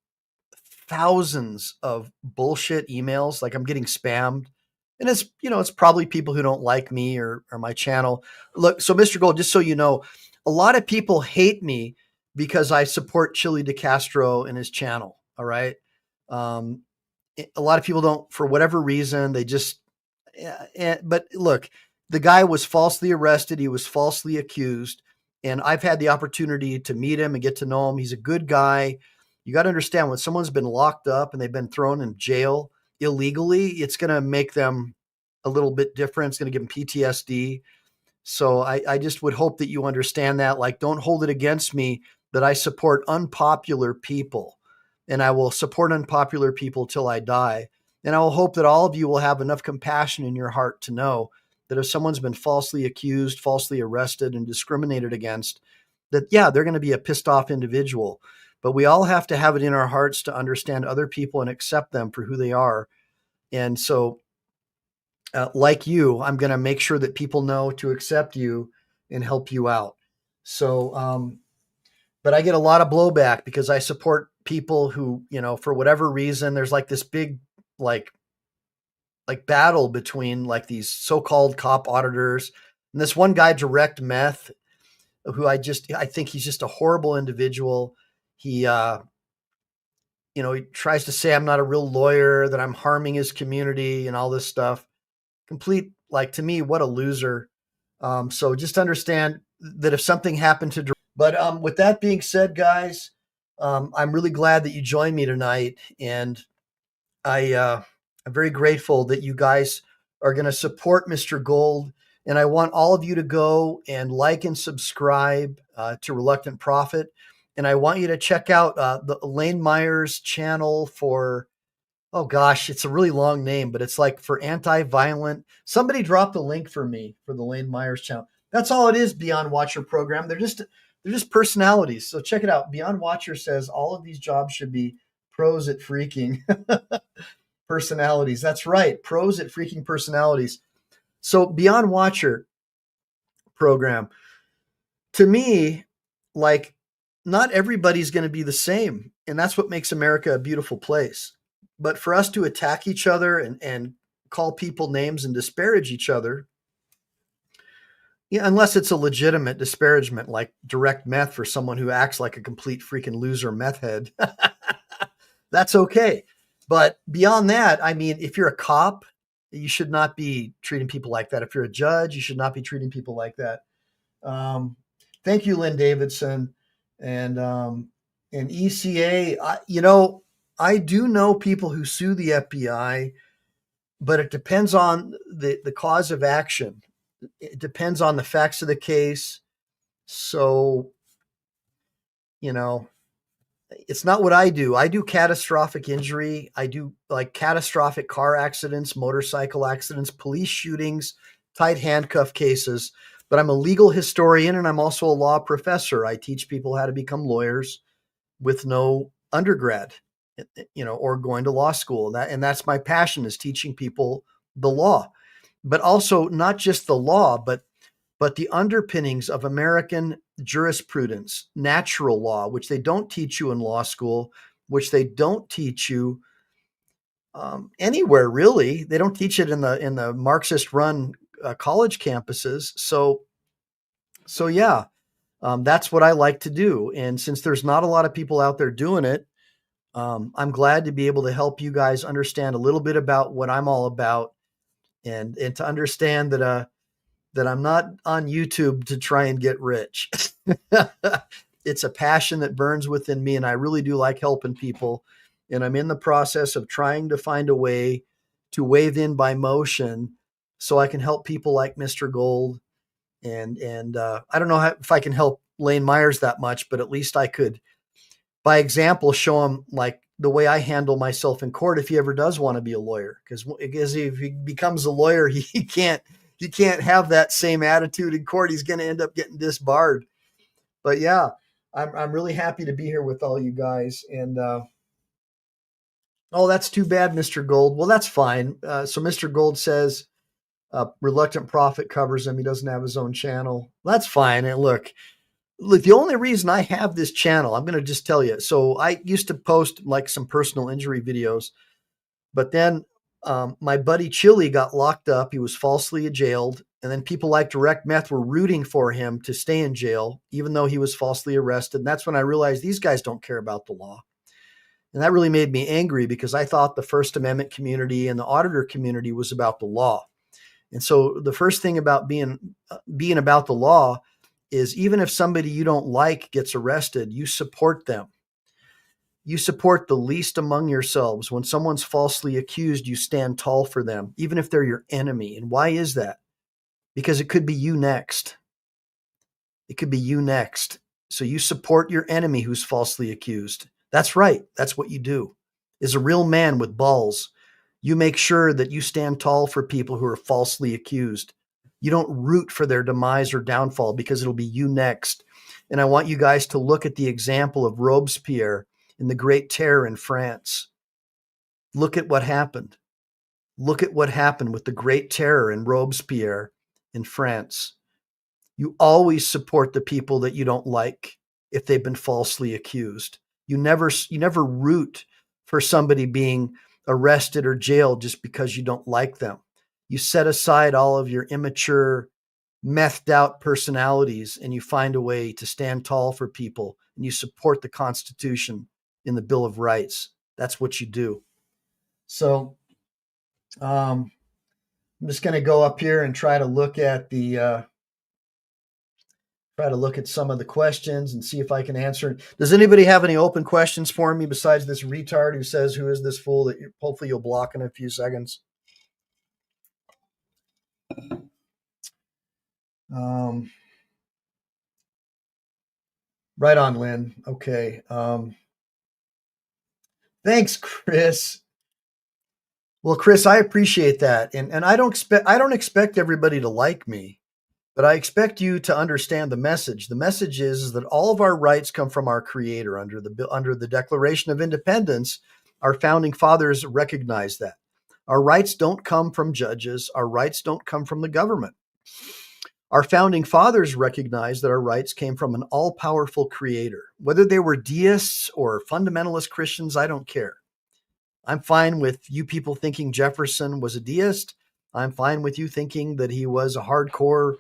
thousands of bullshit emails. Like I'm getting spammed. And it's, it's probably people who don't like me or my channel. Look, so Mr. Gold, just so you know, a lot of people hate me because I support Chili DeCastro and his channel. All right. Um, a lot of people don't, for whatever reason, they just, but look, the guy was falsely arrested. He was falsely accused. And I've had the opportunity to meet him and get to know him. He's a good guy. You got to understand when someone's been locked up and they've been thrown in jail illegally, it's going to make them a little bit different. It's going to give them PTSD. So I just would hope that you understand that. Like, don't hold it against me that I support unpopular people, and I will support unpopular people till I die. And I will hope that all of you will have enough compassion in your heart to know that if someone's been falsely accused, falsely arrested, and discriminated against, that, yeah, they're going to be a pissed off individual. But we all have to have it in our hearts to understand other people and accept them for who they are. And so, like you, I'm going to make sure that people know to accept you and help you out. So, but I get a lot of blowback because I support people who, for whatever reason, there's like this big, like, battle between like these so-called cop auditors and this one guy, Direct Meth, who I think he's just a horrible individual. He, he tries to say I'm not a real lawyer, that I'm harming his community and all this stuff. Complete, like, to me, what a loser. So just understand that if something happened to, but with that being said, guys, I'm really glad that you joined me tonight, and I'm very grateful that you guys are going to support Mr. Gold, and I want all of you to go and like and subscribe to Reluctant Prophet, and I want you to check out the Elaine Myers channel for, oh gosh, it's a really long name, but it's like for anti-violent. Somebody dropped a link for me for the Lane Myers channel. That's all it is. Beyond Watcher program. They're just personalities. So check it out. Beyond Watcher says all of these jobs should be pros at freaking personalities. That's right. Pros at freaking personalities. So Beyond Watcher program, to me, like, not everybody's going to be the same. And that's what makes America a beautiful place. But for us to attack each other and call people names and disparage each other, yeah, unless it's a legitimate disparagement, like Direct Meth for someone who acts like a complete freaking loser meth head, that's okay. But beyond that, I mean, if you're a cop, you should not be treating people like that. If you're a judge, you should not be treating people like that. Thank you, Lynn Davidson, and ECA. I do know people who sue the FBI, but it depends on the cause of action. It depends on the facts of the case. So, it's not what I do. I do catastrophic injury. I do like catastrophic car accidents, motorcycle accidents, police shootings, tight handcuff cases. But I'm a legal historian and I'm also a law professor. I teach people how to become lawyers with no undergrad, or going to law school. And that's my passion, is teaching people the law, but also not just the law, but the underpinnings of American jurisprudence, natural law, which they don't teach you in law school, which they don't teach you anywhere really. They don't teach it in the Marxist-run college campuses. So yeah, that's what I like to do. And since there's not a lot of people out there doing it, I'm glad to be able to help you guys understand a little bit about what I'm all about, and to understand that I'm not on YouTube to try and get rich. It's a passion that burns within me, and I really do like helping people. And I'm in the process of trying to find a way to wave in by motion so I can help people like Mr. Gold. And I don't know if I can help Lane Myers that much, but at least I could, by example, show him like the way I handle myself in court if he ever does want to be a lawyer. Because if he becomes a lawyer, he can't have that same attitude in court. He's going to end up getting disbarred. But yeah, I'm really happy to be here with all you guys. And oh, that's too bad, Mr. Gold. Well, that's fine. So Mr. Gold says, Reluctant Prophet covers him. He doesn't have his own channel. That's fine. And look, the only reason I have this channel, I'm going to just tell you. So I used to post like some personal injury videos, but then my buddy Chili got locked up. He was falsely jailed. And then people like Direct Meth were rooting for him to stay in jail, even though he was falsely arrested. And that's when I realized these guys don't care about the law. And that really made me angry because I thought the First Amendment community and the auditor community was about the law. And so the first thing about being about the law is even if somebody you don't like gets arrested, you support them. You support the least among yourselves. When someone's falsely accused, you stand tall for them, even if they're your enemy. And why is that? Because it could be you next. It could be you next. So you support your enemy who's falsely accused. That's right. That's what you do. As a real man with balls, you make sure that you stand tall for people who are falsely accused. You don't root for their demise or downfall because it'll be you next. And I want you guys to look at the example of Robespierre in the Great Terror in France. Look at what happened. Look at what happened with the Great Terror in Robespierre in France. You always support the people that you don't like if they've been falsely accused. You never root for somebody being arrested or jailed just because you don't like them. You set aside all of your immature, methed out personalities and you find a way to stand tall for people and you support the Constitution in the Bill of Rights. That's what you do. So I'm just going to go up here and try to look at some of the questions and see if I can answer. Does anybody have any open questions for me besides this retard who says, "Who is this fool?" that hopefully you'll block in a few seconds? Right on, Lynn. Okay. Thanks, Chris. Well, Chris, I appreciate that. And I don't expect everybody to like me, but I expect you to understand the message. The message is that all of our rights come from our Creator. Under the Declaration of Independence, our founding fathers recognized that. Our rights don't come from judges. Our rights don't come from the government. Our founding fathers recognized that our rights came from an all-powerful Creator. Whether they were deists or fundamentalist Christians, I don't care. I'm fine with you people thinking Jefferson was a deist. I'm fine with you thinking that he was a hardcore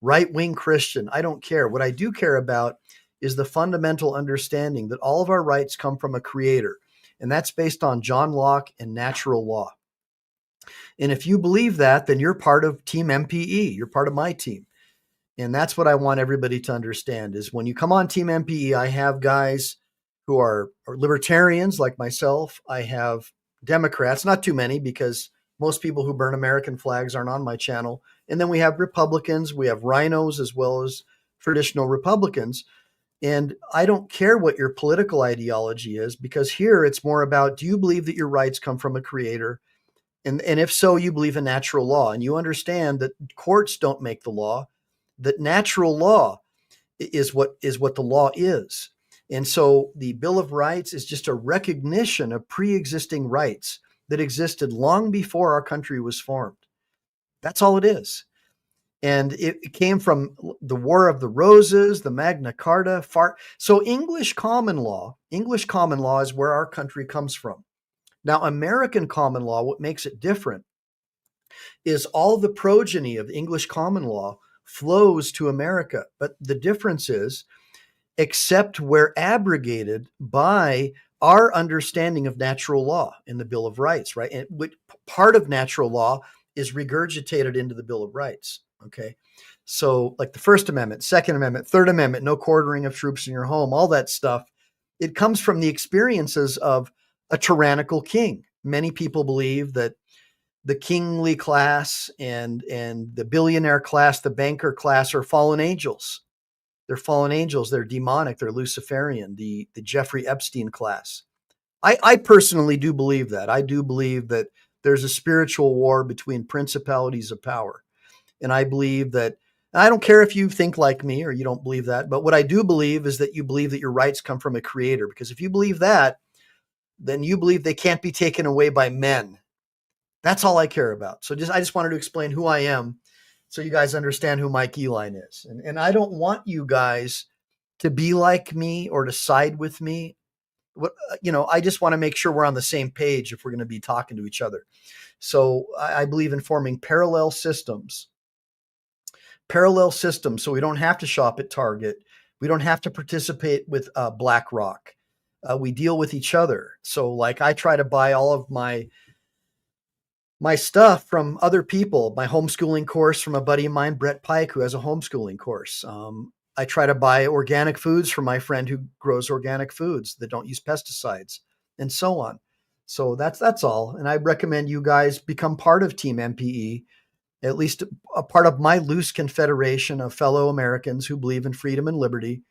right-wing Christian. I don't care. What I do care about is the fundamental understanding that all of our rights come from a Creator, and that's based on John Locke and natural law. And if you believe that, then you're part of Team MPE. You're part of my team. And that's what I want everybody to understand is when you come on Team MPE, I have guys who are libertarians like myself. I have Democrats, not too many because most people who burn American flags aren't on my channel. And then we have Republicans, we have rhinos as well as traditional Republicans. And I don't care what your political ideology is because here it's more about, do you believe that your rights come from a Creator? And if so, you believe in natural law and you understand that courts don't make the law, that natural law is what the law is. And so the Bill of Rights is just a recognition of pre-existing rights that existed long before our country was formed. That's all it is. And it came from the War of the Roses, the Magna Carta. So English common law is where our country comes from. Now, American common law, what makes it different is all the progeny of English common law flows to America. But the difference is, except where abrogated by our understanding of natural law in the Bill of Rights, right? And which part of natural law is regurgitated into the Bill of Rights, okay? So like the First Amendment, Second Amendment, Third Amendment, no quartering of troops in your home, all that stuff, it comes from the experiences of a tyrannical king. Many people believe that the kingly class and the billionaire class, the banker class are fallen angels. They're fallen angels. They're demonic. They're Luciferian, the Jeffrey Epstein class. I personally do believe that. I do believe that there's a spiritual war between principalities of power. And I believe that, I don't care if you think like me or you don't believe that, but what I do believe is that you believe that your rights come from a Creator. Because if you believe that, then you believe they can't be taken away by men. That's all I care about. So I just wanted to explain who I am so you guys understand who Mike Eline is. And I don't want you guys to be like me or to side with me. I just want to make sure we're on the same page if we're going to be talking to each other. So I believe in forming parallel systems, so we don't have to shop at Target. We don't have to participate with BlackRock. We deal with each other. So like I try to buy all of my stuff from other people, my homeschooling course from a buddy of mine, Brett Pike, who has a homeschooling course. I try to buy organic foods from my friend who grows organic foods that don't use pesticides, and so on. So that's all. And I recommend you guys become part of Team MPE, at least a part of my loose confederation of fellow Americans who believe in freedom and liberty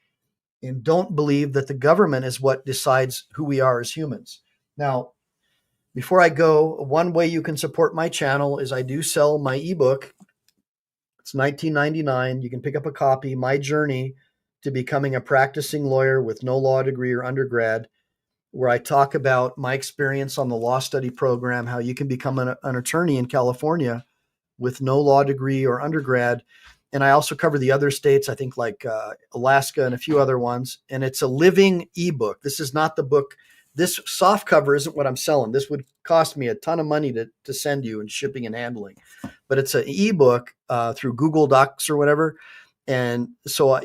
and don't believe that the government is what decides who we are as humans. Now, before I go, one way you can support my channel is I do sell my ebook. It's $19.99. You can pick up a copy, My Journey to Becoming a Practicing Lawyer with No Law Degree or Undergrad, where I talk about my experience on the law study program, how you can become an attorney in California with no law degree or undergrad. And I also cover the other states, I think like Alaska and a few other ones. And it's a living ebook. This is not the book. This soft cover isn't what I'm selling. This would cost me a ton of money to send you and shipping and handling. But it's an ebook through Google Docs or whatever. And so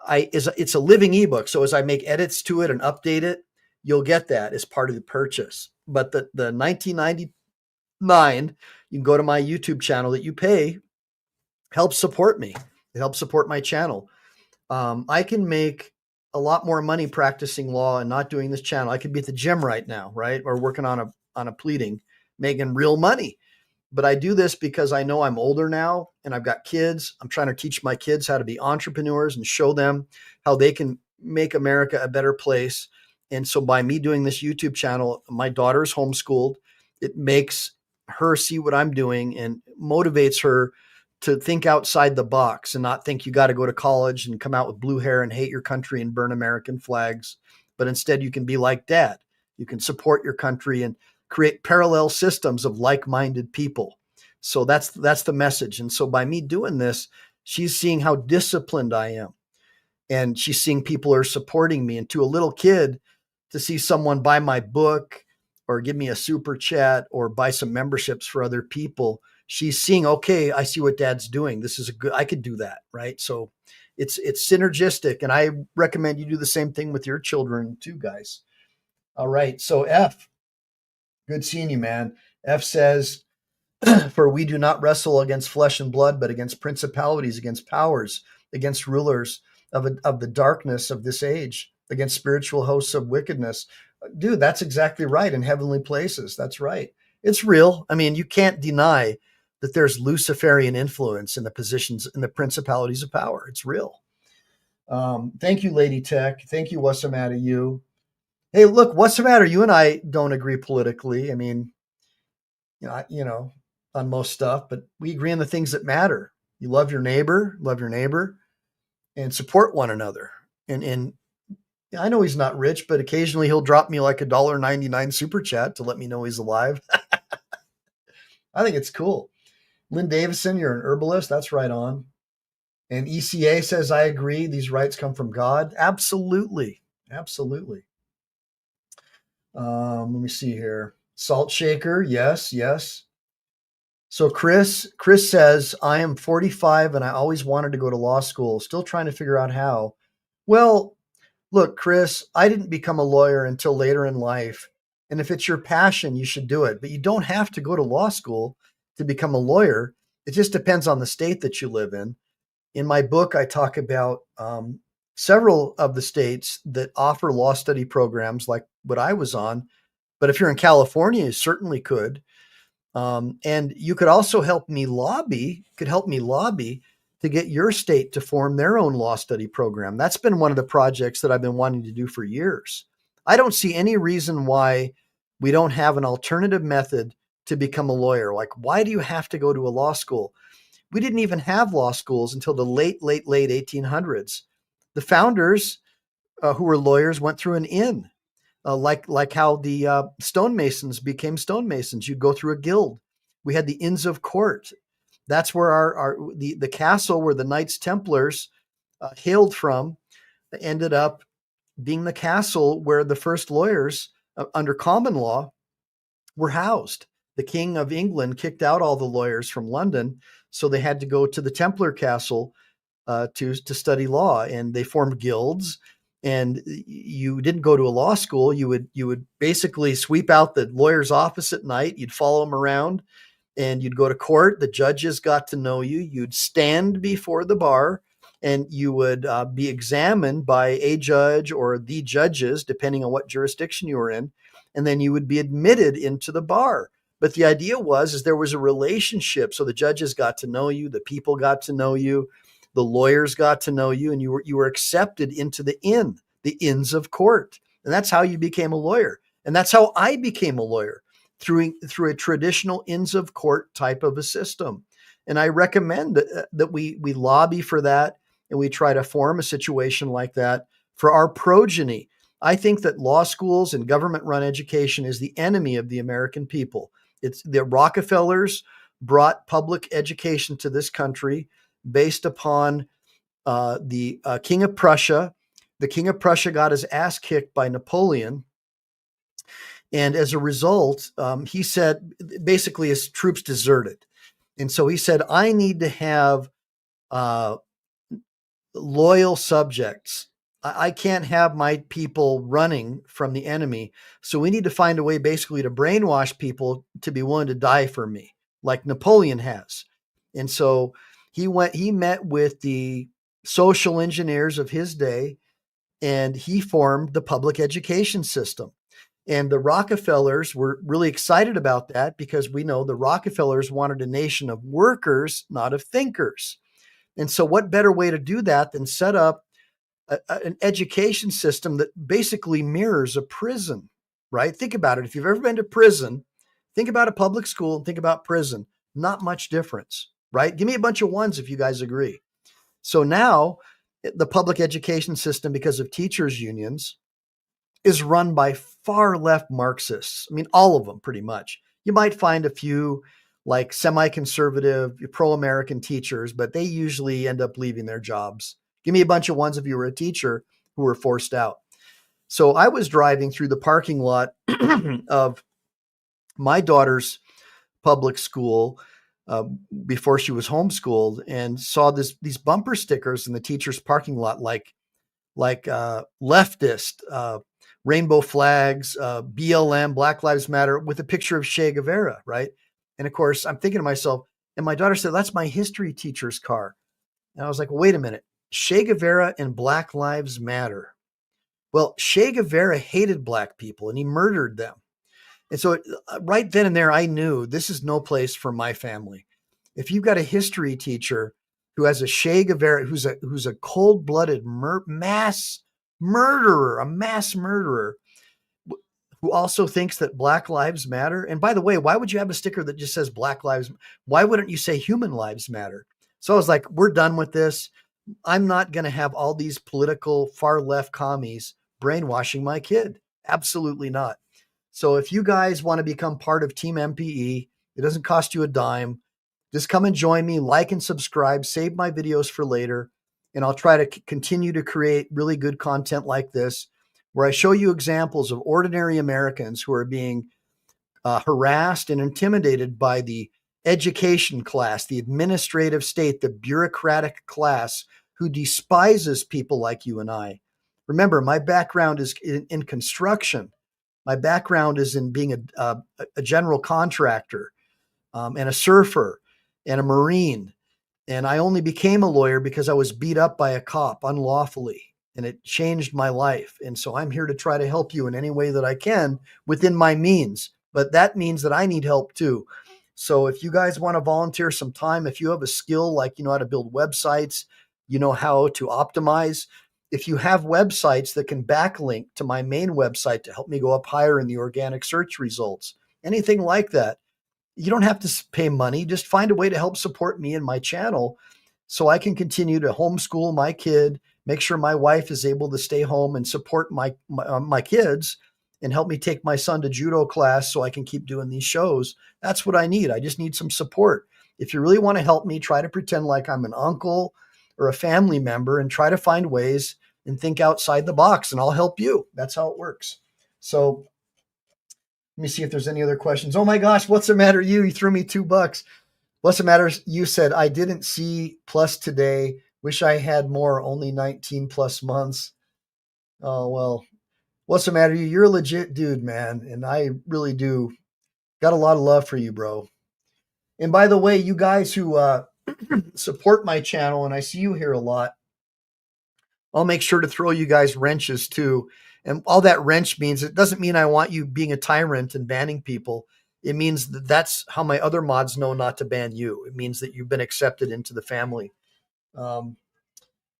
it's a living ebook. So as I make edits to it and update it, you'll get that as part of the purchase. But the $19.99, you can go to my YouTube channel that you pay, helps support me. It helps support my channel. I can make a lot more money practicing law and not doing this channel. I could be at the gym right now, right? Or working on a pleading, making real money. But I do this because I know I'm older now and I've got kids. I'm trying to teach my kids how to be entrepreneurs and show them how they can make America a better place. And so by me doing this YouTube channel, my daughter's homeschooled. It makes her see what I'm doing and motivates her to think outside the box and not think you got to go to college and come out with blue hair and hate your country and burn American flags. But instead you can be like dad. You can support your country and create parallel systems of like-minded people. So that's the message. And so by me doing this, she's seeing how disciplined I am. And she's seeing people are supporting me. And to a little kid, to see someone buy my book or give me a super chat or buy some memberships for other people, she's seeing, okay, I see what dad's doing. This is I could do that, right? So it's synergistic. And I recommend you do the same thing with your children too, guys. All right. So F, good seeing you, man. F says, for we do not wrestle against flesh and blood, but against principalities, against powers, against rulers of the darkness of this age, against spiritual hosts of wickedness. Dude, that's exactly right. In heavenly places. That's right. It's real. I mean, you can't deny that there's Luciferian influence in the positions, in the principalities of power. It's real. Thank you, Lady Tech. Thank you, What's the Matter, you. Hey, look, what's the matter? You and I don't agree politically. I mean, on most stuff, but we agree on the things that matter. You love your neighbor, and support one another. And I know he's not rich, but occasionally he'll drop me like $1.99 super chat to let me know he's alive. I think it's cool. Lynn Davison, you're an herbalist. That's right on. And ECA says, I agree. These rights come from God. Absolutely. Absolutely. Let me see here. Salt Shaker. Yes. So Chris says, I am 45 and I always wanted to go to law school. Still trying to figure out how. Well, look, Chris, I didn't become a lawyer until later in life. And if it's your passion, you should do it. But you don't have to go to law school to become a lawyer. It just depends on the state that you live in. In my book, I talk about several of the states that offer law study programs like what I was on. But if you're in California, you certainly could. And you could also help me lobby to get your state to form their own law study program. That's been one of the projects that I've been wanting to do for years. I don't see any reason why we don't have an alternative method to become a lawyer. Like, why do you have to go to a law school? We didn't even have law schools until the late 1800s. The founders who were lawyers went through an inn. like how the stonemasons became stonemasons. You'd go through a guild. We had the Inns of Court. That's where the castle where the Knights Templars hailed from ended up being the castle where the first lawyers under common law were housed. The King of England kicked out all the lawyers from London, so they had to go to the Templar castle to study law, and they formed guilds. And you didn't go to a law school. You would basically sweep out the lawyer's office at night. You'd follow them around, and you'd go to court. The judges got to know you. You'd stand before the bar, and you would be examined by a judge or the judges, depending on what jurisdiction you were in, and then you would be admitted into the bar. But the idea is there was a relationship, so the judges got to know you, the people got to know you, the lawyers got to know you, and you were accepted into the Inns of Court, and that's how you became a lawyer, and that's how I became a lawyer through a traditional Inns of Court type of a system. And I recommend that we lobby for that, and we try to form a situation like that for our progeny. I think that law schools and government-run education is the enemy of the American people. It's the Rockefellers brought public education to this country based upon the King of Prussia. The King of Prussia got his ass kicked by Napoleon. And as a result, he said, basically his troops deserted. And so he said, I need to have loyal subjects. I can't have my people running from the enemy. So we need to find a way basically to brainwash people to be willing to die for me, like Napoleon has. And so he met with the social engineers of his day, and he formed the public education system. And the Rockefellers were really excited about that because we know the Rockefellers wanted a nation of workers, not of thinkers. And so what better way to do that than set up an education system that basically mirrors a prison, right? Think about it. If you've ever been to prison, think about a public school and think about prison. Not much difference, right? Give me a bunch of ones if you guys agree. So now the public education system, because of teachers' unions, is run by far left Marxists. I mean, all of them pretty much. You might find a few like semi-conservative, pro-American teachers, but they usually end up leaving their jobs. Give me a bunch of ones if you were a teacher who were forced out. So I was driving through the parking lot of my daughter's public school before she was homeschooled and saw these bumper stickers in the teacher's parking lot, like leftist, rainbow flags, BLM, Black Lives Matter, with a picture of Che Guevara, right? And of course, I'm thinking to myself, and my daughter said, that's my history teacher's car. And I was like, well, wait a minute. Che Guevara and Black Lives Matter. Well, Che Guevara hated Black people and he murdered them. And so right then and there, I knew this is no place for my family. If you've got a history teacher who has a Che Guevara, who's a cold-blooded mass murderer, who also thinks that Black Lives Matter. And by the way, why would you have a sticker that just says Black Lives? Why wouldn't you say human lives matter? So I was like, we're done with this. I'm not going to have all these political far left commies brainwashing my kid. Absolutely not. So if you guys want to become part of Team MPE, it doesn't cost you a dime. Just come and join me, like and subscribe, save my videos for later, and I'll try to continue to create really good content like this, where I show you examples of ordinary Americans who are being harassed and intimidated by the education class, the administrative state, the bureaucratic class who despises people like you and I. Remember, my background is in construction. My background is in being a general contractor and a surfer and a Marine. And I only became a lawyer because I was beat up by a cop unlawfully, and it changed my life. And so I'm here to try to help you in any way that I can within my means. But that means that I need help too. So if you guys want to volunteer some time, if you have a skill like you know how to build websites, you know how to optimize, if you have websites that can backlink to my main website to help me go up higher in the organic search results, anything like that, you don't have to pay money. Just find a way to help support me and my channel so I can continue to homeschool my kid, make sure my wife is able to stay home and support my kids, and help me take my son to judo class so I can keep doing these shows. That's what I need. I just need some support. If you really want to help me, try to pretend like I'm an uncle or a family member and try to find ways and think outside the box, and I'll help you. That's how it works. So let me see if there's any other questions. Oh my gosh, what's the matter? You threw me $2. What's the matter? You said, I didn't see plus today. Wish I had more, only 19 plus months. Oh, well, what's the matter? You're a legit dude, man. And I really do got a lot of love for you, bro. And by the way, you guys who support my channel, and I see you here a lot, I'll make sure to throw you guys wrenches too. And all that wrench means, it doesn't mean I want you being a tyrant and banning people. It means that that's how my other mods know not to ban you. It means that you've been accepted into the family. Um,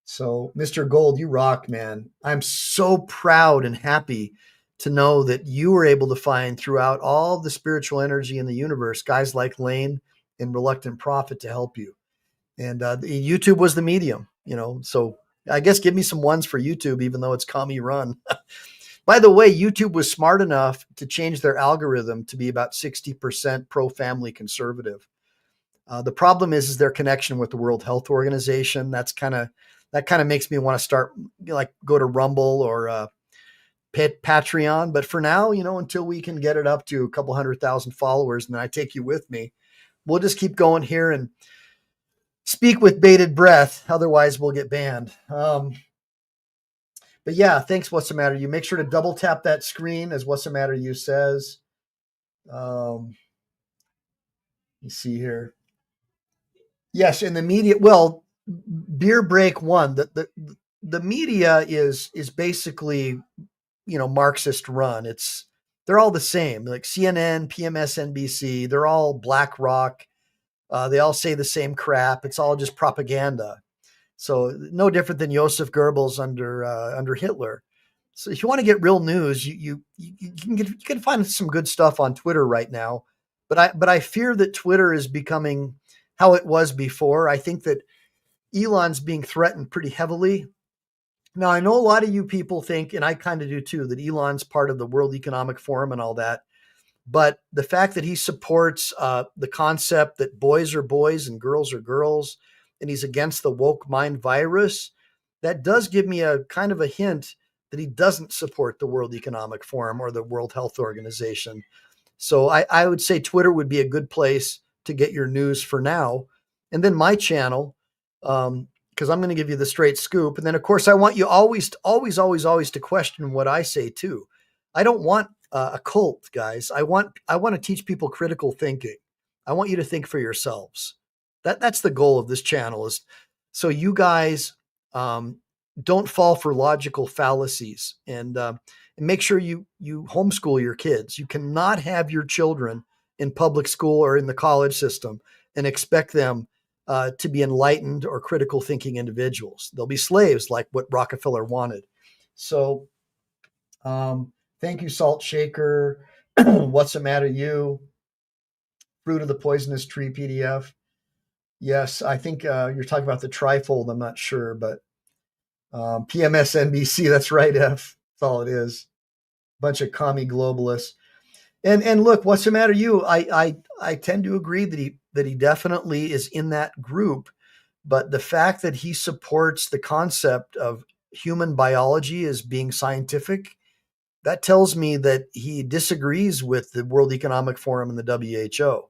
so, Mr. Gold, you rock, man. I'm so proud and happy to know that you were able to find throughout all the spiritual energy in the universe guys like Lane and Reluctant Prophet to help you. And YouTube was the medium, so I guess give me some ones for YouTube, even though it's commie run. By the way, YouTube was smart enough to change their algorithm to be about 60% pro-family conservative. The problem is their connection with the World Health Organization. That kind of makes me want to start like go to Rumble or Patreon. But for now, until we can get it up to a couple 100,000 followers, and then I take you with me, we'll just keep going here and speak with bated breath. Otherwise, we'll get banned. But yeah, thanks. What's the matter? You make sure to double tap that screen as What's the Matter You says. You see here. Yes, in the media. Well, Beer Break One. The media is basically Marxist run. They're all the same. Like CNN, PMSNBC. They're all BlackRock. They all say the same crap. It's all just propaganda. So no different than Joseph Goebbels under Hitler. So if you want to get real news, you can find some good stuff on Twitter right now. But I fear that Twitter is becoming how it was before. I think that Elon's being threatened pretty heavily. Now I know a lot of you people think, and I kind of do too, that Elon's part of the World Economic Forum and all that. But the fact that he supports the concept that boys are boys and girls are girls, and he's against the woke mind virus, that does give me a kind of a hint that he doesn't support the World Economic Forum or the World Health Organization. So I would say Twitter would be a good place to get your news for now. And then my channel, because I'm going to give you the straight scoop. And then, of course, I want you always to question what I say, too. I don't want a cult, guys. I want to teach people critical thinking. I want you to think for yourselves. That's the goal of this channel, is so you guys don't fall for logical fallacies, and make sure you homeschool your kids. You cannot have your children in public school or in the college system and expect them to be enlightened or critical thinking individuals. They'll be slaves, like what Rockefeller wanted. So thank you, Salt Shaker. What's the matter, you? Fruit of the Poisonous Tree PDF. Yes, I think you're talking about the trifold. I'm not sure, but PMSNBC, that's right, F. That's all it is. Bunch of commie globalists. And look, what's the matter, you? I tend to agree that he definitely is in that group, but the fact that he supports the concept of human biology as being scientific, that tells me that he disagrees with the World Economic Forum and the WHO.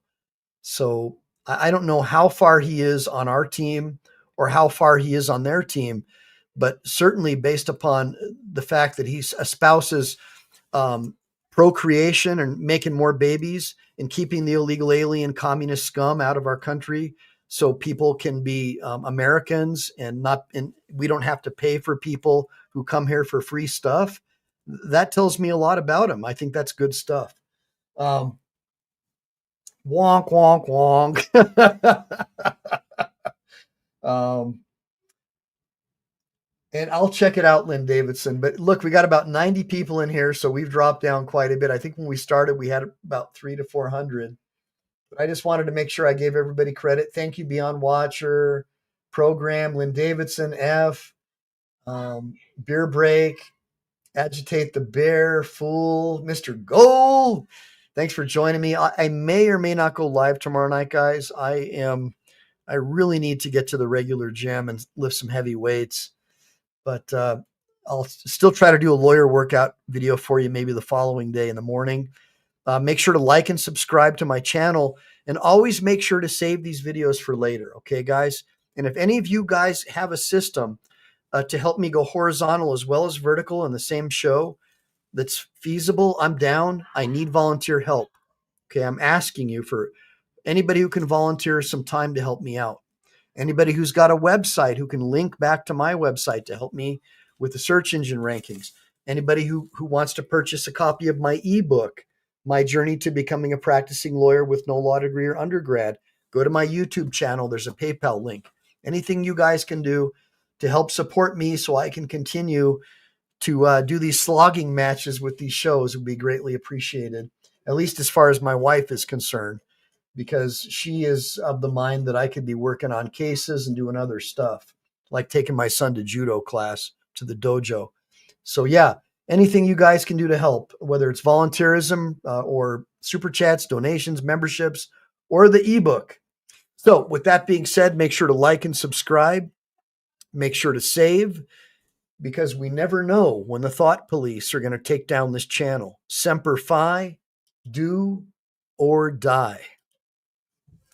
So I don't know how far he is on our team or how far he is on their team, but certainly based upon the fact that he espouses procreation and making more babies and keeping the illegal alien communist scum out of our country so people can be Americans and we don't have to pay for people who come here for free stuff. That tells me a lot about him. I think that's good stuff. Wonk, wonk, wonk. And I'll check it out, Lynn Davidson. But look, we got about 90 people in here, so we've dropped down quite a bit. I think when we started, we had about 300 to 400. But I just wanted to make sure I gave everybody credit. Thank you, Beyond Watcher, Program, Lynn Davidson, F, Beer Break, Agitate the Bear, Fool, Mr. Gold. Thanks for joining me. I may or may not go live tomorrow night, guys. I really need to get to the regular gym and lift some heavy weights, but I'll still try to do a lawyer workout video for you maybe the following day in the morning. Make sure to like and subscribe to my channel, and always make sure to save these videos for later. Okay, guys? And if any of you guys have a system to help me go horizontal as well as vertical in the same show that's feasible, I'm down. I need volunteer help. Okay, I'm asking you for anybody who can volunteer some time to help me out. Anybody who's got a website who can link back to my website to help me with the search engine rankings. Anybody who wants to purchase a copy of my ebook, My Journey to Becoming a Practicing Lawyer with No Law Degree or Undergrad, go to my YouTube channel. There's a PayPal link. Anything you guys can do to help support me so I can continue to do these slogging matches with these shows would be greatly appreciated, at least as far as my wife is concerned, because she is of the mind that I could be working on cases and doing other stuff, like taking my son to judo class to the dojo. So yeah, anything you guys can do to help, whether it's volunteerism or super chats, donations, memberships, or the ebook. So with that being said, make sure to like and subscribe. Make sure to save, because we never know when the thought police are going to take down this channel. Semper Fi, do or die.